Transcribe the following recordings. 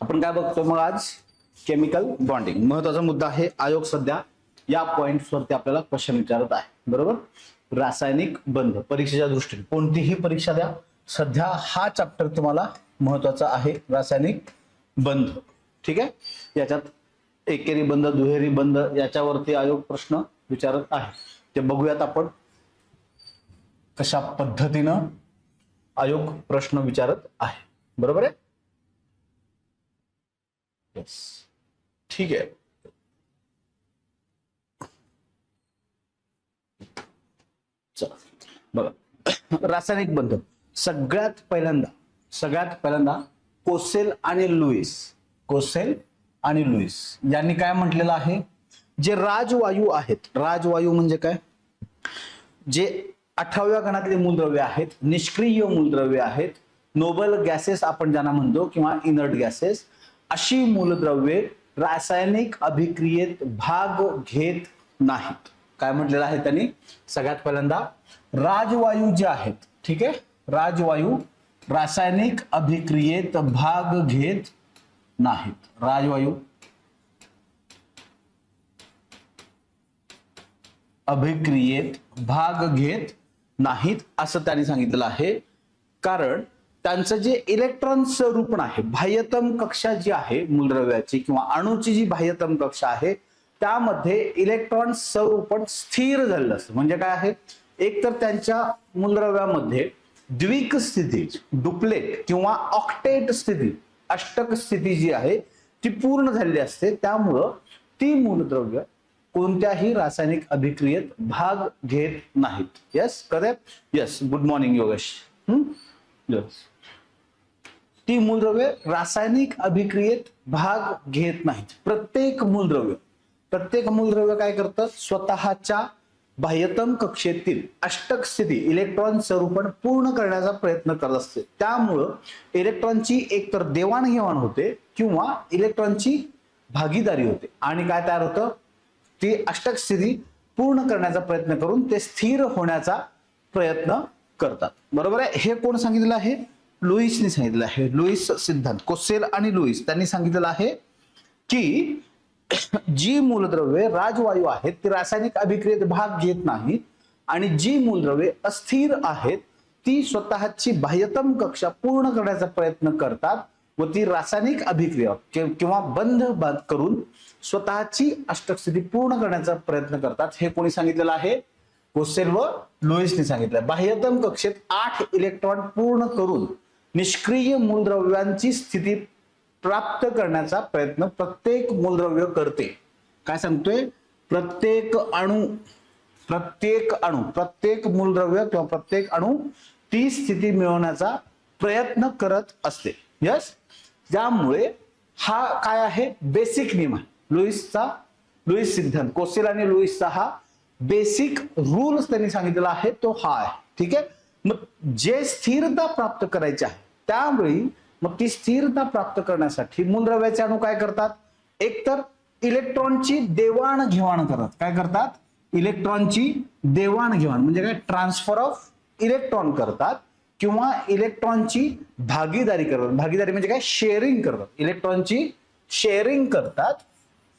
आपण काय बघतो मग आज? Chemical bonding. महत्वाचा मुद्दा आहे. आयोग सध्या या पॉइंट्स वरती आपल्याला क्वेश्चन विचारत आहे. बरोबर. रासायनिक बंध परीक्षेच्या दृष्टीने कोणतीही परीक्षा द्या, सध्या हा चॅप्टर तुम्हाला महत्वाचा आहे, रासायनिक बंध. ठीक आहे. याच्यात एकेरी बंध, दुहेरी बंध याच्यावरती आयोग प्रश्न विचारत आहे. ते बघूयात आपण कशा पद्धतीनं आयोग प्रश्न विचारत आहे. बरोबर आहे. यस, ठीक आहे. चला बघा, रासायनिक बंध सगळ्यात पहिल्यांदा कोसेल आणि लुईस यांनी काय म्हटलेलं आहे? जे राजवायू आहेत, राजवायू म्हणजे काय? जे 18व्या गणातले मूलद्रव्य आहेत, निष्क्रिय मूलद्रव्य आहेत, नोबल गॅसेस आपण ज्यांना म्हणतो किंवा इनर्ट गॅसेस, अशी मूलद्रव्ये रासायनिक अभिक्रियेत भाग घेत नाहीत. काय म्हटलेलं आहे त्यांनी? सगळ्यात पहिल्यांदा राजवायू जे आहेत, ठीक आहे, राजवायू रासायनिक अभिक्रियेत भाग घेत नाहीत. राजवायू अभिक्रियेत भाग घेत नाहीत असं त्यांनी सांगितलेलं आहे. कारण त्यांचं जे इलेक्ट्रॉन स्वरूपण आहे, बाह्यतम कक्षा जी आहे मूलद्रव्याची किंवा अणूची जी बाह्यतम कक्षा आहे, त्यामध्ये इलेक्ट्रॉन स्वरूपण स्थिर झालेलं असतं. म्हणजे काय आहे? एक तर त्यांच्या मूलद्रव्यामध्ये द्विक स्थिती, डुप्लेट किंवा ऑक्टेट स्थिती, अष्टक स्थिती जी आहे ती पूर्ण झालेली असते. त्यामुळं ती मूलद्रव्य कोणत्याही रासायनिक अभिक्रियेत भाग घेत नाहीत. Yes, correct. Yes, good morning Yogesh. Yes, ती मूलद्रव्ये रासायनिक अभिक्रियेत भाग घेत नाहीत. प्रत्येक मूलद्रव्य काय करतं? स्वतःच्या बाह्यतम कक्षेतील अष्टक स्थिती इलेक्ट्रॉन स्वरूपण पूर्ण करण्याचा प्रयत्न करत असते. त्यामुळं इलेक्ट्रॉनची एकतर देवाणघेवाण होते किंवा इलेक्ट्रॉनची भागीदारी होते आणि काय तयार होतं? ती अष्टक स्थिती पूर्ण करण्याचा प्रयत्न करून ते स्थिर होण्याचा प्रयत्न करतात. बरोबर आहे. हे कोण सांगितलेलं आहे? लुईसने सांगितलेलं आहे. लुईस सिद्धांत, कोसेल आणि लुईस त्यांनी सांगितलेलं आहे की जी मूलद्रव्ये राजवायू आहेत ती रासायनिक अभिक्रियेत भाग घेत नाहीत आणि जी मूलद्रव्ये अस्थिर आहेत ती स्वतःची बाह्यतम कक्षा पूर्ण करण्याचा प्रयत्न करतात व ती रासायनिक अभिक्रिया किंवा बंध करून स्वतःची अष्टक स्थिती पूर्ण करण्याचा प्रयत्न करतात. हे कोणी सांगितलेलं आहे? कोसेल व लुईसने सांगितलं. बाह्यतम कक्षेत 8 इलेक्ट्रॉन पूर्ण करून निष्क्रिय मूलद्रव्यांची स्थिती प्राप्त करण्याचा प्रयत्न प्रत्येक मूलद्रव्य करते. काय सांगतोय? प्रत्येक मूलद्रव्य किंवा प्रत्येक अणू ती स्थिती मिळवण्याचा प्रयत्न करत असते. यस, त्यामुळे हा काय आहे? बेसिक नियम आहे लुईस सिद्धांत, कोसेल आणि लुईसचा हा बेसिक रूल्स त्यांनी सांगितलेला आहे तो हा आहे. ठीक आहे. मग जे स्थिरता प्राप्त करायची आहे त्यावेळी मग ती स्थिरता प्राप्त करण्यासाठी मूलद्रव्याचे अणू काय करतात? एकतर इलेक्ट्रॉनची देवाणघेवाण करतात. काय करतात? इलेक्ट्रॉनची देवाणघेवाण म्हणजे काय? ट्रान्सफर ऑफ इलेक्ट्रॉन करतात किंवा इलेक्ट्रॉनची भागीदारी करतात. भागीदारी म्हणजे काय? शेअरिंग करतात. इलेक्ट्रॉनची शेअरिंग करतात,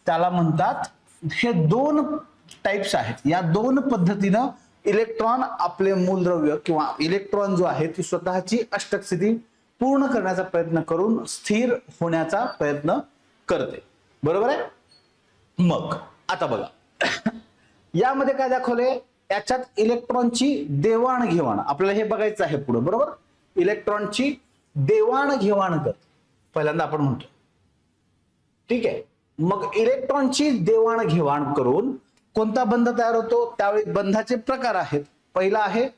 त्याला म्हणतात. हे 2 टाइप्स आहेत. या 2 पद्धतीनं इलेक्ट्रॉन आपले मूलद्रव्य किंवा इलेक्ट्रॉन जो आहे ती स्वतःची अष्टक स्थिती पूर्ण करण्याचा प्रयत्न करून स्थिर होण्याचा प्रयत्न करते. बरोबर आहे. मग आता बघा यामध्ये काय दाखवले? याच्यात इलेक्ट्रॉनची देवाणघेवाण आपल्याला हे बघायचं आहे पुढे. बरोबर. इलेक्ट्रॉनची देवाणघेवाण कर पहिल्यांदा आपण म्हणतो. ठीक आहे. मग इलेक्ट्रॉनची देवाणघेवाण करून कोणता बंध तयार होतो? त्यावेळी बंधाचे प्रकार आहेत. पहिला आहे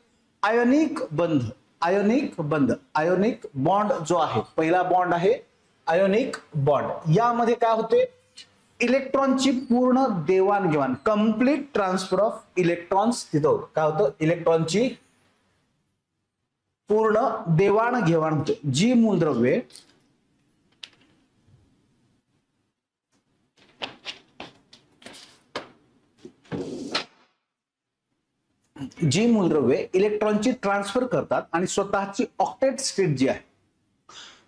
आयोनिक बंध. आयोनिक बॉन्ड जो आहे, पहिला बॉन्ड आहे आयोनिक बॉन्ड. यामध्ये काय होते? इलेक्ट्रॉनची पूर्ण देवाणघेवाण, कम्प्लीट ट्रान्सफर ऑफ इलेक्ट्रॉन्स तिथं होतं. काय होतं? इलेक्ट्रॉनची पूर्ण देवाणघेवाण होते. जी मूलद्रव्ये इलेक्ट्रॉनची ट्रान्सफर करतात आणि स्वतःची ऑक्टेट स्टेट जी आहे,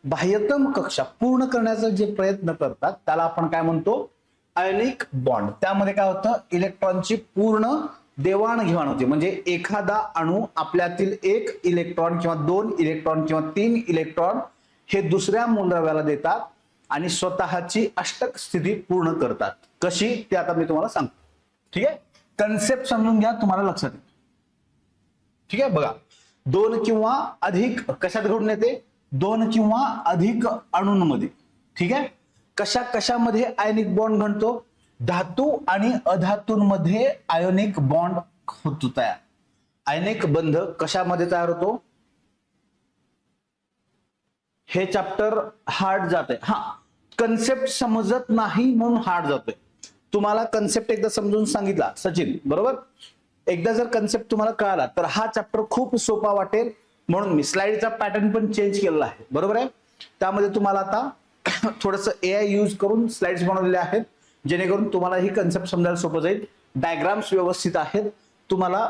बाह्यतम कक्षा पूर्ण करण्याचा जे प्रयत्न करतात त्याला आपण काय म्हणतो, आयनिक बॉन्ड. त्यामध्ये काय होतं, इलेक्ट्रॉनची पूर्ण देवाणघेवाण होते. म्हणजे एखादा अणू आपल्यातील एक इलेक्ट्रॉन किंवा 2 इलेक्ट्रॉन किंवा 3 इलेक्ट्रॉन हे दुसऱ्या मूलद्रव्याला देतात आणि स्वतःची अष्टक स्थिती पूर्ण करतात. कशी ते आता मी तुम्हाला सांगतो. ठीक आहे, कन्सेप्ट समजून घ्या, तुम्हाला लक्षात येईल. ठीक आहे, बघा 2 किंवा अधिक कशात घडून येते, 2 किंवा अधिक अणूंमध्ये. ठीक आहे, कशा कशामध्ये आयनिक बॉन्ड घडतो, धातू आणि अधातूंमध्ये आयोनिक बॉन्ड होतो तयार. आयनिक बंध कशामध्ये तयार होतो, हे चॅप्टर हार्ड जाते. हा, कन्सेप्ट समजत नाही म्हणून हार्ड जातोय. तुम्हाला कन्सेप्ट एकदा समजून सांगितला सचिन, बरोबर, एकदा जर कन्सेप्ट तुम्हाला कळाला तर हा चॅप्टर खूप सोपा वाटेल. म्हणून मी स्लाइडचा पॅटर्न पण चेंज केलेला आहे, बरोबर आहे. त्यामध्ये तुम्हाला आता थोडंसं AI यूज करून स्लाइड्स बनवलेले आहेत, जेणेकरून तुम्हाला ही कन्सेप्ट समजायला सोपं जाईल. डायग्राम्स व्यवस्थित आहेत, तुम्हाला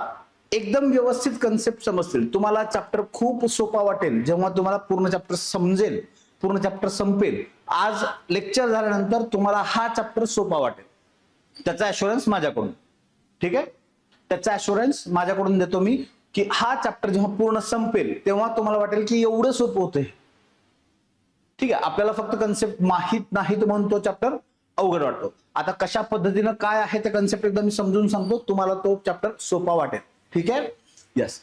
एकदम व्यवस्थित कन्सेप्ट समजतील. तुम्हाला चॅप्टर खूप सोपा वाटेल जेव्हा तुम्हाला पूर्ण चॅप्टर समजेल, पूर्ण चॅप्टर संपेल. आज लेक्चर झाल्यानंतर तुम्हाला हा चॅप्टर सोपा वाटेल, त्याचा ॲश्युरन्स माझ्याकडून. ठीक आहे, त्याचा ॲश्युरन्स माझ्याकडून देतो मी, की हा चॅप्टर जेव्हा पूर्ण संपेल तेव्हा तुम्हाला वाटेल की एवढं सोपं होतंय. ठीक आहे, आपल्याला फक्त कन्सेप्ट माहित नाहीत म्हणून तो चॅप्टर अवघड वाटतो. आता कशा पद्धतीनं काय आहे ते कन्सेप्ट एकदा मी समजून सांगतो, तुम्हाला तो चॅप्टर सोपा वाटेल. ठीक आहे, यस.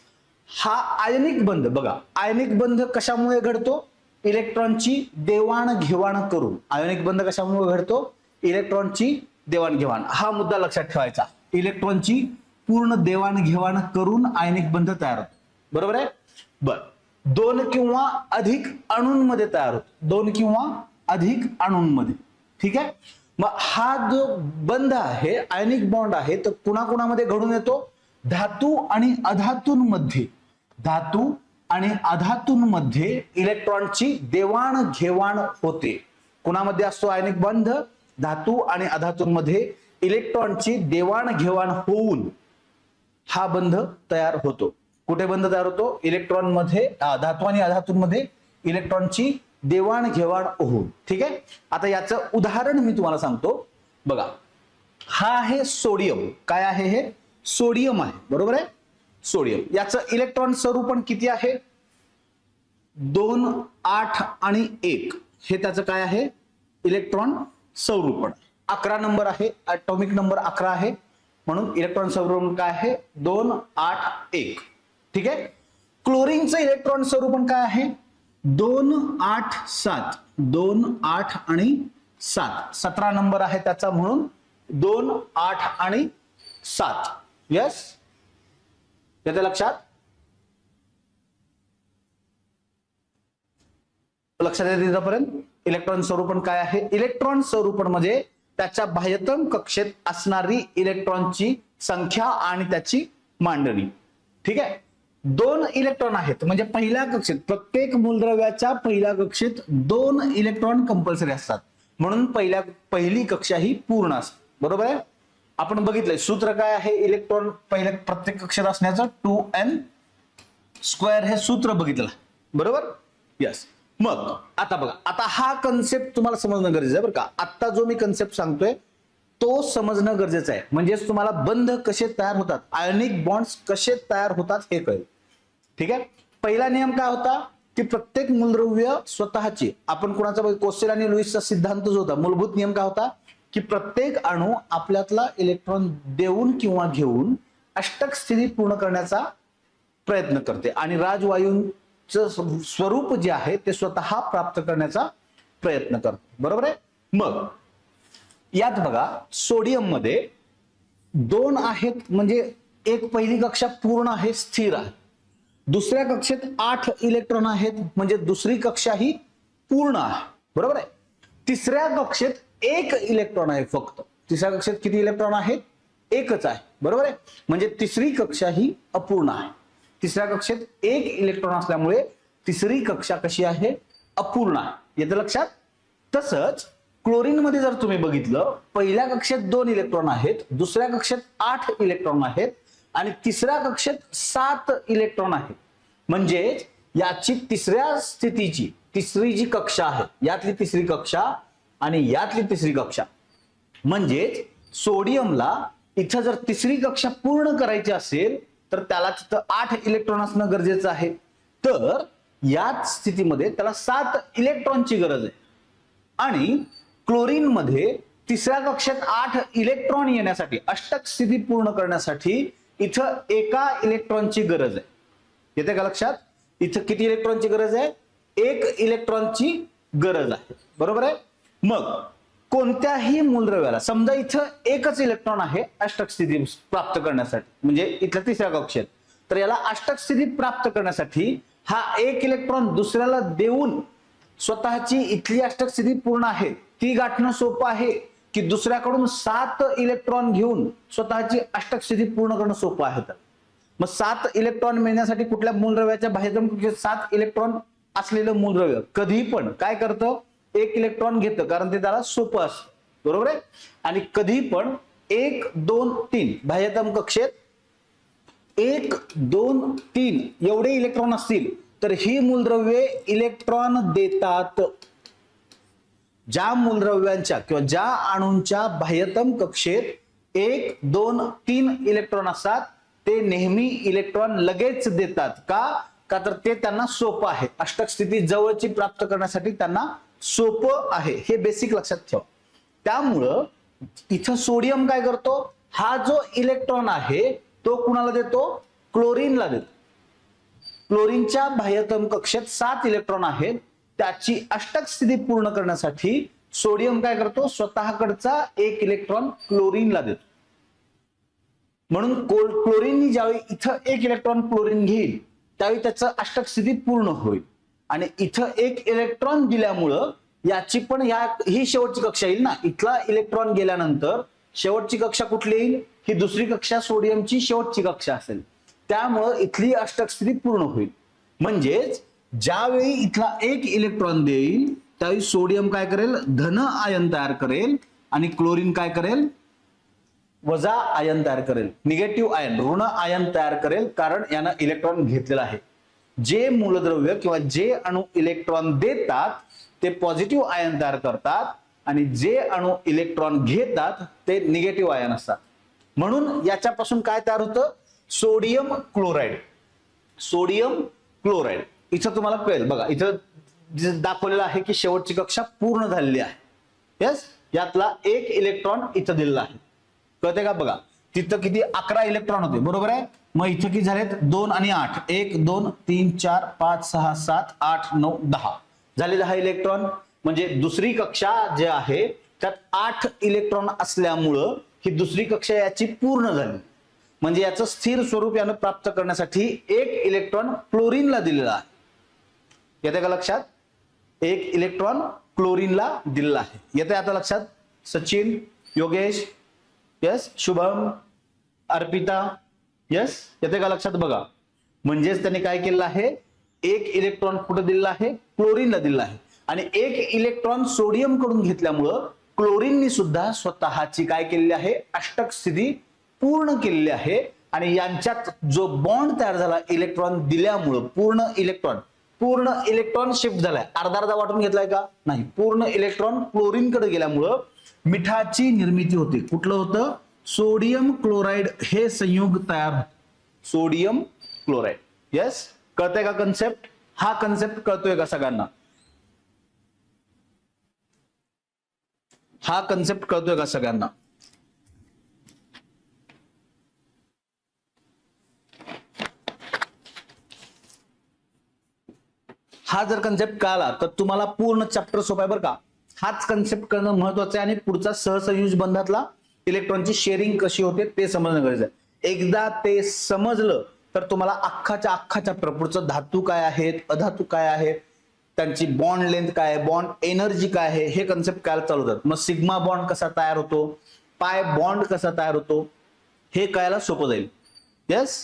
हा आयनिक बंध बघा, आयनिक बंध कशामुळे घडतो, इलेक्ट्रॉनची देवाणघेवाण करून. आयनिक बंध कशामुळे घडतो, इलेक्ट्रॉनची देवाणघेवाण. हा मुद्दा लक्षात ठेवायचा, इलेक्ट्रॉनची पूर्ण देवाणघेवाण करून आयनिक बंध तयार होतो. बरोबर आहे. बर, 2 किंवा अधिक अणूंमध्ये तयार होतो, 2 किंवा अधिक अणूंमध्ये. ठीक आहे, मग हा जो बंध आहे, आयनिक बॉन्ड आहे, तर कुणाकुणामध्ये घडून येतो, धातू आणि अधातूंमध्ये. धातू आणि अधातूंमध्ये इलेक्ट्रॉनची देवाणघेवाण होते. कुणामध्ये असतो आयनिक बंध, धातू आणि अधातूंमध्ये इलेक्ट्रॉनची देवाणघेवाण होऊन हा बंध तयार होतो. कुठे बंध तयार होतो, इलेक्ट्रॉन मध्ये, धातू आणि अधातूंमध्ये इलेक्ट्रॉनची देवाणघेवाण होऊन. ठीक आहे, आता याचं उदाहरण मी तुम्हाला सांगतो. बघा, हा आहे सोडियम. काय आहे हे, सोडियम आहे, बरोबर आहे. सोडियम याचं इलेक्ट्रॉन स्वरूपण किती आहे, 2, 8 आणि 1 हे त्याचं काय आहे, इलेक्ट्रॉन स्वरूपण. 11 नंबर आहे, ॲटॉमिक नंबर 11 आहे, म्हणून इलेक्ट्रॉन स्वरूपण काय आहे, 2, 8, 1. ठीक आहे, क्लोरीनचं इलेक्ट्रॉन स्वरूपण काय आहे, 2, 8, 7. 2, 8 आणि 7, 17 नंबर आहे त्याचा, म्हणून 2, 8 आणि 7. यस, येते लक्षात, लक्षात येते तिथपर्यंत. इलेक्ट्रॉन स्वरूपण काय आहे, इलेक्ट्रॉन स्वरूपण म्हणजे त्याच्या बाह्यतम कक्षेत असणारी इलेक्ट्रॉनची संख्या आणि त्याची मांडणी. ठीक आहे, 2 इलेक्ट्रॉन आहेत म्हणजे पहिल्या कक्षेत, प्रत्येक मूलद्रव्याच्या पहिल्या कक्षेत 2 इलेक्ट्रॉन कंपल्सरी असतात, म्हणून पहिली कक्षा ही पूर्ण असते. बरोबर आहे. आपण बघितलंय सूत्र काय आहे इलेक्ट्रॉन पहिल्या प्रत्येक कक्षेत असण्याचं, 2n² हे सूत्र बघितलं, बरोबर. यस, मग आता बघा, आता हा कन्सेप्ट तुम्हाला समजणं गरजेचं आहे बरं का. आता जो मी कन्सेप्ट सांगतोय तो समजणं गरजेचं आहे, म्हणजेच तुम्हाला बंध कसे तयार होतात, आयनिक बॉन्ड्स कसे तयार होतात हे कळेल. ठीक आहे, पहिला नियम काय होता की प्रत्येक मूलद्रव्य स्वतःची, आपण कोणाचा कोसेल आणि लुईसचा सिद्धांत जो होता, मूलभूत नियम काय होता की प्रत्येक अणू आपल्यातला इलेक्ट्रॉन देऊन किंवा घेऊन अष्टक स्थिती पूर्ण करण्याचा प्रयत्न करते आणि राजवायूंचं स्वरूप जे आहे ते स्वतः प्राप्त करण्याचा प्रयत्न करतो. बरोबर आहे. मग यात बघा, सोडियम मध्ये 2 आहेत म्हणजे एक पहिली कक्षा पूर्ण आहे, स्थिर आहे. दुसऱ्या कक्षेत 8 इलेक्ट्रॉन आहेत म्हणजे दुसरी कक्षा ही पूर्ण आहे. बरोबर आहे. तिसऱ्या कक्षेत 1 इलेक्ट्रॉन आहे फक्त. तिसऱ्या कक्षेत किती इलेक्ट्रॉन आहेत, एकच आहे. बरोबर आहे, म्हणजे तिसरी कक्षा ही अपूर्ण आहे. तिसऱ्या कक्षेत 1 इलेक्ट्रॉन असल्यामुळे तिसरी कक्षा कशी आहे, अपूर्ण आहे. येतं लक्षात. तसंच क्लोरीन मध्ये जर तुम्ही बघितलं, पहिल्या कक्षेत 2 इलेक्ट्रॉन आहेत, दुसऱ्या कक्षेत 8 इलेक्ट्रॉन आहेत आणि तिसऱ्या कक्षेत 7 इलेक्ट्रॉन आहेत. म्हणजे याची तिसऱ्या स्थितीची तिसरी जी कक्षा आहे यातली तिसरी कक्षा आणि यातली तिसरी कक्षा, म्हणजेच सोडियमला इथं जर तिसरी कक्षा पूर्ण करायची असेल तर त्याला तिथं 8 इलेक्ट्रॉन असणं गरजेचं आहे. तर याच स्थितीमध्ये त्याला 7 इलेक्ट्रॉनची गरज आहे. आणि क्लोरीन मध्ये तिसऱ्या कक्षेत 8 इलेक्ट्रॉन येण्यासाठी, अष्टक स्थिती पूर्ण करण्यासाठी इथं 1 इलेक्ट्रॉनची गरज आहे. येते का लक्षात? इथं किती इलेक्ट्रॉनची गरज आहे? 1 इलेक्ट्रॉनची गरज आहे. बरोबर आहे. मग कोणत्याही मूलद्रव्याला समजा इथं एकच इलेक्ट्रॉन आहे अष्टक स्थिती प्राप्त करण्यासाठी, म्हणजे इथल्या तिसऱ्या कक्षेत, तर याला अष्टक स्थिती प्राप्त करण्यासाठी हा 1 इलेक्ट्रॉन दुसऱ्याला देऊन स्वतःची इथली अष्टक स्थिती पूर्ण आहे ती गाठणं सोपं आहे, की दुसऱ्याकडून 7 इलेक्ट्रॉन घेऊन स्वतःची अष्टक स्थिती पूर्ण करणं सोपं आहे? तर मग 7 इलेक्ट्रॉन मिळण्यासाठी कुठल्या मूलद्रव्याच्या बाह्यतम कक्षेत 7 इलेक्ट्रॉन असलेलं मूलद्रव्य कधी पण काय करतं? 1 इलेक्ट्रॉन घेतं, कारण ते त्याला सोपं असतं. बरोबर आहे. आणि कधी पण 1, 2, 3 बाह्यतम कक्षेत 1, 2, 3 एवढे इलेक्ट्रॉन असतील तर ही मूलद्रव्ये इलेक्ट्रॉन देतात. ज्या मूलद्रव्यांच्या किंवा ज्या अणूंच्या बाह्यतम कक्षेत 1, 2, 3 इलेक्ट्रॉन असतात ते नेहमी इलेक्ट्रॉन लगेच देतात. का तर ते त्यांना सोपं आहे, अष्टक स्थिती जवळची प्राप्त करण्यासाठी त्यांना सोपं आहे. हे बेसिक लक्षात ठेवा. त्यामुळं इथं सोडियम काय करतो? हा जो इलेक्ट्रॉन आहे तो कुणाला देतो? क्लोरीनला देतो. क्लोरीनच्या बाह्यतम कक्षेत 7 इलेक्ट्रॉन आहेत, त्याची अष्टक स्थिती पूर्ण करण्यासाठी सोडियम काय करतो? स्वतःकडचा 1 इलेक्ट्रॉन क्लोरीनला देतो. म्हणून क्लोरीन ज्यावेळी इथं 1 इलेक्ट्रॉन क्लोरीन घेईल त्यावेळी त्याचं अष्टक स्थिती पूर्ण होईल. आणि इथं 1 इलेक्ट्रॉन दिल्यामुळं याची पण ही शेवटची कक्षा येईल ना. इथला इलेक्ट्रॉन गेल्यानंतर शेवटची कक्षा कुठली येईल? ही दुसरी कक्षा सोडियमची शेवटची कक्षा असेल. त्यामुळं इथली अष्टक स्थिती पूर्ण होईल. म्हणजेच ज्यावेळी इथला 1 इलेक्ट्रॉन देईल त्यावेळी सोडियम काय करेल? धन आयन तयार करेल आणि क्लोरीन काय करेल? वजा आयन तयार करेल, निगेटिव्ह आयन, ऋण आयन तयार करेल, कारण यानं इलेक्ट्रॉन घेतलेला आहे. जे मूलद्रव्य किंवा जे अणू इलेक्ट्रॉन देतात ते पॉझिटिव्ह आयन तयार करतात आणि जे अणू इलेक्ट्रॉन घेतात ते निगेटिव्ह आयन असतात. म्हणून याच्यापासून काय तयार होतं? Sodium chloride. सोडियम क्लोराईड इथं तुम्हाला कळेल बघा, इथं दाखवलेलं आहे की शेवटची कक्षा पूर्ण झालेली आहे. यस, यातला 1 इलेक्ट्रॉन इथं दिलेला आहे. कळते का? बघा तिथं किती 11 इलेक्ट्रॉन होते. बरोबर आहे. मग इथं किती झालेत? 2 आणि 8, 1, 2, 3, 4, 5, 6, 7, 8, 9, 10 झाले 10 इलेक्ट्रॉन. म्हणजे दुसरी कक्षा जे आहे त्यात 8 इलेक्ट्रॉन असल्यामुळं ही दुसरी कक्षा याची पूर्ण झाली. म्हणजे याचं स्थिर स्वरूप यानं प्राप्त करण्यासाठी 1 इलेक्ट्रॉन क्लोरीनला दिलेला आहे. येते का लक्षात? 1 इलेक्ट्रॉन क्लोरीनला दिलेला आहे. येते आता लक्षात? सचिन, योगेश, यस, शुभम, अर्पिता, यस, येते का लक्षात? बघा म्हणजेच त्यांनी काय केलेलं आहे? 1 इलेक्ट्रॉन कुठे दिलेला आहे? क्लोरीनला दिलेला आहे. आणि 1 इलेक्ट्रॉन सोडियम कडून घेतल्यामुळं क्लोरीननी सुद्धा स्वतःची काय केलेली आहे? अष्टक स्थिती पूर्ण केलेली आहे. आणि यांच्यात जो बॉन्ड तयार झाला इलेक्ट्रॉन दिल्यामुळं पूर्ण इलेक्ट्रॉन शिफ्ट झालाय. अर्धा अर्धा वाटून घेतलाय का? नाही. पूर्ण इलेक्ट्रॉन क्लोरीन कडे गेल्यामुळं मिठाची निर्मिती होते. कुठलं होतं? सोडियम क्लोराईड हे संयुग तयार होतं. Sodium chloride. यस, कळतंय का कन्सेप्ट? हा कन्सेप्ट कळतोय का सगळ्यांना? हा कन्सेप्ट कळतोय का सगळ्यांना? हा जर कन्सेप्ट कळाला तर तुम्हाला पूर्ण चॅप्टर सोपं आहे बरं का. हाच कन्सेप्ट करणं महत्वाचं आहे आणि पुढचा सहसंयुज बंधातला इलेक्ट्रॉनची शेअरिंग कशी होते ते समजणं गरजेचं आहे. एकदा ते समजलं तर तुम्हाला अख्खाच्या अख्खा चॅप्टर पुढचं धातू काय आहेत, अधातू काय आहेत, त्यांची बॉन्ड लेंथ काय आहे, बॉन्ड एनर्जी काय आहे, हे कन्सेप्ट कळायला चालू होतात. मग सिग्मा बॉन्ड कसा तयार होतो, पाय बॉन्ड कसा तयार होतो, हे कळायला सोपं जाईल. यस,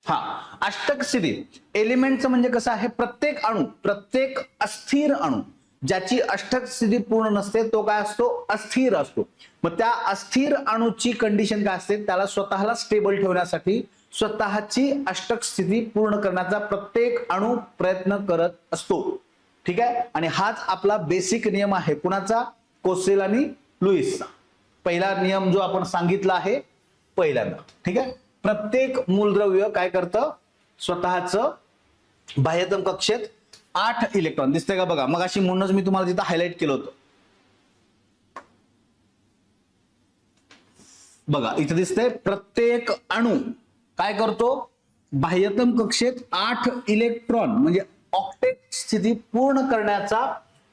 हा अष्टक स्थिती एलिमेंटचं म्हणजे कसं आहे? प्रत्येक अणू, प्रत्येक अस्थिर अणू ज्याची अष्टक स्थिती पूर्ण नसते तो काय असतो? अस्थिर असतो. मग त्या अस्थिर अणूची कंडिशन काय असते? त्याला स्वतःला स्टेबल ठेवण्यासाठी स्वतःची अष्टक स्थिती पूर्ण करण्याचा प्रत्येक अणू प्रयत्न करत असतो. ठीक आहे, आणि हाच आपला बेसिक नियम आहे कुणाचा, कोसेल आणि लुईसचा. पहिला नियम जो आपण सांगितला आहे पहिल्यांदा. ठीक आहे, प्रत्येक मूलद्रव्य काय करतं, स्वतःचं बाह्यतम कक्षेत 8 इलेक्ट्रॉन दिसतंय का बघा, मग अशी म्हणूनच मी तुम्हाला तिथं हायलाइट केलं होतं. बघा इथं दिसतंय प्रत्येक अणू काय करतो, बाह्यतम कक्षेत 8 इलेक्ट्रॉन म्हणजे ऑक्टेट स्थिती पूर्ण करण्याचा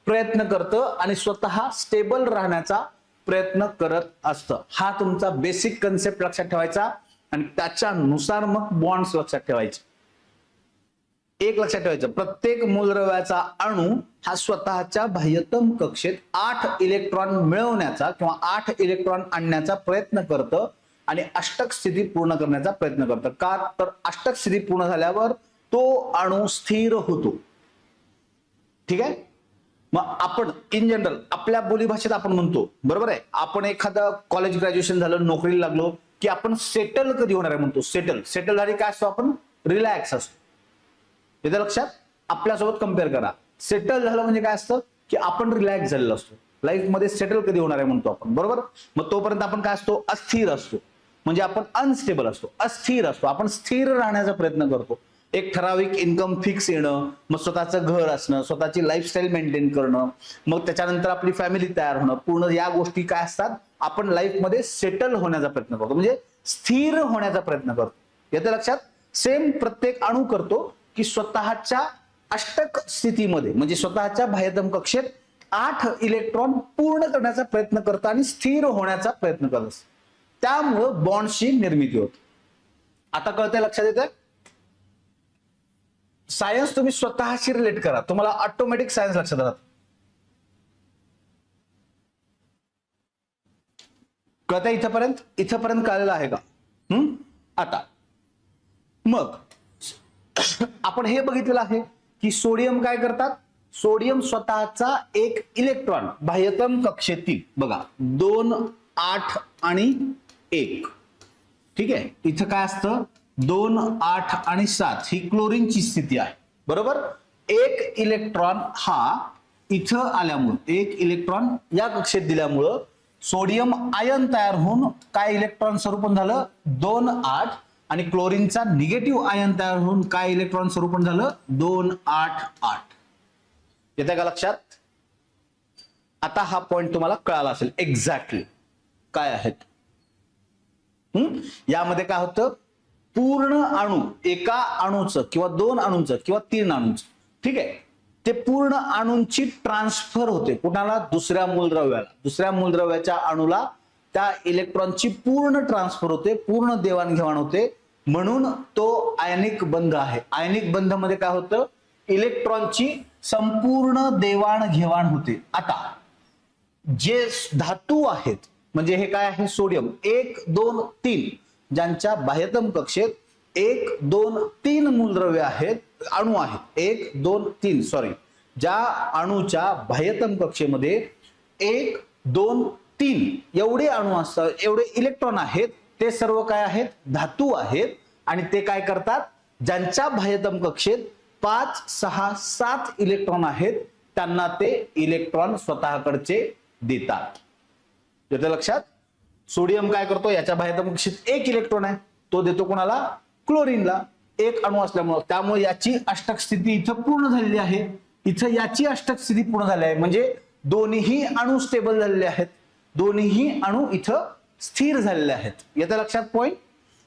प्रयत्न करतं आणि स्वतः स्टेबल राहण्याचा प्रयत्न करत असतं. हा तुमचा बेसिक कन्सेप्ट लक्षात ठेवायचा आणि त्याच्यानुसार मग बॉन्ड्स लक्षात ठेवायचे. एक लक्षात ठेवायचं, प्रत्येक मूलद्रव्याचा अणू हा स्वतःच्या बाह्यतम कक्षेत 8 इलेक्ट्रॉन मिळवण्याचा किंवा 8 इलेक्ट्रॉन आणण्याचा प्रयत्न करतं आणि अष्टक स्थिती पूर्ण करण्याचा प्रयत्न करतं. का तर अष्टक स्थिती पूर्ण झाल्यावर तो अणू स्थिर होतो. ठीक आहे, मग आपण इन जनरल आपल्या बोलीभाषेत आपण म्हणतो, बरोबर आहे, आपण एखादं कॉलेज ग्रॅज्युएशन झालं, नोकरीला लागलो की आपण सेटल कधी होणार आहे म्हणतो. सेटल झाली काय असतो, आपण रिलॅक्स असतो. येतं लक्षात, आपल्यासोबत कम्पेअर करा. सेटल झालं म्हणजे काय असतं की आपण रिलॅक्स झालेलो असतो. लाईफ मध्ये सेटल कधी होणार आहे म्हणतो आपण, बरोबर. मग तोपर्यंत आपण काय असतो, अस्थिर असतो. म्हणजे आपण अनस्टेबल असतो, अस्थिर असतो. आपण स्थिर राहण्याचा प्रयत्न करतो. एक ठराविक इन्कम फिक्स येणं, मग स्वतःचं घर असणं, स्वतःची लाईफस्टाईल मेंटेन करणं, मग त्याच्यानंतर आपली फॅमिली तयार होणं, पूर्ण या गोष्टी काय असतात, आपण लाईफमध्ये सेटल होण्याचा प्रयत्न करतो, म्हणजे स्थिर होण्याचा प्रयत्न करतो. येतं लक्षात. सेम प्रत्येक अणू करतो की स्वतःच्या अष्टक स्थितीमध्ये म्हणजे स्वतःच्या बाह्यतम कक्षेत 8 इलेक्ट्रॉन पूर्ण करण्याचा प्रयत्न करतो आणि स्थिर होण्याचा प्रयत्न करत असतो. त्यामुळं बॉन्डची निर्मिती होते. आता कळतंय, लक्षात येतं. सायन्स तुम्ही स्वतःशी रिलेट करा, तुम्हाला ऑटोमॅटिक सायन्स लक्षात राहतं. कळतंय इथपर्यंत? इथपर्यंत कळलेलं आहे का? आता मग आपण हे बघितलेलं आहे की सोडियम काय करतात, सोडियम स्वतःचा एक इलेक्ट्रॉन बाह्यतम कक्षेतील बघा 2, 8 आणि 1. ठीक आहे, इथं काय असतं 2, 8 आणि 7 ही क्लोरीनची स्थिती आहे, बरोबर. एक इलेक्ट्रॉन हा इथं आल्यामुळं, एक इलेक्ट्रॉन या कक्षेत दिल्यामुळं सोडियम आयन तयार होऊन काय इलेक्ट्रॉन स्वरूपण झालं 2, 8 आणि क्लोरीनचा निगेटिव्ह आयन तयार होऊन काय इलेक्ट्रॉन स्वरूपण झालं 2, 8, 8. येतं का लक्षात? आता हा पॉइंट तुम्हाला कळाला असेल एक्झॅक्टली काय आहेत. यामध्ये काय होतं, पूर्ण अणू एका अणूचं किंवा 2 अणूंचं किंवा 3 अणूंचं, ठीक आहे, ते पूर्ण अणूंची ट्रान्सफर होते कुणाला, दुसऱ्या मूलद्रव्याला. दुसऱ्या मूलद्रव्याच्या अणूला त्या इलेक्ट्रॉनची पूर्ण ट्रान्सफर होते, पूर्ण देवाणघेवाण होते, म्हणून तो आयनिक बंध आहे. आयनिक बंध मध्ये काय होतं, इलेक्ट्रॉनची संपूर्ण देवाणघेवाण होते. आता जे धातू आहेत म्हणजे हे काय आहे, सोडियम 1, 2, 3 ज्यांच्या बाह्यतम कक्षेत 1, 2, 3 मूलद्रव्य आहेत, अणू आहेत 1, 2, 3 सॉरी, ज्या अणूच्या बाह्यतम कक्षेमध्ये 1, 2, 3 एवढे अणू असतात, एवढे इलेक्ट्रॉन आहेत, ते सर्व काय आहेत, धातू आहेत. आणि ते काय करतात, ज्यांच्या बाह्यतम कक्षेत 5, 6, 7 इलेक्ट्रॉन आहेत त्यांना ते इलेक्ट्रॉन स्वतःकडचे देतात. येतं लक्षात. सोडियम काय करतो, याच्या बाह्यतम कक्षेत 1 इलेक्ट्रॉन आहे, तो देतो कोणाला, क्लोरीनला. 1 अणू असल्यामुळे त्यामुळे याची अष्टक स्थिती इथं पूर्ण झालेली आहे, इथं याची अष्टक स्थिती पूर्ण झाली आहे, म्हणजे दोन्ही अणू स्टेबल झालेले आहेत, दोन्ही अणू इथं स्थिर झालेले आहेत. येतं लक्षात पॉइंट.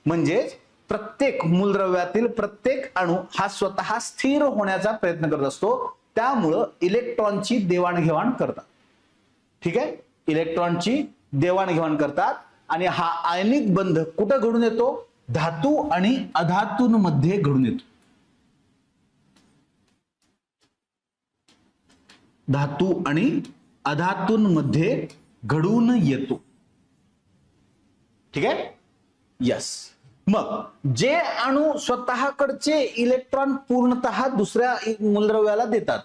म्हणजे प्रत्येक मूलद्रव्यातील प्रत्येक अणू हा स्वतः स्थिर होण्याचा प्रयत्न करत असतो, त्यामुळं इलेक्ट्रॉनची देवाणघेवाण करतात. ठीक आहे, इलेक्ट्रॉनची देवाणघेवाण करतात. आणि हा आयनिक बंध कुठं घडून येतो, धातू आणि अधातूंमध्ये घडून येतो. धातू आणि अधातूंमध्ये घडून येतो. ठीक आहे, यस. मग जे अणू स्वतःकडचे इलेक्ट्रॉन पूर्णतः दुसऱ्या मूलद्रव्याला देतात,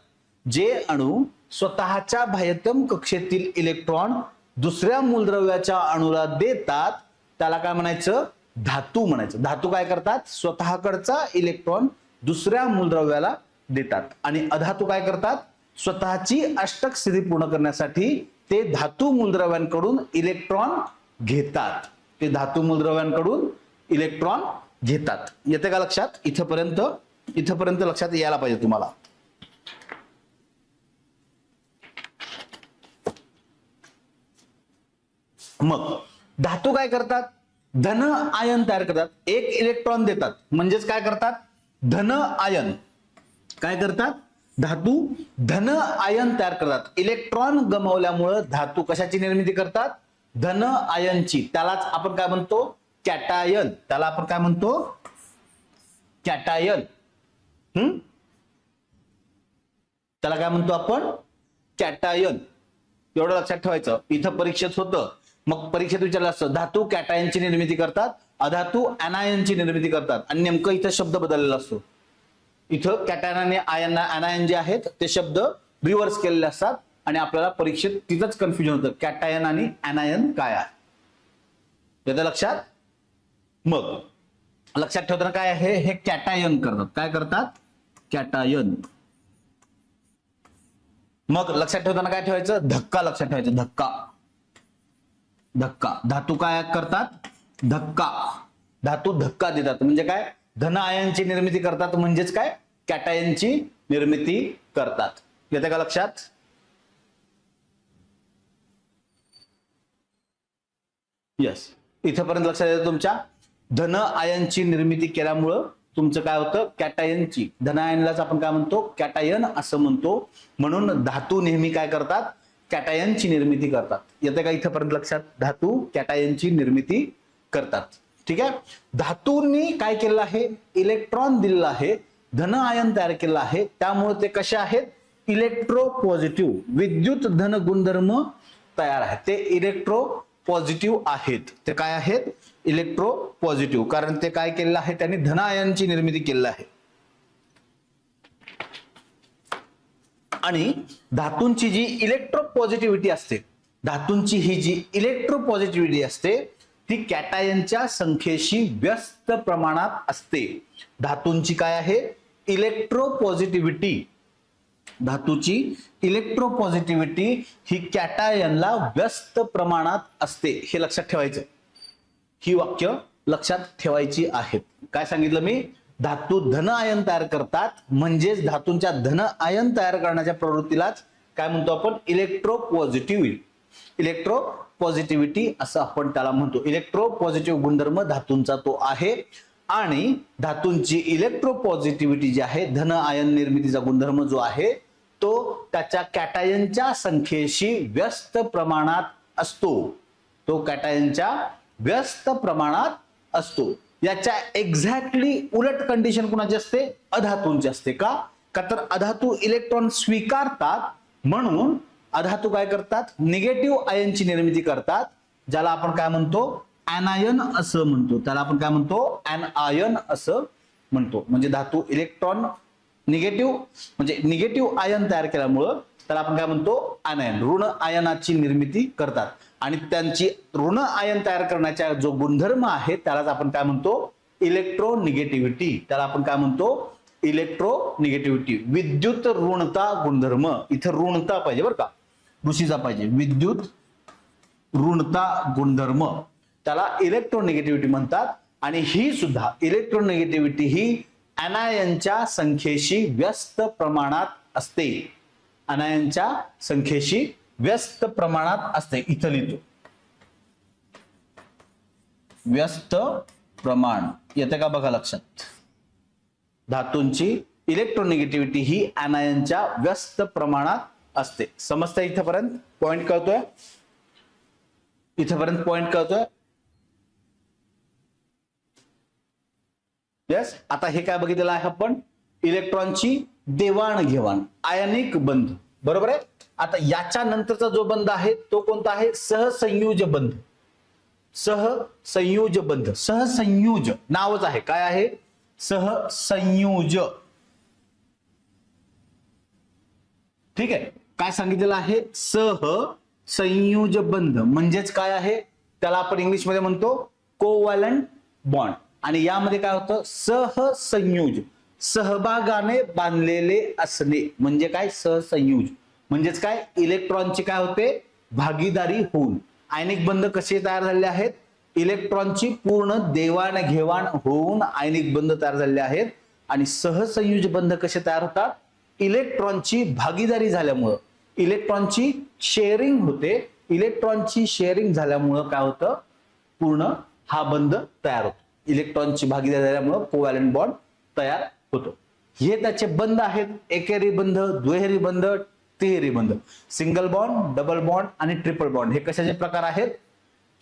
जे अणू स्वतःच्या बाह्यतम कक्षेतील इलेक्ट्रॉन दुसऱ्या मूलद्रव्याच्या अणूला देतात त्याला काय म्हणायचं, धातू म्हणायचं. धातू काय करतात, स्वतःकडचा इलेक्ट्रॉन दुसऱ्या मूलद्रव्याला देतात. आणि अधातू काय करतात, स्वतःची अष्टक स्थिती पूर्ण करण्यासाठी ते धातू मूलद्रव्यांकडून इलेक्ट्रॉन घेतात. ते धातू मूलद्रव्यांकडून इलेक्ट्रॉन घेतात. येते का लक्षात? इथपर्यंत लक्षात यायला पाहिजे तुम्हाला. मग धातू काय करतात, धन आयन तयार करतात. एक इलेक्ट्रॉन देतात म्हणजेच काय करतात, धन आयन. काय करतात, धातू धन आयन तयार करतात. इलेक्ट्रॉन गमावल्यामुळे धातू कशाची निर्मिती करतात, धन आयनची. त्यालाच आपण काय म्हणतो, कॅटायन. त्याला आपण काय म्हणतो, कॅटायन. त्याला काय म्हणतो आपण, कॅटायन. एवढं लक्षात ठेवायचं. इथं परीक्षेत होतं, मग परीक्षेत विचारलं असतं, धातू कॅटायनची निर्मिती करतात, अधातू अनायनची निर्मिती करतात. आणि नेमकं इथं शब्द बदललेला असतो. इथं कॅटायन आणि अनायन जे आहेत ते शब्द रिव्हर्स केलेले असतात आणि आपल्याला परीक्षेत तिथंच कन्फ्युजन होतं, कॅटायन आणि अनायन काय आहे. येतं लक्षात? मग लक्षात ठेवताना काय आहे, हे कॅटायन करतात. काय करतात, कॅटायन. मग लक्षात ठेवताना काय ठेवायचं, धक्का लक्षात ठेवायचा. धक्का. धक्का. धातू काय करतात, धक्का. धातू धक्का देतात म्हणजे काय, धन आयनची निर्मिती करतात म्हणजेच काय, कॅटायनची निर्मिती करतात. येते का लक्षात? यस. इथपर्यंत लक्षात येतं तुमच्या. धन आयनची निर्मिती केल्यामुळं तुमचं काय होतं, कॅटायनची. धन आयनलाच आपण काय म्हणतो, कॅटायन असं म्हणतो. म्हणून धातू नेहमी काय करतात, कॅटायनची निर्मिती करतात. येते का इथपर्यंत लक्षात? धातू कॅटायनची निर्मिती करतात. ठीक आहे. धातूंनी काय केलेलं आहे, इलेक्ट्रॉन दिलेला आहे, धन आयन तयार केलेलं आहे. त्यामुळे ते कसे आहेत, इलेक्ट्रो पॉझिटिव्ह, विद्युत धन गुणधर्म तयार आहेत. ते इलेक्ट्रो पॉझिटिव्ह आहेत. ते काय आहेत, इलेक्ट्रो पॉझिटिव्ह. कारण ते काय केलेलं आहे, त्यांनी धन आयनची निर्मिती केलेली आहे. आणि धातूंची जी इलेक्ट्रो पॉझिटिव्हिटी असते, धातूंची ही जी इलेक्ट्रो पॉझिटिव्हिटी असते ती कॅटायनच्या संख्येशी व्यस्त प्रमाणात असते. धातूंची काय आहे, इलेक्ट्रो पॉझिटिव्हिटी. धातूची इलेक्ट्रो पॉझिटिव्हिटी ही कॅटायनला व्यस्त प्रमाणात असते. हे लक्षात ठेवायचं. ही वाक्य लक्षात ठेवायची आहेत. काय सांगितलं मी, धातू धन आयन तयार करतात म्हणजेच धातूंच्या धन आयन तयार करण्याच्या प्रवृत्तीलाच काय म्हणतो आपण, इलेक्ट्रो पॉझिटिव्हिटी. इलेक्ट्रो पॉझिटिव्हिटी असं आपण त्याला म्हणतो. इलेक्ट्रो पॉझिटिव्ह गुणधर्म धातूंचा तो आहे. आणि धातूंची इलेक्ट्रो पॉझिटिव्हिटी जी आहे, धन आयन निर्मितीचा गुणधर्म जो आहे तो त्याच्या कॅटायनच्या संख्येशी व्यस्त प्रमाणात असतो. तो कॅटायनच्या व्यस्त प्रमाणात असतो. याच्या एक्झॅक्टली उलट कंडिशन कुणाची असते, अधातूंची असते. का तर अधातू इलेक्ट्रॉन स्वीकारतात म्हणून अधातू काय करतात, निगेटिव्ह आयनची निर्मिती करतात, ज्याला आपण काय म्हणतो, अनायन असं म्हणतो. त्याला आपण काय म्हणतो, अनायन असं म्हणतो. म्हणजे धातू इलेक्ट्रॉन निगेटिव्ह म्हणजे निगेटिव्ह आयन तयार केल्यामुळं त्याला आपण काय म्हणतो, अनायन, ऋण आयनाची निर्मिती करतात. आणि त्यांची ऋण आयन तयार करण्याचा जो गुणधर्म आहे त्यालाच आपण काय म्हणतो, इलेक्ट्रोनिगेटिव्हिटी. त्याला आपण काय म्हणतो, इलेक्ट्रोनिगेटिव्हिटी. विद्युत ऋणता गुणधर्म. इथं ऋणता पाहिजे बरं का, ऋषीचा पाहिजे. विद्युत ऋणता गुणधर्म त्याला इलेक्ट्रोनिगेटिव्हिटी म्हणतात. आणि ही सुद्धा इलेक्ट्रोनिगेटिव्हिटी ही अनायनच्या संख्येशी व्यस्त प्रमाणात असते. अनायनच्या संख्येशी व्यस्त प्रमाणात असते. इथं लिहितो व्यस्त प्रमाण. येते का बघा लक्षात. धातूंची इलेक्ट्रोनिगेटिव्हिटी ही अनायनच्या व्यस्त प्रमाणात असते. समजतं इथपर्यंत? पॉइंट कळतोय? इथपर्यंत पॉइंट कळतोय? यस. आता हे काय बघितलेलं आहे आपण, इलेक्ट्रॉनची देवाणघेवाण, आयनिक बंध. बरोबर आहे. आता याच्या नंतरचा जो बंध आहे तो कोणता आहे, सहसंयुज बंध. सहसंयुज बंध. सहसंयुज नावच आहे. काय आहे, सहसंयुज. ठीक आहे. काय सांगितलेलं आहे, सहसंयुज बंध म्हणजेच काय आहे, त्याला आपण इंग्लिश मध्ये म्हणतो कोव्हॅलंट बॉन्ड. आणि यामध्ये काय होतं, सहसंयुज, सहभागाने बांधलेले असणे म्हणजे काय, सहसंयुज म्हणजेच काय, इलेक्ट्रॉनची काय होते, भागीदारी होऊन. आयनिक बंध कसे तयार झालेले आहेत, इलेक्ट्रॉनची पूर्ण देवाणघेवाण होऊन आयनिक बंध तयार झालेले आहेत. आणि सहसंयुज बंध कसे तयार होतात, इलेक्ट्रॉनची भागीदारी झाल्यामुळं, इलेक्ट्रॉनची शेअरिंग होते. इलेक्ट्रॉनची शेअरिंग झाल्यामुळं काय होतं, पूर्ण हा बंध तयार होतो. इलेक्ट्रॉनची भागीदारी झाल्यामुळं कोव्हॅलेंट बॉन्ड तयार होतो. हे त्याचे बंध आहेत, एकेरी बंध, दुहेरी बंध, तिहेरी बंध. सिंगल बॉन्ड, डबल बॉन्ड आणि ट्रिपल बॉन्ड हे कशाचे प्रकार आहेत,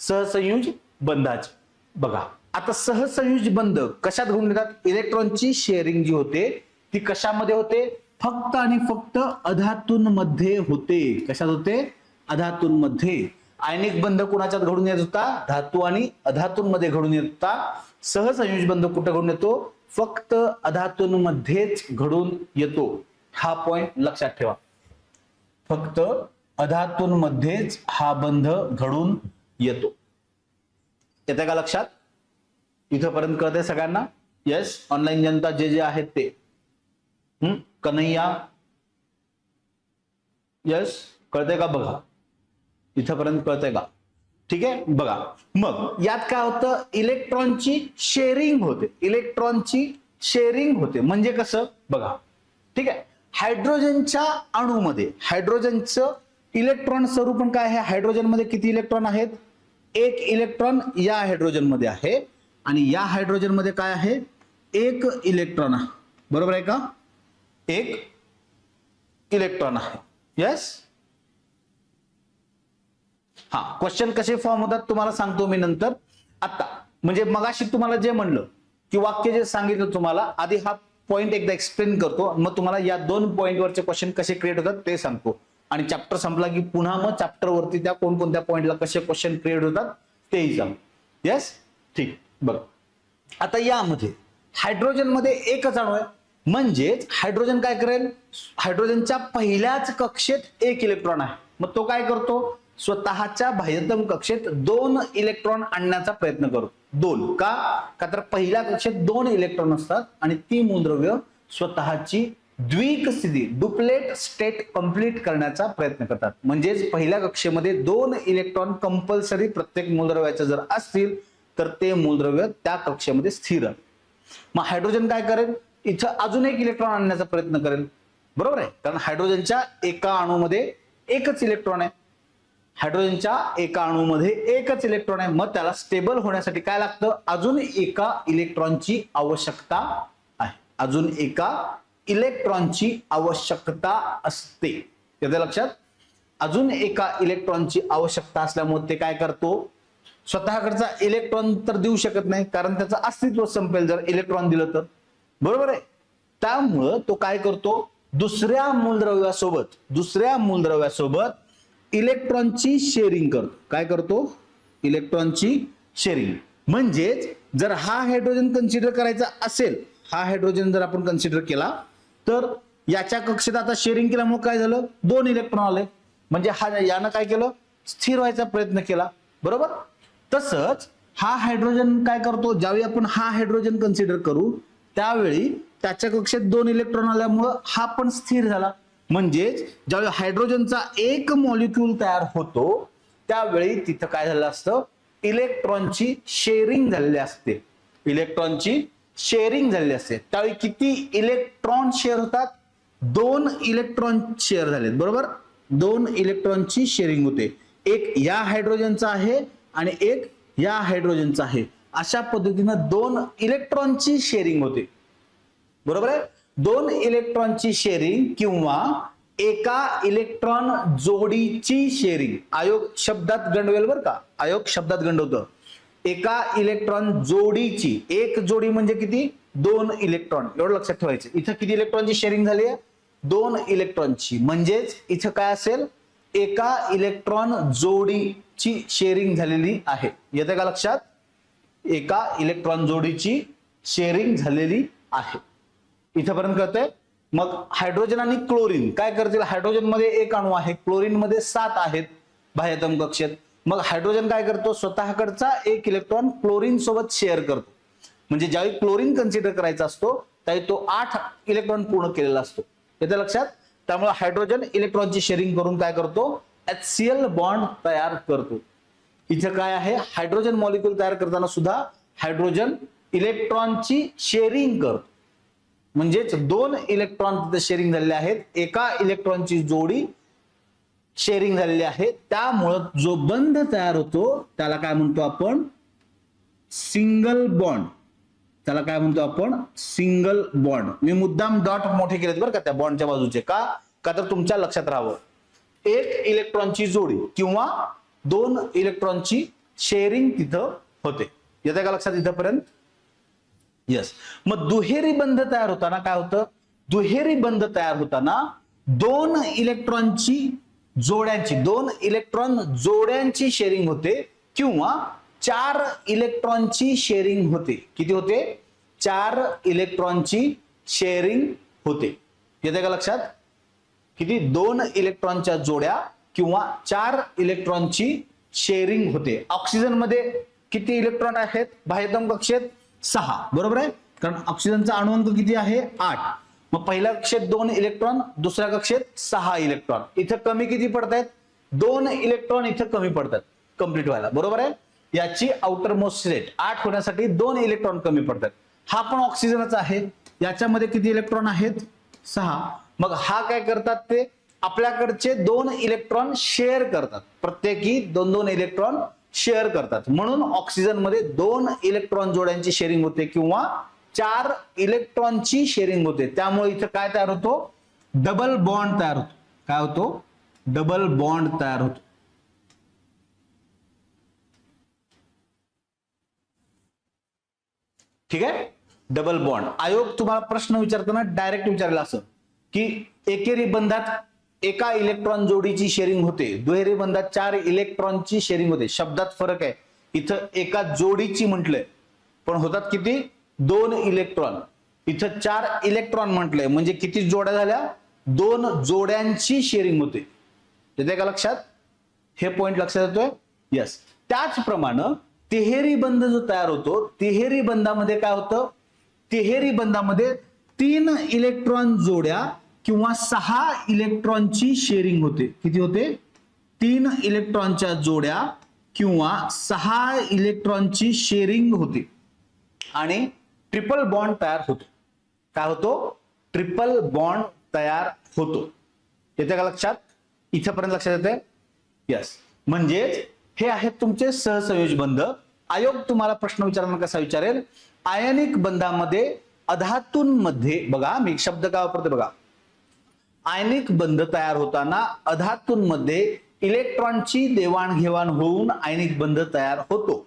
सहसंयुज बंधाचे. बघा आता सहसंयुज बंध कशात घडून येतात, इलेक्ट्रॉनची शेअरिंग जी होते ती कशामध्ये होते, फक्त आणि फक्त अधातूंमध्ये होते. कशात होते, अधातूंमध्ये. आयनिक बंध कुणाच्यात घडून येत होता, धातू आणि अधातूंमध्ये घडून येत होता. सहसंयुज बंध कुठे घडून येतो, फक्त अधातूंमध्येच घडून येतो. हा पॉइंट लक्षात ठेवा, फक्त अधातूंमध्येच हा बंध घडून येतो. येते का लक्षात, इथपर्यंत कळतंय सगळ्यांना. येस, ऑनलाईन जनता जे जे आहेत ते, कन्हैया, यस कळतंय का, बघा इथपर्यंत कळतंय का, ठीक आहे. बघा मग यात काय होतं, इलेक्ट्रॉनची शेअरिंग होते. इलेक्ट्रॉनची शेअरिंग होते म्हणजे कसं, बघा ठीक आहे. हायड्रोजनच्या अणूमध्ये हायड्रोजनचं इलेक्ट्रॉन स्वरूप काय आहे, हायड्रोजन मध्ये किती इलेक्ट्रॉन आहेत, एक इलेक्ट्रॉन या हायड्रोजन मध्ये आहे. आणि या हायड्रोजन मध्ये काय आहे, एक इलेक्ट्रॉन आहे. बरोबर आहे का, एक इलेक्ट्रॉन आहे. यस, हा क्वेश्चन कसे फॉर्म होतात तुम्हाला सांगतो मी नंतर. आता म्हणजे मगाशी तुम्हाला जे म्हणलं की वाक्य जे सांगितलं तुम्हाला, आधी हा पॉइंट एकदा एक्सप्लेन करतो, मग तुम्हाला या 2 पॉइंटवरचे क्वेश्चन कसे क्रिएट होतात ते सांगतो. आणि चॅप्टर संपला की पुन्हा मग चॅप्टर वरती त्या कोणकोणत्या पॉइंटला कसे क्वेश्चन क्रिएट होतात तेही सांग. येस, ठीक. बघ आता यामध्ये हायड्रोजन मध्ये एकच अणू आहे, म्हणजेच हायड्रोजन काय करेल, हायड्रोजनच्या पहिल्याच कक्षेत एक इलेक्ट्रॉन आहे. मग तो काय करतो, स्वतःच्या बाह्यतम कक्षेत 2 इलेक्ट्रॉन आणण्याचा प्रयत्न करतो. 2 का तर पहिल्या कक्षेत 2 इलेक्ट्रॉन असतात आणि ती मूलद्रव्य स्वतःची द्विक स्थिती, डुप्लेट स्टेट कंप्लीट करण्याचा प्रयत्न करतात. म्हणजेच पहिल्या कक्षेमध्ये 2 इलेक्ट्रॉन कंपल्सरी प्रत्येक मूलद्रव्याचे जर असतील तर ते मूलद्रव्य त्या कक्षेमध्ये स्थिर आहे. मग हायड्रोजन काय करेल, इथं अजून एक इलेक्ट्रॉन आणण्याचा प्रयत्न करेल. बरोबर आहे, कारण हायड्रोजनच्या एका अणूमध्ये एकच इलेक्ट्रॉन आहे. हायड्रोजनच्या एका अणूमध्ये एकच इलेक्ट्रॉन आहे. मग त्याला स्टेबल होण्यासाठी काय लागतं, अजून एका इलेक्ट्रॉनची आवश्यकता आहे. अजून एका इलेक्ट्रॉनची आवश्यकता असते. येते लक्षात, अजून एका इलेक्ट्रॉनची आवश्यकता असल्यामुळे ते काय करतो, स्वतःकडचा इलेक्ट्रॉन तर देऊ शकत नाही कारण त्याचं अस्तित्व संपेल जर इलेक्ट्रॉन दिलं तर. बरोबर आहे, त्यामुळं तो काय करतो, दुसऱ्या मूलद्रव्यासोबत इलेक्ट्रॉनची शेअरिंग करतो. काय करतो, इलेक्ट्रॉनची शेअरिंग. म्हणजेच जर हा हायड्रोजन कन्सिडर करायचा असेल, हा हायड्रोजन जर आपण कन्सिडर केला तर याच्या कक्षेत आता शेअरिंग केल्यामुळे काय झालं, 2 इलेक्ट्रॉन आले. म्हणजे हा यानं काय केलं, स्थिर व्हायचा प्रयत्न केला. बरोबर, तसंच हा हायड्रोजन काय करतो, ज्यावेळी आपण हा हायड्रोजन कन्सिडर करू त्यावेळी त्याच्या कक्षेत 2 इलेक्ट्रॉन आल्यामुळं हा पण स्थिर झाला. म्हणजेच ज्यावेळी हायड्रोजनचा एक मॉलिक्यूल तयार होतो त्यावेळी तिथं काय झालं असतं, इलेक्ट्रॉनची शेअरिंग झालेली असते. इलेक्ट्रॉनची शेअरिंग झालेली असते. त्यावेळी किती इलेक्ट्रॉन शेअर होतात, 2 इलेक्ट्रॉन शेअर झालेत. बरोबर, 2 इलेक्ट्रॉनची शेअरिंग होते. एक या हायड्रोजनचा आहे आणि एक या हायड्रोजनचा आहे. अशा पद्धतीनं 2 इलेक्ट्रॉनची शेअरिंग होते. बरोबर आहे, 2 इलेक्ट्रॉनची शेअरिंग किंवा एका इलेक्ट्रॉन जोडीची शेअरिंग. आयोग शब्दात गंडवेल बरं का, आयोग शब्दात गंडवतं. एका इलेक्ट्रॉन जोडीची, एक जोडी म्हणजे किती, 2 इलेक्ट्रॉन, एवढं लक्षात ठेवायचं. इथं किती इलेक्ट्रॉनची शेअरिंग झाली आहे, 2 इलेक्ट्रॉनची. म्हणजेच इथं काय असेल, एका इलेक्ट्रॉन जोडीची शेअरिंग झालेली आहे. येते का लक्षात, एका इलेक्ट्रॉन जोडीची शेअरिंग झालेली आहे. इथपर्यंत कळतंय. मग हायड्रोजन आणि क्लोरीन काय करतील, हायड्रोजन मध्ये एक अणू आहे, क्लोरीन मध्ये 7 आहेत बाह्यतम कक्षेत. मग हायड्रोजन काय करतो, स्वतःकडचा एक इलेक्ट्रॉन क्लोरीन सोबत शेअर करतो. म्हणजे ज्यावेळी क्लोरीन कन्सिडर करायचा असतो त्यावेळी तो 8 इलेक्ट्रॉन पूर्ण केलेला असतो. येतं लक्षात. त्यामुळे हायड्रोजन इलेक्ट्रॉनची शेअरिंग करून काय करतो, HCl बॉन्ड तयार करतो. इथे काय आहे, हायड्रोजन मॉलिक्यूल तयार करताना सुद्धा हायड्रोजन इलेक्ट्रॉनची शेअरिंग करतो. म्हणजेच 2 इलेक्ट्रॉन तिथे शेअरिंग झालेले आहेत, एका इलेक्ट्रॉनची जोडी शेअरिंग झालेली आहे. त्यामुळं जो बंध तयार होतो त्याला काय म्हणतो आपण, सिंगल बॉन्ड. त्याला काय म्हणतो आपण, सिंगल बॉन्ड. मी मुद्दाम डॉट मोठे केलेत बरं का त्या बॉन्डच्या बाजूचे, का तर तुमच्या लक्षात राहावं. एक इलेक्ट्रॉनची जोडी किंवा 2 इलेक्ट्रॉनची शेअरिंग तिथं होते. येते का लक्षात इथपर्यंत? यस. मग दुहेरी बंध तयार होताना काय होतं, दुहेरी बंध तयार होताना 2 इलेक्ट्रॉनची जोड्यांची, 2 इलेक्ट्रॉन जोड्यांची शेअरिंग होते किंवा 4 इलेक्ट्रॉनची शेअरिंग होते. किती होते, 4 इलेक्ट्रॉनची शेअरिंग होते. येते का लक्षात? किती, 2 इलेक्ट्रॉनच्या जोड्या किंवा 4 इलेक्ट्रॉनची शेअरिंग होते. ऑक्सिजन मध्ये किती इलेक्ट्रॉन आहेत बाह्यतम कक्षेत, 6. बरोबर आहे, कारण ऑक्सिजनचा अणुअंक किती आहे, 8. मग पहिल्या कक्षेत 2 इलेक्ट्रॉन, दुसऱ्या कक्षेत 6 इलेक्ट्रॉन. इथं कमी किती पडतायत, 2 इलेक्ट्रॉन इथं कमी पडतात कंप्लीट व्हायला. बरोबर आहे. याची आउटर मोस्ट रेट 8 होण्यासाठी 2 इलेक्ट्रॉन कमी पडतात. हा पण ऑक्सिजनच आहे, याच्यामध्ये किती इलेक्ट्रॉन आहेत, 6. मग हा काय करतात, ते आपल्याकडचे 2 इलेक्ट्रॉन शेअर करतात, प्रत्येकी 2-2 इलेक्ट्रॉन शेअर करतात. म्हणून ऑक्सिजन मध्ये 2 इलेक्ट्रॉन जोड्यांची शेअरिंग होते किंवा 4 इलेक्ट्रॉनची शेअरिंग होते. त्यामुळे इथं काय तयार होतो, डबल बॉन्ड तयार होतो. काय होतो, डबल बॉन्ड तयार होतो. ठीक आहे, डबल बॉन्ड. आयोग तुम्हाला प्रश्न विचारताना डायरेक्ट विचारला असं की एकेरी बंधात एका इलेक्ट्रॉन जोडीची शेअरिंग होते, दुहेरी बंधात 4 इलेक्ट्रॉनची शेअरिंग होते. शब्दात फरक आहे, इथं एका जोडीची म्हटलंय पण होतात किती, 2 इलेक्ट्रॉन. इथं 4 इलेक्ट्रॉन म्हटलंय म्हणजे किती जोड्या झाल्या, 2 जोड्यांची शेअरिंग होते. येते का लक्षात, हे पॉइंट लक्षात येतोय. यस. त्याचप्रमाणे तिहेरी बंध जो तयार होतो, तिहेरी बंधामध्ये काय होतं, तिहेरी बंधामध्ये 3 इलेक्ट्रॉन जोड्या किंवा 6 इलेक्ट्रॉनची शेअरिंग होते. किती होते, 3 इलेक्ट्रॉनच्या जोड्या किंवा 6 इलेक्ट्रॉनची शेअरिंग होते आणि ट्रिपल बॉन्ड तयार होतो. काय होतो, ट्रिपल बॉन्ड तयार होतो. येते का लक्षात, इथपर्यंत लक्षात येते. यस. म्हणजेच हे आहेत तुमचे सहसंयोजी बंध. आयोग तुम्हाला प्रश्न विचारताना कसा विचारेल, आयनिक बंधामध्ये अधातूंमध्ये, बघा मी शब्द काय वापरते बघा, आयनिक बंध तयार होताना अधातूंमध्ये इलेक्ट्रॉनची देवाणघेवाण होऊन आयनिक बंध तयार होतो.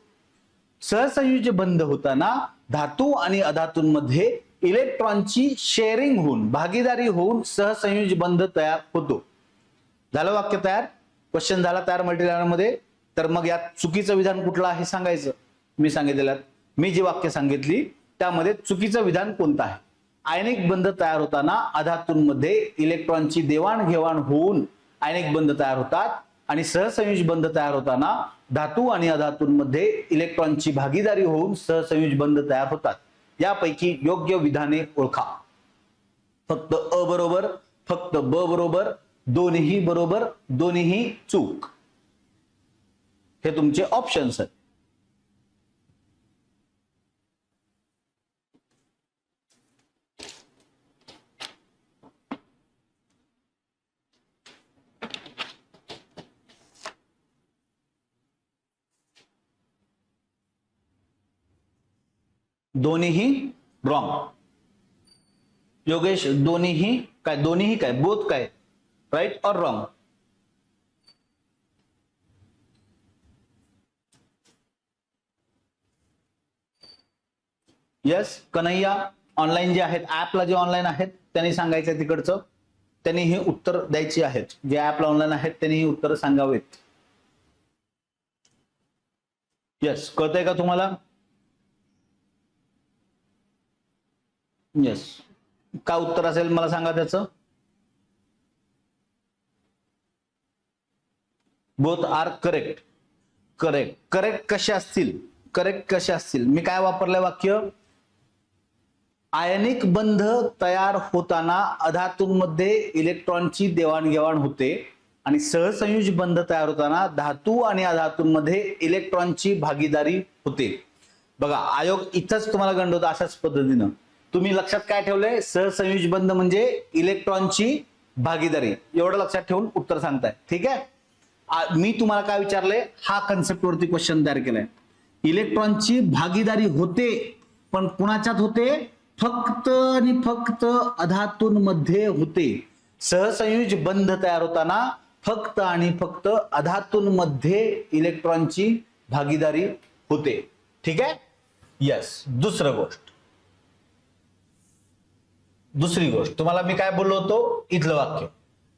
सहसंयोजी बंध होताना धातू आणि अधातूंमध्ये इलेक्ट्रॉनची शेअरिंग होऊन, भागीदारी होऊन सहसंयोजी बंध तयार होतो. झालं वाक्य तयार, क्वेश्चन झाला तयार मल्टीलायनर मध्ये. तर मग यात चुकीचं विधान कुठलं आहे सांगायचं. मी सांगितलेलं, मी जी वाक्य सांगितली त्यामध्ये चुकीचं विधान कोणतं आहे. आयनिक बंध तयार होताना अधातूंमध्ये इलेक्ट्रॉनची देवाणघेवाण होऊन आयनिक बंध तयार होतात आणि सहसंयोजी बंध तयार होताना धातू आणि अधातूंमध्ये इलेक्ट्रॉनची भागीदारी होऊन सहसंयोजी बंध तयार होतात. यापैकी योग्य विधाने ओळखा. फक्त अ बरोबर, फक्त ब बरोबर, दोन्ही बरोबर, दोन्ही चूक. हे तुमचे ऑप्शन्स आहेत. दोन्हीही रॉंग. योगेश दोन्हीही काय, दोन्हीही काय, बोथ काय, राइट और रॉंग. यस. कन्हैया ऑनलाईन जे आहेत, ऍपला जे ऑनलाईन आहेत त्यांनी सांगायचं तिकडचं, त्यांनी ही उत्तर द्यायची आहेत. जे ऍपला ऑनलाईन आहेत त्यांनी ही उत्तर सांगावेत. यस. कळतंय का तुम्हाला. यस. काय उत्तर असेल मला सांगा त्याचं. Both are correct. Correct. Correct कसे असतील? करेक्ट कसे असतील? मी काय वापरलंय वाक्य? आयनिक बंध तयार होताना अधातूंमध्ये इलेक्ट्रॉनची देवाणघेवाण होते आणि सहसंयुज बंध तयार होताना धातू आणि अधातूंमध्ये इलेक्ट्रॉनची भागीदारी होते. बघा, आयोग इथंच तुम्हाला गंडवतो अशाच पद्धतीनं. तुम्ही लक्षात काय ठेवलंय? सहसंयुज बंध म्हणजे इलेक्ट्रॉनची भागीदारी, एवढं लक्षात ठेवून उत्तर सांगताय. ठीक आहे. मी तुम्हाला काय विचारलंय? हा कन्सेप्ट वरती क्वेश्चन तयार केलाय. इलेक्ट्रॉनची भागीदारी होते, पण कुणाच्यात होते? फक्त आणि फक्त अधातूंमध्ये होते. सहसंयुज बंध तयार होताना फक्त आणि फक्त अधातूंमध्ये इलेक्ट्रॉनची भागीदारी होते. ठीक आहे. यस. दुसरी गोष्ट तुम्हाला मी काय बोललो होतो? इथलं वाक्य,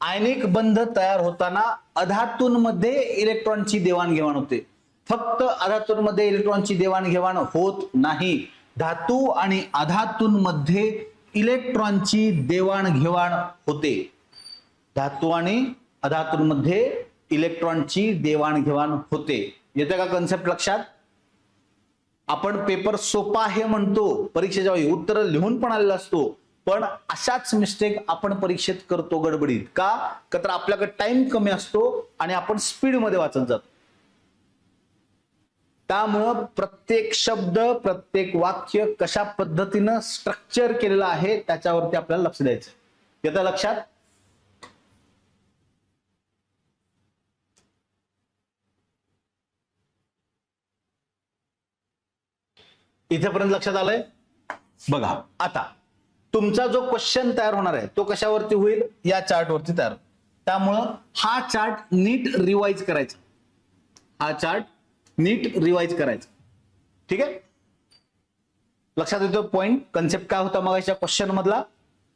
आयनिक बंध तयार होताना अधातूंमध्ये इलेक्ट्रॉनची देवाणघेवाण होते. फक्त अधातूंमध्ये इलेक्ट्रॉनची देवाणघेवाण होत नाही. धातू आणि अधातूंमध्ये इलेक्ट्रॉनची देवाणघेवाण होते. धातू आणि अधातूंमध्ये इलेक्ट्रॉनची देवाणघेवाण होते. येते का कन्सेप्ट लक्षात? आपण पेपर सोपा आहे म्हणतो, परीक्षेच्या वेळी उत्तर लिहून पण आलेला असतो, पण अशाच मिस्टेक आपण परीक्षेत करतो गडबडीत. का? तर आपल्याकडे टाइम कमी असतो आणि आपण स्पीड मध्ये वाचत जातो. त्यामुळं प्रत्येक शब्द, प्रत्येक वाक्य कशा पद्धतीनं स्ट्रक्चर केलेलं आहे त्याच्यावरती आपल्याला लक्ष द्यायचं. येतं लक्षात? इथेपर्यंत लक्षात आलंय? बघा, आता तुमचा जो क्वेश्चन तयार होणार आहे तो कशावरती होईल? या चार्ट वरती तयार. त्यामुळं हा चार्ट नीट रिवाइज करायचा. हा चार्ट नीट रिवाइज करायचा. ठीक आहे. लक्षात येतो पॉइंट? कन्सेप्ट काय होता मगाच्या क्वेश्चन मधला?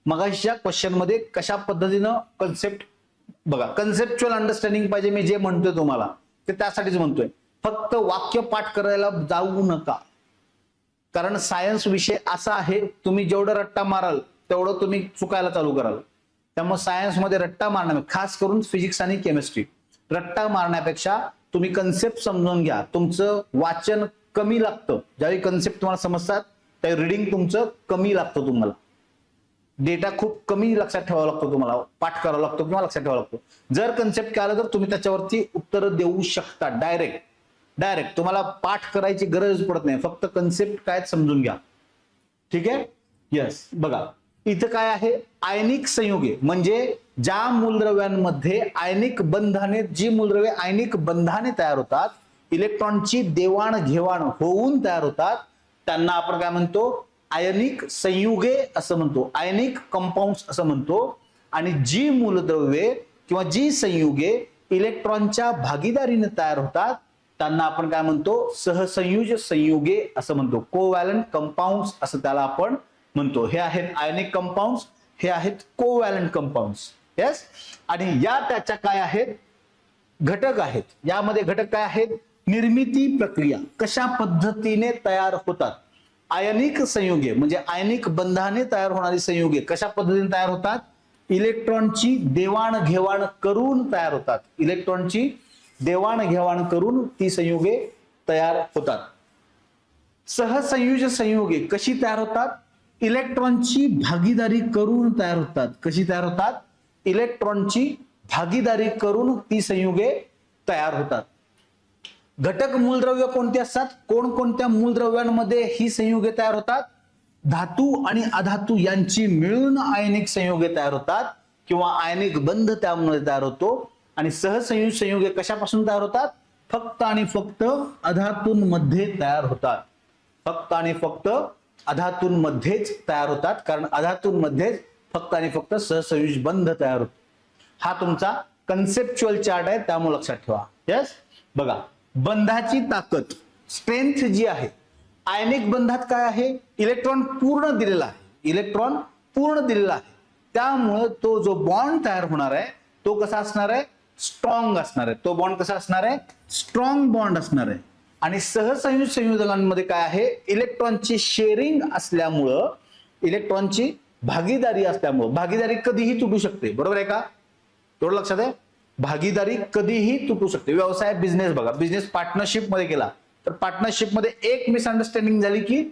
मगाच्या क्वेश्चन मध्ये कशा पद्धतीनं कन्सेप्ट, बघा, कन्सेप्च्युअल अंडरस्टँडिंग पाहिजे. मी जे म्हणतोय तुम्हाला ते त्यासाठीच म्हणतोय. फक्त वाक्य पाठ करायला जाऊ नका, कारण सायन्स विषय असा आहे, तुम्ही जेवढं रट्टा माराल तेवढं तुम्ही चुकायला चालू कराल. त्यामुळे सायन्समध्ये रट्टा मारण्या, खास करून फिजिक्स आणि केमिस्ट्री, रट्टा मारण्यापेक्षा तुम्ही कन्सेप्ट समजून घ्या. तुमचं वाचन कमी लागतं. ज्यावेळी कन्सेप्ट तुम्हाला समजतात त्यावेळी रिडिंग तुमचं कमी लागतं. तुम्हाला डेटा खूप कमी लक्षात ठेवावा लागतो, तुम्हाला पाठ करावा लागतो किंवा लक्षात ठेवावा लागतो. जर कन्सेप्ट कळालं तर तुम्ही त्याच्यावरती उत्तर देऊ शकता डायरेक्ट. तुम्हाला पाठ करायची गरज पडत नाही, फक्त कन्सेप्ट काय समजून घ्या. ठीक आहे. यस. बघा, इथं काय आहे? आयनिक संयुगे म्हणजे ज्या मूलद्रव्यांमध्ये आयनिक बंधाने, जी मूलद्रव्ये आयनिक बंधाने तयार होतात, इलेक्ट्रॉनची देवाणघेवाण होऊन तयार होतात, त्यांना आपण काय म्हणतो? आयनिक संयुगे असं म्हणतो, आयनिक कंपाऊंड्स असं म्हणतो. आणि जी मूलद्रव्ये किंवा जी संयुगे इलेक्ट्रॉनच्या भागीदारीने तयार होतात त्यांना आपण काय म्हणतो? सहसंयुज संयुगे असं म्हणतो. कोव्हॅलंट कंपाऊंड्स असं त्याला आपण म्हणतो. हे आहेत आयनिक कंपाऊंड्स, हे आहेत कोव्हॅलंट कंपाऊंड्स. यस. आणि या त्याच्या काय आहेत? घटक आहेत. यामध्ये घटक काय आहेत? निर्मिती प्रक्रिया, कशा पद्धतीने तयार होतात. आयनिक संयुगे म्हणजे आयनिक बंधाने तयार होणारी संयुगे कशा पद्धतीने तयार होतात? इलेक्ट्रॉनची देवाणघेवाण करून तयार होतात. इलेक्ट्रॉनची देवाणघेवाण करून ती संयुगे तयार होतात. सहसंयुज संयुगे कशी तयार होतात? इलेक्ट्रॉनची भागीदारी करून तयार होतात. कशी तयार होतात? इलेक्ट्रॉनची भागीदारी करून ती संयुगे तयार होतात. घटक मूलद्रव्य कोणती असतात? कोणकोणत्या मूलद्रव्यांमध्ये ही संयुगे तयार होतात? धातू आणि अधातू यांची मिळून आयनिक संयुगे तयार होतात किंवा आयनिक बंध त्यामुळे तयार होतो. आणि सहसंयुज संयुगे कशापासून तयार होतात? फक्त आणि फक्त अधातूंमध्ये तयार होतात. फक्त आणि फक्त अधातूंमध्येच तयार होतात, कारण अधातूंमध्येच फक्त आणि फक्त सहसंयुज बंध तयार होतो. हा तुमचा कन्सेप्च्युअल चार्ट आहे, त्यामुळे लक्षात ठेवा. यस. बघा, बंधाची ताकद, स्ट्रेंथ जी आहे, आयनिक बंधात काय आहे? इलेक्ट्रॉन पूर्ण दिलेला आहे. इलेक्ट्रॉन पूर्ण दिलेला आहे, त्यामुळे तो जो बॉन्ड तयार होणार आहे तो कसा असणार आहे? स्ट्रॉंग असणार आहे. तो बॉन्ड कसा असणार आहे? स्ट्रॉंग बॉन्ड असणार आहे. आणि सहसंयुज संयोजकांमध्ये काय आहे? इलेक्ट्रॉनची शेअरिंग असल्यामुळं, इलेक्ट्रॉनची भागीदारी असल्यामुळं, भागीदारी कधीही तुटू शकते. बरोबर आहे का? तेवढं लक्षात आहे? भागीदारी कधीही तुटू शकते. व्यवसाय बिझनेस बघा, बिझनेस पार्टनरशिप मध्ये केला तर पार्टनरशिप मध्ये एक मिसअंडरस्टँडिंग झाली की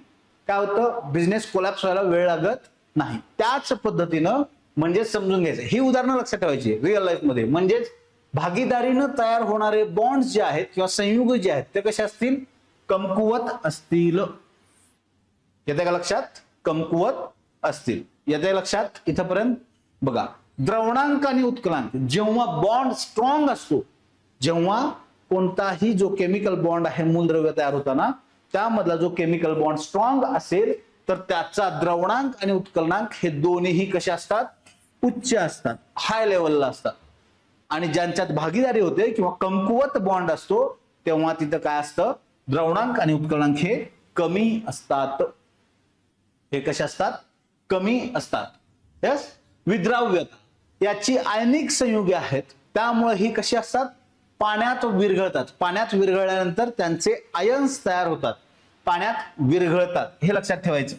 काय होतं, बिझनेस कोलॅप्स व्हायला वेळ लागत नाही. त्याच पद्धतीनं म्हणजे समजून घ्यायचं, ही उदाहरणं लक्षात ठेवायची रिअल लाईफ मध्ये. म्हणजेच भागीदारीनं तयार होणारे बॉन्ड्स जे आहेत किंवा संयुग जे आहेत ते कसे असतील, कमकुवत असतील. येते का लक्षात, कमकुवत असतील. येते लक्षात इथपर्यंत. बघा, द्रवणांक आणि उत्कलांक, जेव्हा बॉन्ड स्ट्रॉंग असतो, जेव्हा कोणताही जो केमिकल बॉन्ड आहे मूलद्रव्य तयार होताना त्यामधला जो केमिकल बॉन्ड स्ट्रॉंग असेल तर त्याचा द्रवणांक आणि उत्कलनांक हे दोन्हीही कसे असतात, उच्च असतात, हाय लेवलला असतात. आणि ज्यांच्यात भागीदारी होते किंवा कमकुवत बॉन्ड असतो तेव्हा तिथं काय असतं, द्रवणांक आणि उत्कलनांक हे कमी असतात. हे कसे असतात, कमी असतात. यस. विद्राव्यता, याची आयनिक संयुगे आहेत त्यामुळे ही कशी असतात, पाण्यात विरघळतात. पाण्यात विरघळल्यानंतर त्यांचे आयन्स तयार होतात, पाण्यात विरघळतात, हे लक्षात ठेवायचं.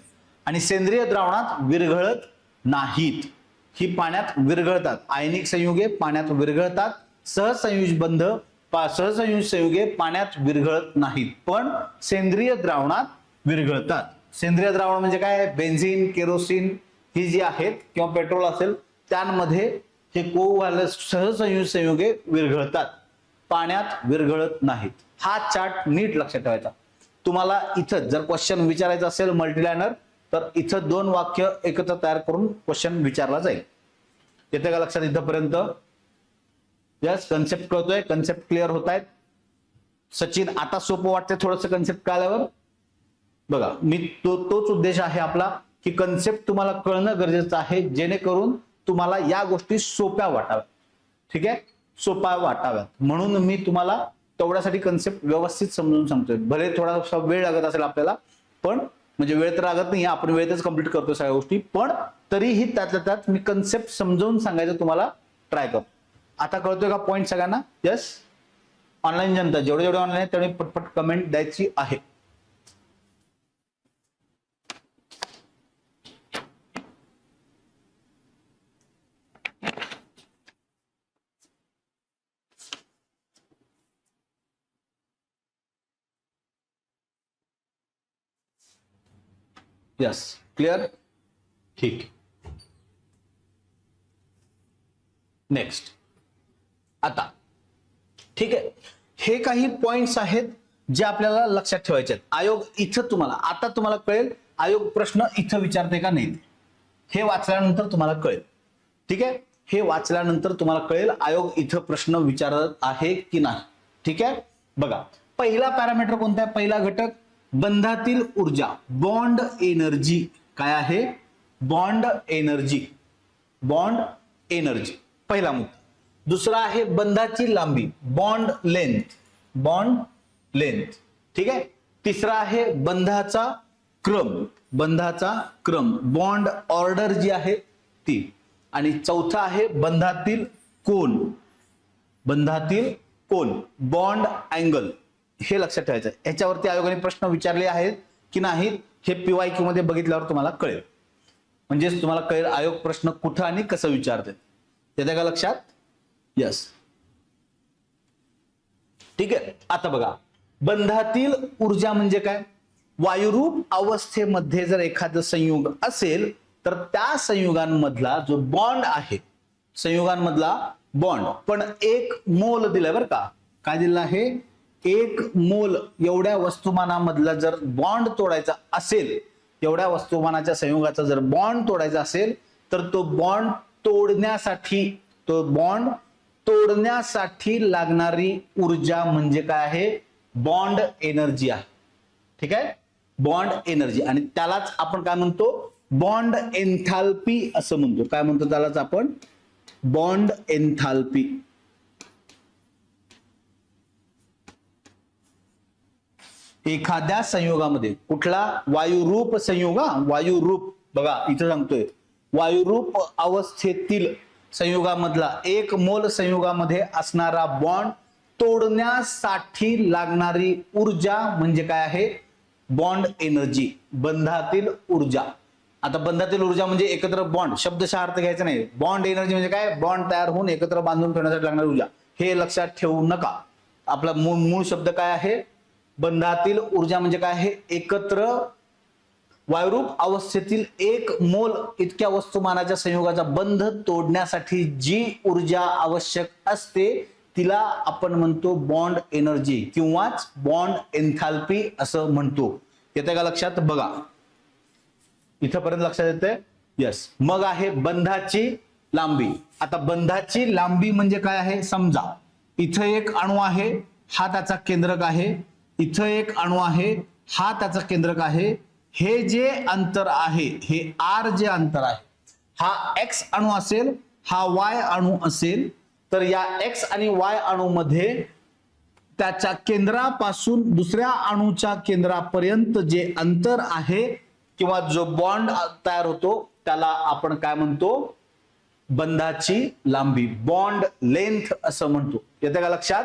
आणि सेंद्रिय द्रावणात विरघळत नाहीत, ही पाण्यात विरघळतात. आयनिक संयुगे पाण्यात विरघळतात, सहसंयुज संयुगे पाण्यात विरघळत नाहीत, पण सेंद्रिय द्रावणात विरघळतात. सेंद्रिय द्रावण म्हणजे काय, बेन्झिन, केरोसिन ही जी आहेत किंवा पेट्रोल असेल त्यांमध्ये हे सहसंयुज संयुगे विरघळतात, पाण्यात विरघळत नाहीत. हा चार्ट नीट लक्षात ठेवायचा. तुम्हाला इथं जर क्वेश्चन विचारायचं असेल मल्टीलायनर तर इथं 2 वाक्य एकत्र तयार करून क्वेश्चन विचारला जाईल. येते का लक्षात इथपर्यंत? यस. कन्सेप्ट कळतोय, कन्सेप्ट क्लिअर होत आहेत. सचिन, आता सोपं वाटतंय थोडंसं कन्सेप्ट कळल्यावर? बघा, मी तोच उद्देश आहे आपला की कन्सेप्ट तुम्हाला कळणं गरजेचं आहे जेणेकरून तुम्हाला या गोष्टी सोप्या वाटाव्यात. ठीक आहे, सोप्या वाटाव्यात म्हणून मी तुम्हाला तेवढ्यासाठी कन्सेप्ट व्यवस्थित समजून सांगतोय. भले थोडासा वेळ लागत असेल आपल्याला, पण म्हणजे वेळ तर लागत नाही, आपण वेळेतच कंप्लीट करतो सगळ्या गोष्टी, पण तरीही त्यातल्या त्यात मी कन्सेप्ट समजावून सांगायचं तुम्हाला ट्राय करतो. आता कळतोय का पॉईंट सगळ्यांना? यस. ऑनलाईन जनता जेवढे ऑनलाईन आहे तेवढे पटपट कमेंट द्यायची आहे. यस. क्लिअर? ठीक. नेक्स्ट. आता ठीक आहे, हे काही पॉइंट्स आहेत जे आपल्याला लक्षात ठेवायचे आहेत. आयोग इथं तुम्हाला आता तुम्हाला कळेल आयोग प्रश्न इथं विचारते का नाही, हे वाचल्यानंतर तुम्हाला कळेल. ठीक आहे, हे वाचल्यानंतर तुम्हाला कळेल आयोग इथं प्रश्न विचारत आहे की नाही. ठीक आहे. बघा, पहिला पॅरामीटर कोणता आहे, पहिला घटक बंधातील ऊर्जा, बॉन्ड एनर्जी. काय आहे, बॉन्ड एनर्जी, बॉन्ड एनर्जी पहिला मुद्दा. दुसरा आहे बंधाची लांबी, बॉन्ड लेंथ, बॉन्ड लेंथ. ठीक आहे. तिसरा आहे बंधाचा क्रम, बंधाचा क्रम, बॉन्ड ऑर्डर जी आहे ती. आणि चौथा आहे बंधातील कोन, बंधातील कोन, बॉन्ड अँगल. हे लक्षात ठेवायचं. याच्यावरती आयोगाने प्रश्न विचारले आहेत की नाहीत हे PYQ मध्ये बघितल्यावर तुम्हाला कळेल. म्हणजेच तुम्हाला कळेल आयोग प्रश्न कुठं आणि कसं विचारते. येते का लक्षात? यस. ठीक आहे. आता बघा, बंधातील ऊर्जा म्हणजे काय, वायुरूप अवस्थेमध्ये जर एखादं संयुग असेल तर त्या संयुगांमधला जो बॉन्ड आहे, संयुगांमधला बॉन्ड, पण 1 मोल दिलाय बरं का. काय दिलं आहे, 1 मोल एवढ्या वस्तुमानामधला जर बॉन्ड तोडायचा असेल, एवढ्या वस्तुमानाच्या संयुगाचा जर बॉन्ड तोडायचा असेल तर तो बॉन्ड तोडण्यासाठी लागणारी ऊर्जा म्हणजे काय आहे, बॉन्ड एनर्जी आहे. ठीक आहे, बॉन्ड एनर्जी. आणि त्यालाच आपण काय म्हणतो, बॉन्ड एन्थाल्पी असं म्हणतो. काय म्हणतो त्यालाच आपण, बॉन्ड एन्थाल्पी. एखाद्या संयोगामध्ये, कुठला, वायुरूप संयोग, वायुरूप बघा इथं सांगतोय, वायुरूप अवस्थेतील संयोगामधला 1 मोल संयोगामध्ये असणारा बॉन्ड तोडण्यासाठी लागणारी ऊर्जा म्हणजे काय आहे, बॉन्ड एनर्जी, बंधातील ऊर्जा. आता बंधातील ऊर्जा म्हणजे एकत्र बॉन्ड, शब्दशः अर्थ घ्यायचा नाही. बॉन्ड एनर्जी म्हणजे काय, बॉन्ड तयार होऊन एकत्र बांधून ठेवण्यासाठी लागणारी ऊर्जा, हे लक्षात ठेवू नका. आपला मूळ शब्द काय आहे, बंधातील ऊर्जा म्हणजे काय आहे, एकत्र वायुरूप अवस्थेतील एक मोल इतक्या वस्तुमानाच्या संयोगाचा बंध तोडण्यासाठी जी ऊर्जा आवश्यक असते तिला आपण म्हणतो बॉन्ड एनर्जी किंवाच बॉन्ड एन्थाल्पी असं म्हणतो. येते का लक्षात, बघा इथपर्यंत लक्षात येते. यस. मग आहे बंधाची लांबी. आता बंधाची लांबी म्हणजे काय आहे, समजा इथं एक अणू आहे, हा त्याचा केंद्रक आहे, इथं एक अणू आहे, हा त्याचा केंद्रक आहे. हे जे अंतर आहे, हे आर जे अंतर आहे, हा एक्स अणू असेल, हा वाय अणू असेल, तर या एक्स आणि वाय अणूमध्ये त्याच्या केंद्रापासून दुसऱ्या अणूच्या केंद्रापर्यंत जे अंतर आहे किंवा जो बॉन्ड तयार होतो त्याला आपण काय म्हणतो, बंधाची लांबी, बॉन्ड लेंथ असं म्हणतो. येते का लक्षात,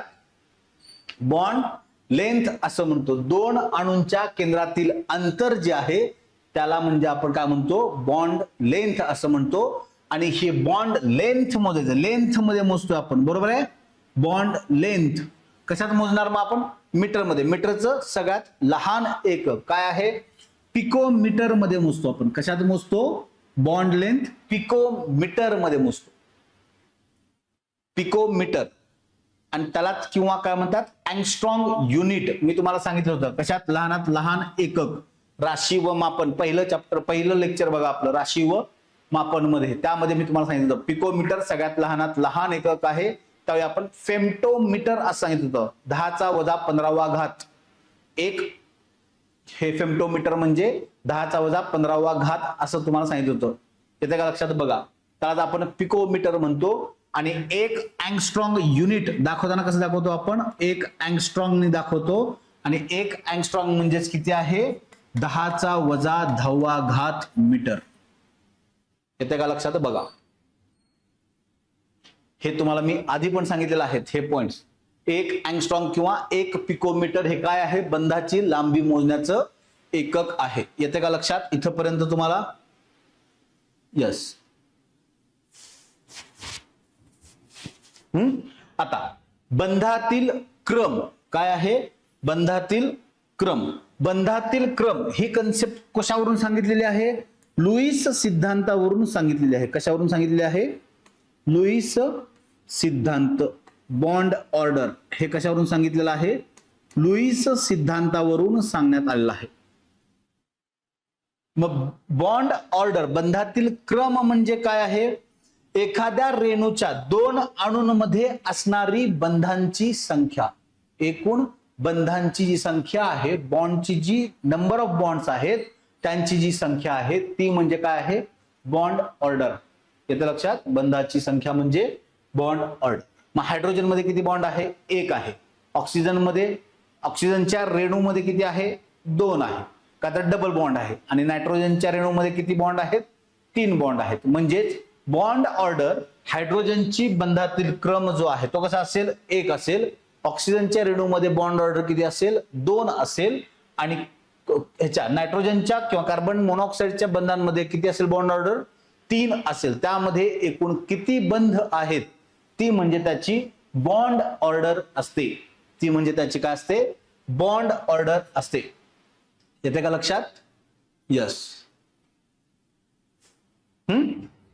बॉन्ड लेंथ असं म्हणतो. दोन अणूंच्या केंद्रातील अंतर जे आहे त्याला म्हणजे आपण काय म्हणतो, बॉन्ड लेंथ असं म्हणतो. आणि हे बॉन्ड लेंथ मोजायचं, लेंथ मध्ये मोजतोय आपण, बरोबर आहे. बॉन्ड लेंथ कशात मोजणार मग आपण, मीटर मध्ये. मीटरचं सगळ्यात लहान एकक काय आहे, पिकोमीटर मध्ये मोजतो आपण. कशात मोजतो, बॉन्ड लेंथ पिकोमीटर मध्ये मोजतो, पिकोमीटर. आणि त्यालाच किंवा काय म्हणतात, अँगस्ट्रॉंग युनिट. मी तुम्हाला सांगितलं होतं कशात, लहानात लहान एकक, राशी व मापन. पहिलं चॅप्टर, पहिलं लेक्चर बघा आपलं राशी व मापन मध्ये, त्यामध्ये मी तुम्हाला सांगितलं होतं पिकोमीटर सगळ्यात लहानात लहान एकक आहे. त्यावेळी आपण फेम्टोमीटर असं सांगितलं होतं, 10⁻15 एक. हे फेम्टोमीटर म्हणजे 10⁻15 असं तुम्हाला सांगितलं होतं. येते का लक्षात, बघा त्याला आपण पिकोमीटर म्हणतो. आणि एक अँगस्ट्रॉंग युनिट दाखवताना कसं दाखवतो आपण, एक अँगस्ट्रॉंगने दाखवतो. आणि एक अँगस्ट्रॉंग म्हणजेच किती आहे, 10⁻10 मीटर. येते का लक्षात, बघा हे तुम्हाला मी आधी पण सांगितलेलं आहे हे पॉइंट्स. एक अँगस्ट्रॉंग किंवा एक पिकोमीटर हे काय आहे, बंधाची लांबी मोजण्याचं एकक आहे. येते का लक्षात इथपर्यंत तुम्हाला, यस. आता बंधातील क्रम काय आहे, बंधातील क्रम. बंधातील क्रम ही कन्सेप्ट कशावरून सांगितलेली आहे, लुईस सिद्धांतावरून सांगितलेली आहे. कशावरून सांगितलेली आहे, लुईस सिद्धांत. बॉन्ड ऑर्डर हे कशावरून सांगितलेलं आहे, लुईस सिद्धांतावरून सांगण्यात आलेलं आहे. मग बॉन्ड ऑर्डर, बंधातील क्रम म्हणजे काय आहे, एखाद्या रेणूच्या दोन अणूंमध्ये असणारी बंधांची संख्या. एकूण बंधांची जी संख्या आहे, बॉन्डची जी नंबर ऑफ बॉन्ड्स आहेत त्यांची जी संख्या आहे ती म्हणजे काय आहे, बॉन्ड ऑर्डर. येतं लक्षात, बंधाची संख्या म्हणजे बॉन्ड ऑर्डर. मग हायड्रोजन मध्ये किती बॉन्ड आहे, एक आहे. ऑक्सिजन मध्ये, ऑक्सिजनच्या रेणूमध्ये किती आहे, 2 आहे, का तर डबल बॉन्ड आहे. आणि नायट्रोजनच्या रेणूमध्ये किती बॉन्ड आहेत, 3 बॉन्ड आहेत. म्हणजेच बॉन्ड ऑर्डर, हायड्रोजनची बंधातील क्रम जो आहे तो कसा असेल, 1 असेल. ऑक्सिजनच्या रेणूमध्ये बॉन्ड ऑर्डर किती असेल, 2 असेल. आणि ह्याच्या नायट्रोजनच्या किंवा कार्बन मोनॉक्साईडच्या बंधांमध्ये किती असेल बॉन्ड ऑर्डर, 3 असेल. त्यामध्ये एकूण किती बंध आहेत ती म्हणजे त्याची बॉन्ड ऑर्डर असते. ती म्हणजे त्याची काय असते, बॉन्ड ऑर्डर असते. येते का लक्षात, यस.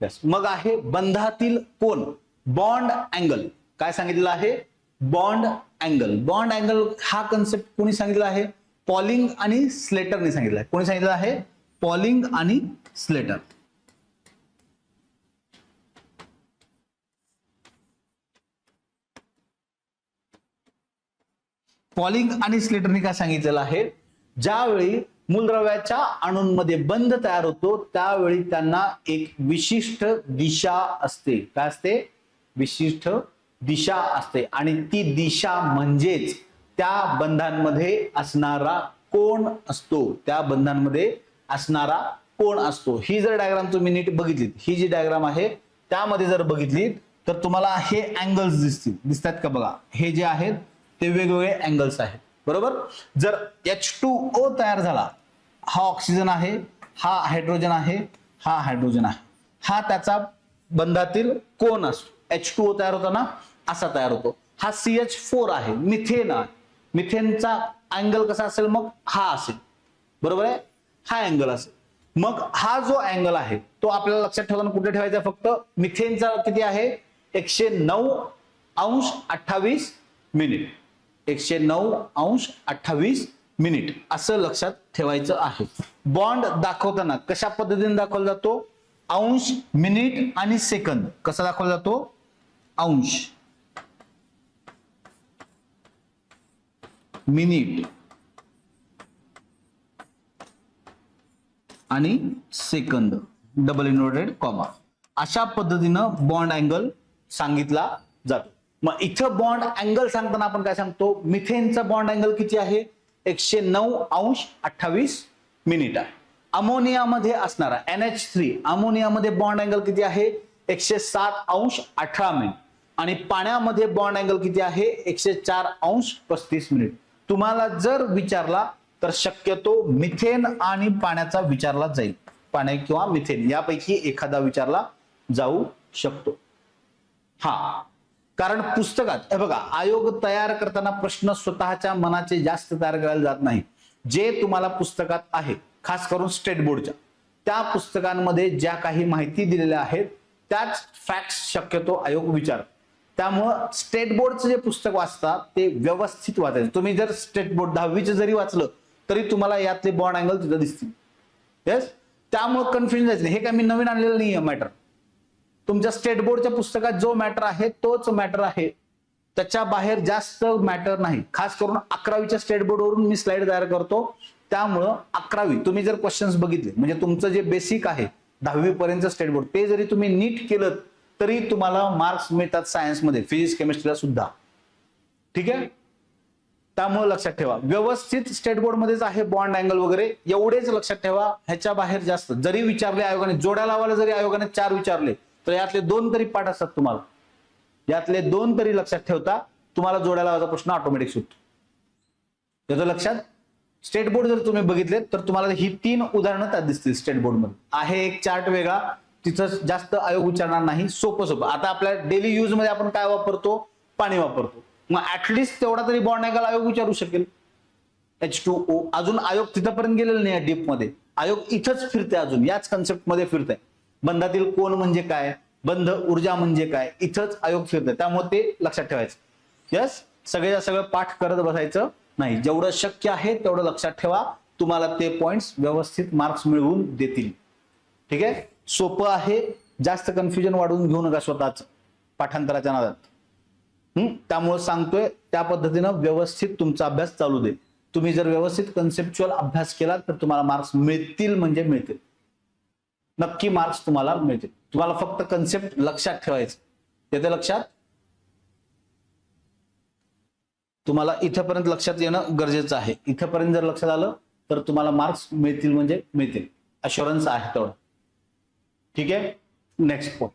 यस. मग आहे बंधातील कोन, बॉन्ड अँगल. काय सांगितलेलं आहे, बॉन्ड अँगल. बॉन्ड अँगल हा कन्सेप्ट कोणी सांगितला आहे, पॉलिंग आणि स्लेटरने सांगितलं आहे. कोणी सांगितलं आहे, पॉलिंग आणि स्लेटर. पॉलिंग आणि स्लेटरने काय सांगितलेलं आहे, ज्यावेळी मूलद्रव्याच्या अणूंमध्ये बंध तयार होतो त्यावेळी त्यांना एक विशिष्ट दिशा असते. काय असते, विशिष्ट दिशा असते. आणि ती दिशा म्हणजेच त्या बंधांमध्ये असणारा कोन असतो. त्या बंधांमध्ये असणारा कोन असतो. ही जर डायग्राम तुम्ही नीट बघितलीत, ही जी डायग्राम आहे त्यामध्ये जर बघितलीत तर तुम्हाला हे अँगल्स दिसतात का, बघा हे जे आहेत ते वेगवेगळे अँगल्स आहेत, बरोबर. जर H2O तयार झाला, हा ऑक्सिजन आहे, हा हायड्रोजन आहे, हा हायड्रोजन आहे, हा त्याचा बंधातील कोन असतो, H2O तयार होतो ना, असा तयार होतो. हा CH4 आहे, मिथेन आहे. मिथेनचा अँगल कसा असेल मग हा असेल, बरोबर आहे, हा अँगल असेल. मग हा जो अँगल आहे तो आपल्याला लक्षात ठेवताना कुठे ठेवायचा, फक्त मिथेनचा किती आहे 109°28'. 109°28' असं लक्षात ठेवायचं आहे. बॉन्ड दाखवताना कशा पद्धतीने दाखवला जातो, अंश, मिनिट आणि सेकंद. कसा दाखवला जातो, अंश, मिनिट आणि सेकंद, डबल इन्व्हर्टेड कॉमा, अशा पद्धतीनं बॉन्ड अँगल सांगितला जातो. मग इथं बॉन्ड अँगल सांगताना आपण काय सांगतो, मिथेनचा बॉन्ड अँगल किती आहे 109°28' आहे. अमोनियामध्ये असणारा NH3, अमोनियामध्ये बॉन्ड अँगल किती आहे 107°18'. आणि पाण्यामध्ये बॉन्ड अँगल किती आहे 104°35'. तुम्हाला जर विचारला तर शक्यतो मिथेन आणि पाण्याचा विचारला जाईल, पाणी किंवा मिथेन यापैकी एखादा विचारला जाऊ शकतो. हा, कारण पुस्तकात हे बघा, आयोग तयार करताना प्रश्न स्वतःच्या मनाचे जास्त तयार करायला जात नाही. जे तुम्हाला पुस्तकात आहे, खास करून स्टेट बोर्डच्या त्या पुस्तकांमध्ये ज्या काही माहिती दिलेल्या आहेत त्याच फॅक्ट्स शक्यतो आयोग विचार. त्यामुळं स्टेट बोर्डचं जे पुस्तक वाचता ते व्यवस्थित वाचायचं. तुम्ही जर स्टेट बोर्ड 10वीचं जरी वाचलं तरी तुम्हाला यातले बॉन्ड अँगल तिथं दिसतील. येस, त्यामुळे कन्फ्युजन जायचं नाही. हे काय मी नवीन आणलेलं नाहीये मॅटर. तुमच्या स्टेट बोर्डच्या पुस्तकात जो मॅटर आहे तोच मॅटर आहे, त्याच्या बाहेर जास्त मॅटर नाही. खास करून 11वीच्या स्टेट बोर्डवरून मी स्लाइड तयार करतो. त्यामुळं 11वी तुम्ही जर क्वेश्चन्स बघितले, म्हणजे तुमचं जे बेसिक आहे 10वी पर्यंत स्टेट बोर्ड, ते जरी तुम्ही नीट केलं तरी तुम्हाला मार्क्स मिळतात सायन्समध्ये, फिजिक्स केमिस्ट्रीला सुद्धा. ठीक आहे, त्यामुळे लक्षात ठेवा, व्यवस्थित स्टेट बोर्ड मध्येच आहे बॉन्ड अँगल वगैरे, एवढेच लक्षात ठेवा. ह्याच्या बाहेर जास्त जरी विचारले आयोगाने, जोड्या लावायला जरी आयोगाने 4 विचारले तर यातले 2 तरी पाठ असतात तुम्हाला, यातले 2 तरी लक्षात ठेवता, तुम्हाला जोड्या लावायचा प्रश्न ऑटोमॅटिक सुटतो. याचं लक्षात. स्टेट बोर्ड जर तुम्ही बघितले तर तुम्हाला ही 3 उदाहरणं त्यात दिसतील. स्टेट बोर्ड मध्ये आहे एक चार्ट वेगळा, तिथं जास्त आयोग विचारणार नाही, सोपं सोपं. आता आपल्या डेली यूज मध्ये आपण काय वापरतो, पाणी वापरतो, मग ऍटलिस्ट तेवढा तरी बॉन्ड अँगल आयोग विचारू शकेल. H2O अजून आयोग तिथपर्यंत गेलेला नाही डीप मध्ये, आयोग इथंच फिरते, अजून याच कन्सेप्ट मध्ये फिरते. बंधातील कोन म्हणजे काय, बंध ऊर्जा म्हणजे काय, इथंच आयोग फिरते. त्यामुळे ते लक्षात ठेवायचं. यस, सगळं पाठ करत बसायचं नाही. जेवढं शक्य आहे तेवढं लक्षात ठेवा, तुम्हाला ते पॉइंट्स व्यवस्थित मार्क्स मिळवून देतील. ठीक आहे, सोपं आहे, जास्त कन्फ्युजन वाढवून घेऊ नका स्वतःच पाठांतराच्या नादात. त्यामुळे सांगतोय त्या पद्धतीनं व्यवस्थित तुमचा अभ्यास चालू दे. तुम्ही जर व्यवस्थित कन्सेप्च्युअल अभ्यास केला तर तुम्हाला मार्क्स मिळतील, म्हणजे मिळतील, नक्की मार्क्स तुम्हाला मिळतील. तुम्हाला फक्त कन्सेप्ट लक्षात ठेवायचं. येते लक्षात, तुम्हाला इथपर्यंत लक्षात येणं गरजेचं आहे. इथपर्यंत जर लक्षात आलं तर तुम्हाला मार्क्स मिळतील, म्हणजे मिळतील, अश्युरन्स आहे तेवढं. ठीक आहे, नेक्स्ट पॉइंट.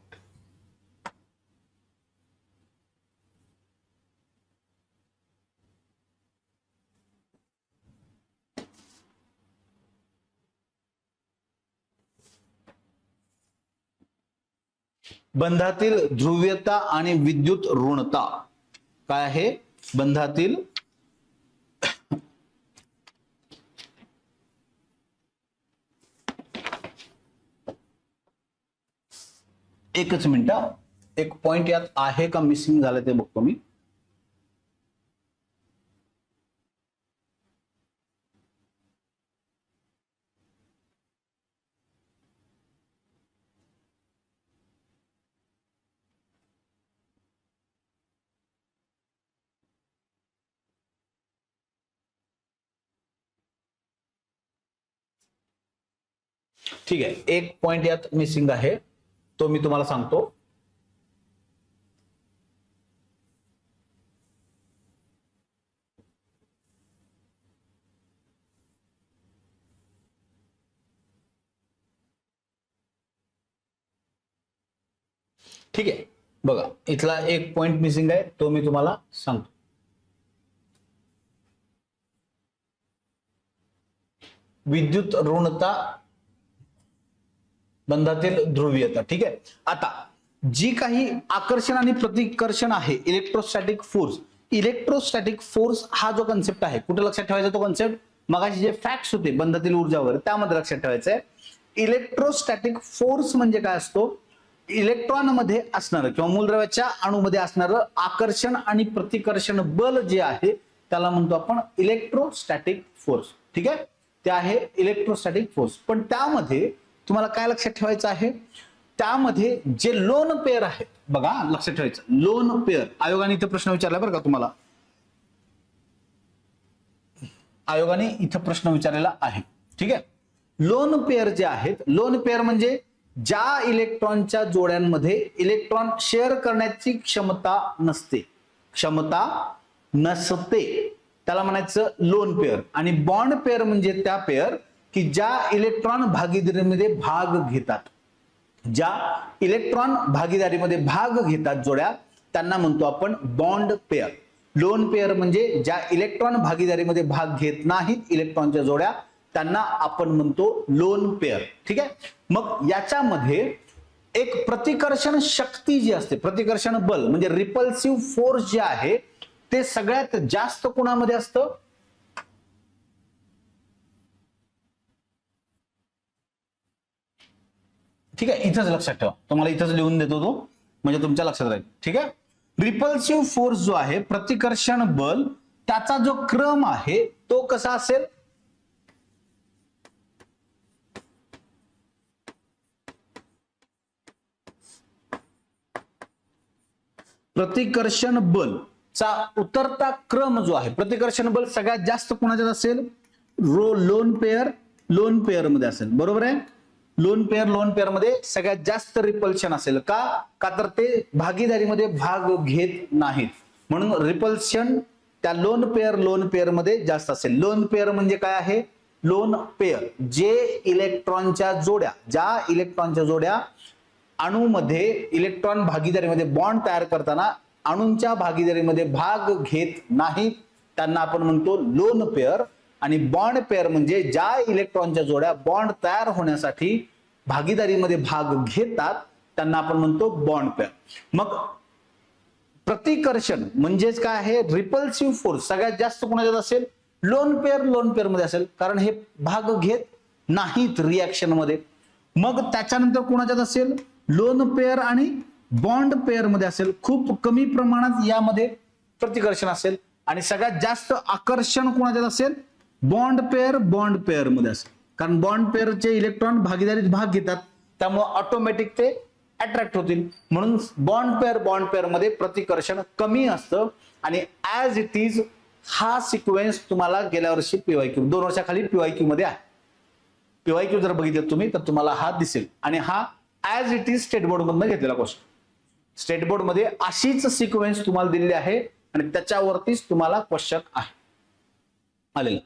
बंधातील ध्रुवीयता आणि विद्युत ऋणता काय आहे, बंधातील एकच मिनिट, एक पॉइंट यात आहे का मिसिंग झालं ते बघतो मी. ठीक आहे, एक पॉइंट यात मिसिंग आहे, तो मी तुम्हाला सांगतो. ठीक आहे, बघा इथला एक पॉइंट मिसिंग आहे, तो मी तुम्हाला सांगतो. विद्युत ऋणता बंधातील ध्रुवीयता. ठीक आहे. आता जी काही आकर्षण आणि प्रतिकर्षण आहे, इलेक्ट्रोस्टॅटिक फोर्स. इलेक्ट्रोस्टॅटिक फोर्स हा जो कन्सेप्ट आहे, कुठे लक्षात ठेवायचा तो कन्सेप्ट, मगाशी जे फॅक्ट्स होते बंधातील ऊर्जा वगैरे त्यामध्ये लक्षात ठेवायचं आहे. इलेक्ट्रोस्टॅटिक फोर्स म्हणजे काय असतो, इलेक्ट्रॉन मध्ये असणारं किंवा मूलद्रव्याच्या अणूमध्ये असणारं आकर्षण आणि प्रतिकर्षण बल जे आहे त्याला म्हणतो आपण इलेक्ट्रोस्टॅटिक फोर्स. ठीक आहे. ते आहे इलेक्ट्रोस्टॅटिक फोर्स. पण त्यामध्ये तुम्हाला काय लक्षात ठेवायचं आहे, त्यामध्ये जे लोन पेअर आहेत बघा, लक्षात ठेवायचं लोन पेअर. आयोगाने इथे प्रश्न विचारला बरं का तुम्हाला, आयोगाने इथं प्रश्न विचारलेला आहे. ठीक आहे. लोन पेअर जे आहेत, लोन पेअर म्हणजे ज्या इलेक्ट्रॉनच्या जोड्यांमध्ये इलेक्ट्रॉन शेअर करण्याची क्षमता नसते, त्याला म्हणायचं लोन पेअर. आणि बॉन्ड पेअर म्हणजे त्या पेअर की ज्या इलेक्ट्रॉन भागीदारीमध्ये भाग घेतात, ज्या इलेक्ट्रॉन भागीदारीमध्ये भाग घेतात जोड्या, त्यांना म्हणतो आपण बॉन्ड पेअर. लोन पेअर म्हणजे ज्या इलेक्ट्रॉन भागीदारीमध्ये भाग घेत नाहीत इलेक्ट्रॉनच्या जोड्या, त्यांना आपण म्हणतो लोन पेअर. ठीक आहे. मग याच्यामध्ये एक प्रतिकर्षण शक्ती जी असते, प्रतिकर्षण बल म्हणजे रिपल्सिव्ह फोर्स जे आहे ते सगळ्यात जास्त कोणामध्ये असतं, ठीक आहे. इथंच लक्षात ठेवा, तुम्हाला इथंच लिहून देतो तो म्हणजे तुमच्या लक्षात राहील. ठीक आहे. रिपल्सिव्ह फोर्स जो आहे, प्रतिकर्षण बल, त्याचा जो क्रम आहे तो कसा असेल, प्रतिकर्षण बल चा उतरता क्रम जो आहे, प्रतिकर्षण बल सगळ्यात जास्त कोणाच्यात असेल, लोन पेअर मध्ये असेल. बरोबर आहे. लोन पेअर मध्ये सगळ्यात जास्त रिपल्शन असेल. का तर ते भागीदारीमध्ये भाग घेत नाहीत, म्हणून रिपल्शन त्या लोन पेअर मध्ये जास्त असेल. लोन पेअर म्हणजे काय आहे, लोन पेअर जे इलेक्ट्रॉनच्या जोड्या, ज्या इलेक्ट्रॉनच्या जोड्या अणूमध्ये इलेक्ट्रॉन भागीदारीमध्ये बॉन्ड तयार करताना अणूंच्या भागीदारीमध्ये भाग घेत नाहीत, त्यांना आपण म्हणतो लोन पेअर. आणि बॉन्ड पेअर म्हणजे ज्या इलेक्ट्रॉनच्या जोड्या बॉन्ड तयार होण्यासाठी भागीदारीमध्ये भाग घेतात, त्यांना आपण म्हणतो बॉन्ड पेअर. मग प्रतिकर्षण म्हणजेच काय आहे, रिपल्सिव्ह फोर्स सगळ्यात जास्त कोणाच्यात असेल, लोन पेअर मध्ये असेल, कारण हे भाग घेत नाहीत रिएक्शन मध्ये. मग त्याच्यानंतर कोणाच्यात असेल, लोन पेअर आणि बॉन्ड पेअर मध्ये असेल. खूप कमी प्रमाणात यामध्ये प्रतिकर्षण असेल. आणि सगळ्यात जास्त आकर्षण कोणाच्यात असेल, बॉन्ड पेअर मध्ये असेल, कारण बॉन्ड पेअरचे इलेक्ट्रॉन भागीदारीत भाग घेतात, त्यामुळे ऑटोमॅटिक ते अट्रॅक्ट होतील. म्हणून बॉन्ड पेअर मध्ये प्रतिकर्षण कमी असतं. आणि ऍज इट इज हा सिक्वेन्स तुम्हाला गेल्या वर्षी पीवायक्यू 2 वर्षाखाली पीवायक्यू मध्ये आहे. पीवायक्यू जर बघितलं तुम्ही तर तुम्हाला हा दिसेल. आणि हा as it is state board मधून घेतलेला क्वेश्चन. स्टेट बोर्ड मध्ये अशीच सिक्वेन्स तुम्हाला दिलेली आहे आणि त्याच्यावरतीच तुम्हाला क्वेश्चन आहे आलेलं.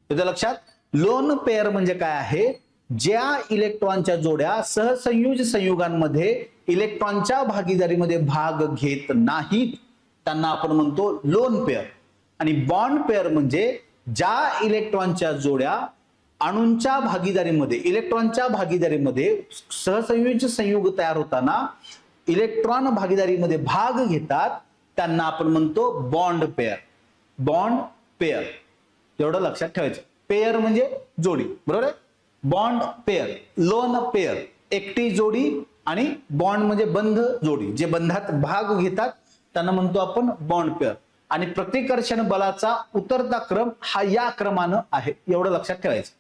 तुझ्या लक्षात, लोन पेअर म्हणजे काय आहे, ज्या इलेक्ट्रॉनच्या जोड्या सहसंयोजी संयुगांमध्ये इलेक्ट्रॉनच्या भागीदारीमध्ये भाग घेत नाहीत, त्यांना आपण म्हणतो लोन पेअर. आणि बॉन्ड पेअर म्हणजे ज्या इलेक्ट्रॉनच्या जोड्या अणूंच्या भागीदारीमध्ये, इलेक्ट्रॉनच्या भागीदारीमध्ये सहसंयोजी संयुग तयार होताना इलेक्ट्रॉन भागीदारीमध्ये भाग घेतात, त्यांना आपण म्हणतो बॉन्ड पेअर. बॉन्ड पेअर एवढं लक्षात ठेवायचं. पेअर म्हणजे जोडी, बरोबर आहे. बॉन्ड पेअर, लोन पेअर एकटी जोडी, आणि बॉन्ड म्हणजे बंध जोडी, जे बंधात भाग घेतात त्यांना म्हणतो आपण बॉन्ड पेअर. आणि प्रतिकर्षण बलाचा उतरता क्रम हा या क्रमानं आहे, एवढं लक्षात ठेवायचं.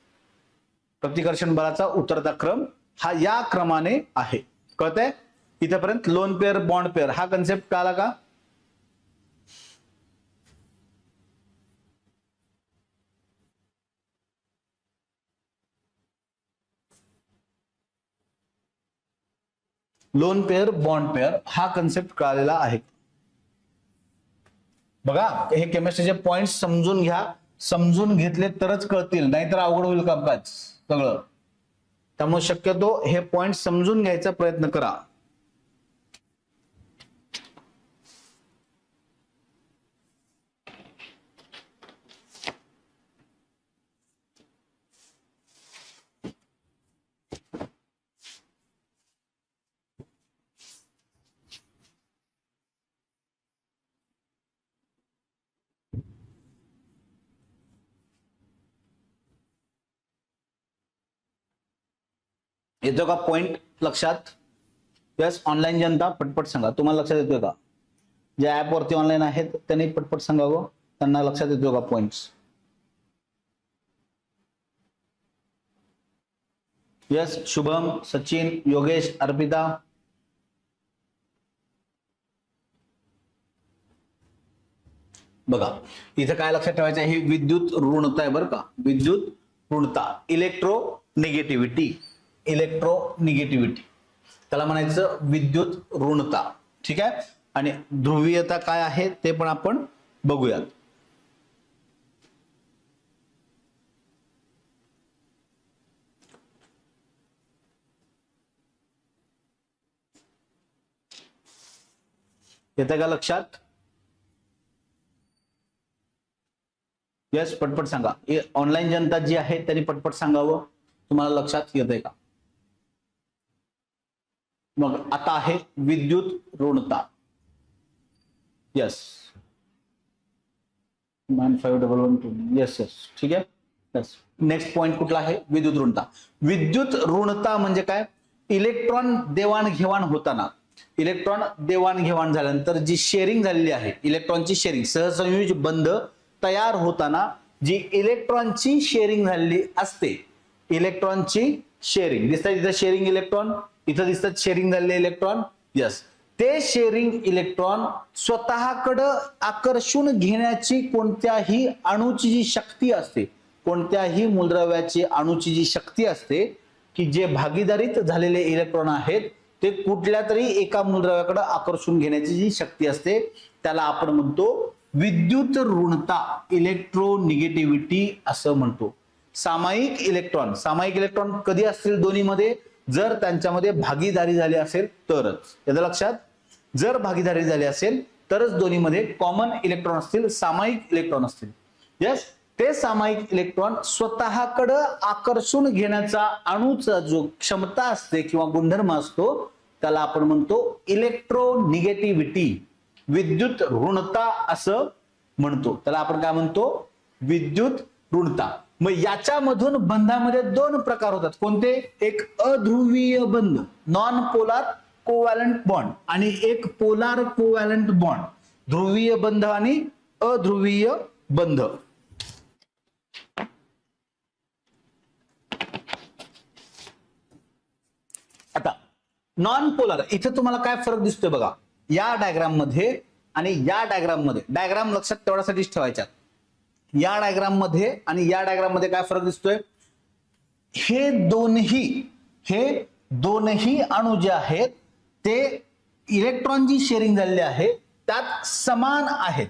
प्रतिकर्षण बलाचा उतरता क्रम हा या क्रमाने आहे. कळतंय इथेपर्यंत? लोन पेअर, बॉन्ड पेअर हा कन्सेप्ट कळाला का? लोन पेअर, बॉन्ड पेअर हा कन्सेप्ट कळालेला आहे. बघा, हे केमिस्ट्रीचे पॉइंट समजून घ्या. समजून घेतले तरच कळतील, नाहीतर अवघड होईल कामकाज सगळं. त्यामुळे शक्यतो हे पॉइंट समजून घ्यायचा प्रयत्न करा. येतो का पॉइंट लक्षात? यस, ऑनलाईन जनता पटपट सांगा, तुम्हाला लक्षात येतोय का? जे ऍप वरती ऑनलाईन आहेत त्यांनी पटपट सांगावं, त्यांना लक्षात येतोय का पॉइंट्स? यस, शुभम, सचिन, योगेश, अर्पिता. बघा इथं काय लक्षात ठेवायचं आहे, विद्युत ऋणता आहे बरं का, विद्युत ऋणता, इलेक्ट्रोनिगेटिव्हिटी, इलेक्ट्रोनिगेटिव्हिटी त्याला म्हणायचं विद्युत ऋणता. ठीक आहे, आणि ध्रुवीयता काय आहे ते पण आपण बघूयात. येतं का लक्षात? यस, पटपट सांगा. ऑनलाईन जनता जी आहे त्यांनी पटपट सांगावं, तुम्हाला लक्षात येतंय का? मग आता आहे विद्युत ऋणता. यस, 9511 यस यस, ठीक आहे. यस, नेक्स्ट पॉइंट कुठला आहे? विद्युत ऋणता. विद्युत ऋणता म्हणजे काय? इलेक्ट्रॉन देवाणघेवाण होताना, इलेक्ट्रॉन देवाणघेवाण झाल्यानंतर जी शेअरिंग झालेली आहे, इलेक्ट्रॉनची शेअरिंग, सहसंयोजी बंध तयार होताना जी इलेक्ट्रॉनची शेअरिंग झालेली असते, इलेक्ट्रॉनची शेअरिंग दिसतात इथं, शेअरिंग इलेक्ट्रॉन इथं दिसतात, शेअरिंग झालेले इलेक्ट्रॉन. यस, ते शेअरिंग इलेक्ट्रॉन स्वतःकडं आकर्षून घेण्याची कोणत्याही अणूची जी शक्ती असते, कोणत्याही मूलद्रव्याची अणूची जी शक्ती असते, की जे भागीदारीत झालेले इलेक्ट्रॉन आहेत ते कुठल्या तरी एका मूलद्रव्याकडे आकर्षून घेण्याची जी शक्ती असते त्याला आपण म्हणतो विद्युत ऋणता, इलेक्ट्रोनिगेटिव्हिटी असं म्हणतो. सामायिक इलेक्ट्रॉन, सामायिक इलेक्ट्रॉन कधी असतील दोन्हीमध्ये? जर त्यांच्यामध्ये भागीदारी झाली असेल तरच. याचं लक्षात, जर भागीदारी झाली असेल तरच दोन्हीमध्ये कॉमन इलेक्ट्रॉन असतील, सामायिक इलेक्ट्रॉन असतील. यस, ते सामायिक इलेक्ट्रॉन स्वतःकडे आकर्षून घेण्याचा अणूचा जो क्षमता असते किंवा गुणधर्म असतो त्याला आपण म्हणतो इलेक्ट्रोनिगेटिव्हिटी, विद्युत ऋणता असं म्हणतो. त्याला आपण काय म्हणतो? विद्युत ऋणता. मग याच्यामधून बंधामध्ये दोन प्रकार होतात. कोणते? एक अध्रुवीय बंध, नॉन पोलार कोव्हॅलंट बॉन्ड, आणि एक पोलार कोव्हॅलंट बॉन्ड. ध्रुवीय बंध आणि अध्रुवीय बंध. आता नॉन पोलार, इथे तुम्हाला काय फरक दिसतोय बघा, या डायग्राम मध्ये आणि या डायग्राम मध्ये. डायग्राम लक्षात तेवढ्यासाठीच ठेवायच्या. या डायग्राम मध्ये आणि या डायग्राम मध्ये काय फरक दिसतोय? हे दोनही अणू जे आहेत ते इलेक्ट्रॉन जी शेअरिंग झालेली आहे त्यात समान आहेत.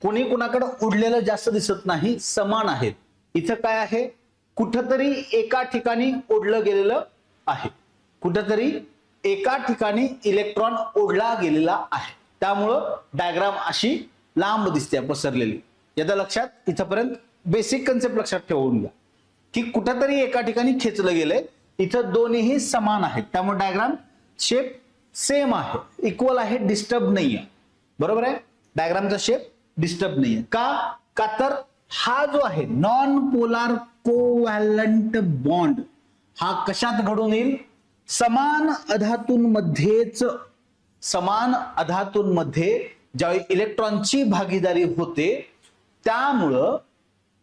कोणी कोणाकडे उडलेलं जास्त दिसत नाही, समान आहेत. इथं काय आहे? कुठंतरी एका ठिकाणी ओढलं गेलेलं आहे, कुठंतरी एका ठिकाणी इलेक्ट्रॉन ओढला गेलेला आहे. त्यामुळं डायग्राम अशी लांब दिसते, पसरलेली. याचं लक्षात, इथपर्यंत बेसिक कन्सेप्ट लक्षात ठेवून घ्या की कुठंतरी एका ठिकाणी खेचलं गेलंय. इथं दोन्ही समान आहेत, त्यामुळे डायग्राम शेप सेम आहे, इक्वल आहे, डिस्टर्ब नाहीये. बरोबर आहे? डायग्रामचा शेप डिस्टर्ब नाहीये. का तर हा जो आहे नॉन पोलार कोव्हॅलंट बॉन्ड हा कशात घडून येईल? समान अधातूंमध्येच. समान अधातूंमध्ये ज्यावेळी इलेक्ट्रॉनची भागीदारी होते त्यामुळं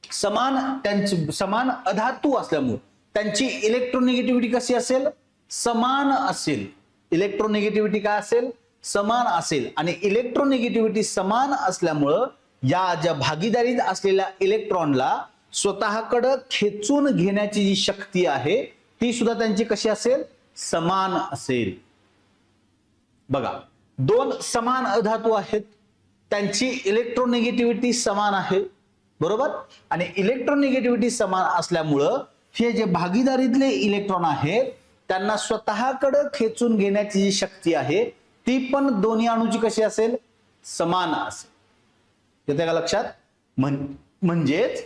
समान अधातू असल्यामुळे त्यांची इलेक्ट्रोनिगेटिव्हिटी कशी असेल? समान असेल. इलेक्ट्रोनिगेटिव्हिटी काय असेल? समान असेल. आणि इलेक्ट्रोनिगेटिव्हिटी समान असल्यामुळं या ज्या भागीदारीत असलेल्या इलेक्ट्रॉनला स्वतःकडे खेचून घेण्याची जी शक्ती आहे ती सुद्धा त्यांची कशी असेल? समान असेल. बघा, दोन समान अधातू आहेत, त्यांची इलेक्ट्रोनिगेटिव्हिटी समान आहे. बरोबर? आणि इलेक्ट्रोनिगेटिव्हिटी समान असल्यामुळं हे जे भागीदारीतले इलेक्ट्रॉन आहेत त्यांना स्वतःकडे खेचून घेण्याची जी शक्ती आहे ती पण दोन्ही अणूची कशी असेल? समान असेल. येते का लक्षात? म्हणजेच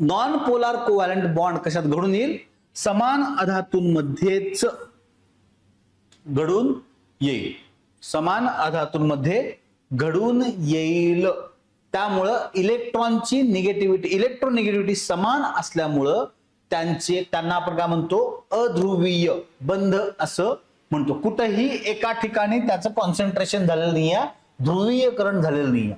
नॉन पोलार कोव्हॅलंट बॉन्ड कशात घडून येईल? समान अधातूंमध्येच घडून येईल. समान अधातूंमध्ये घडून येईल. त्यामुळं इलेक्ट्रॉनची निगेटिव्हिटी, इलेक्ट्रोनिगेटिव्हिटी समान असल्यामुळं त्यांना आपण काय म्हणतो, अध्रुवीय बंध असं म्हणतो. कुठेही एका ठिकाणी त्याचं कॉन्सन्ट्रेशन झालेलं नाहीये, ध्रुवीयकरण झालेलं नाहीये,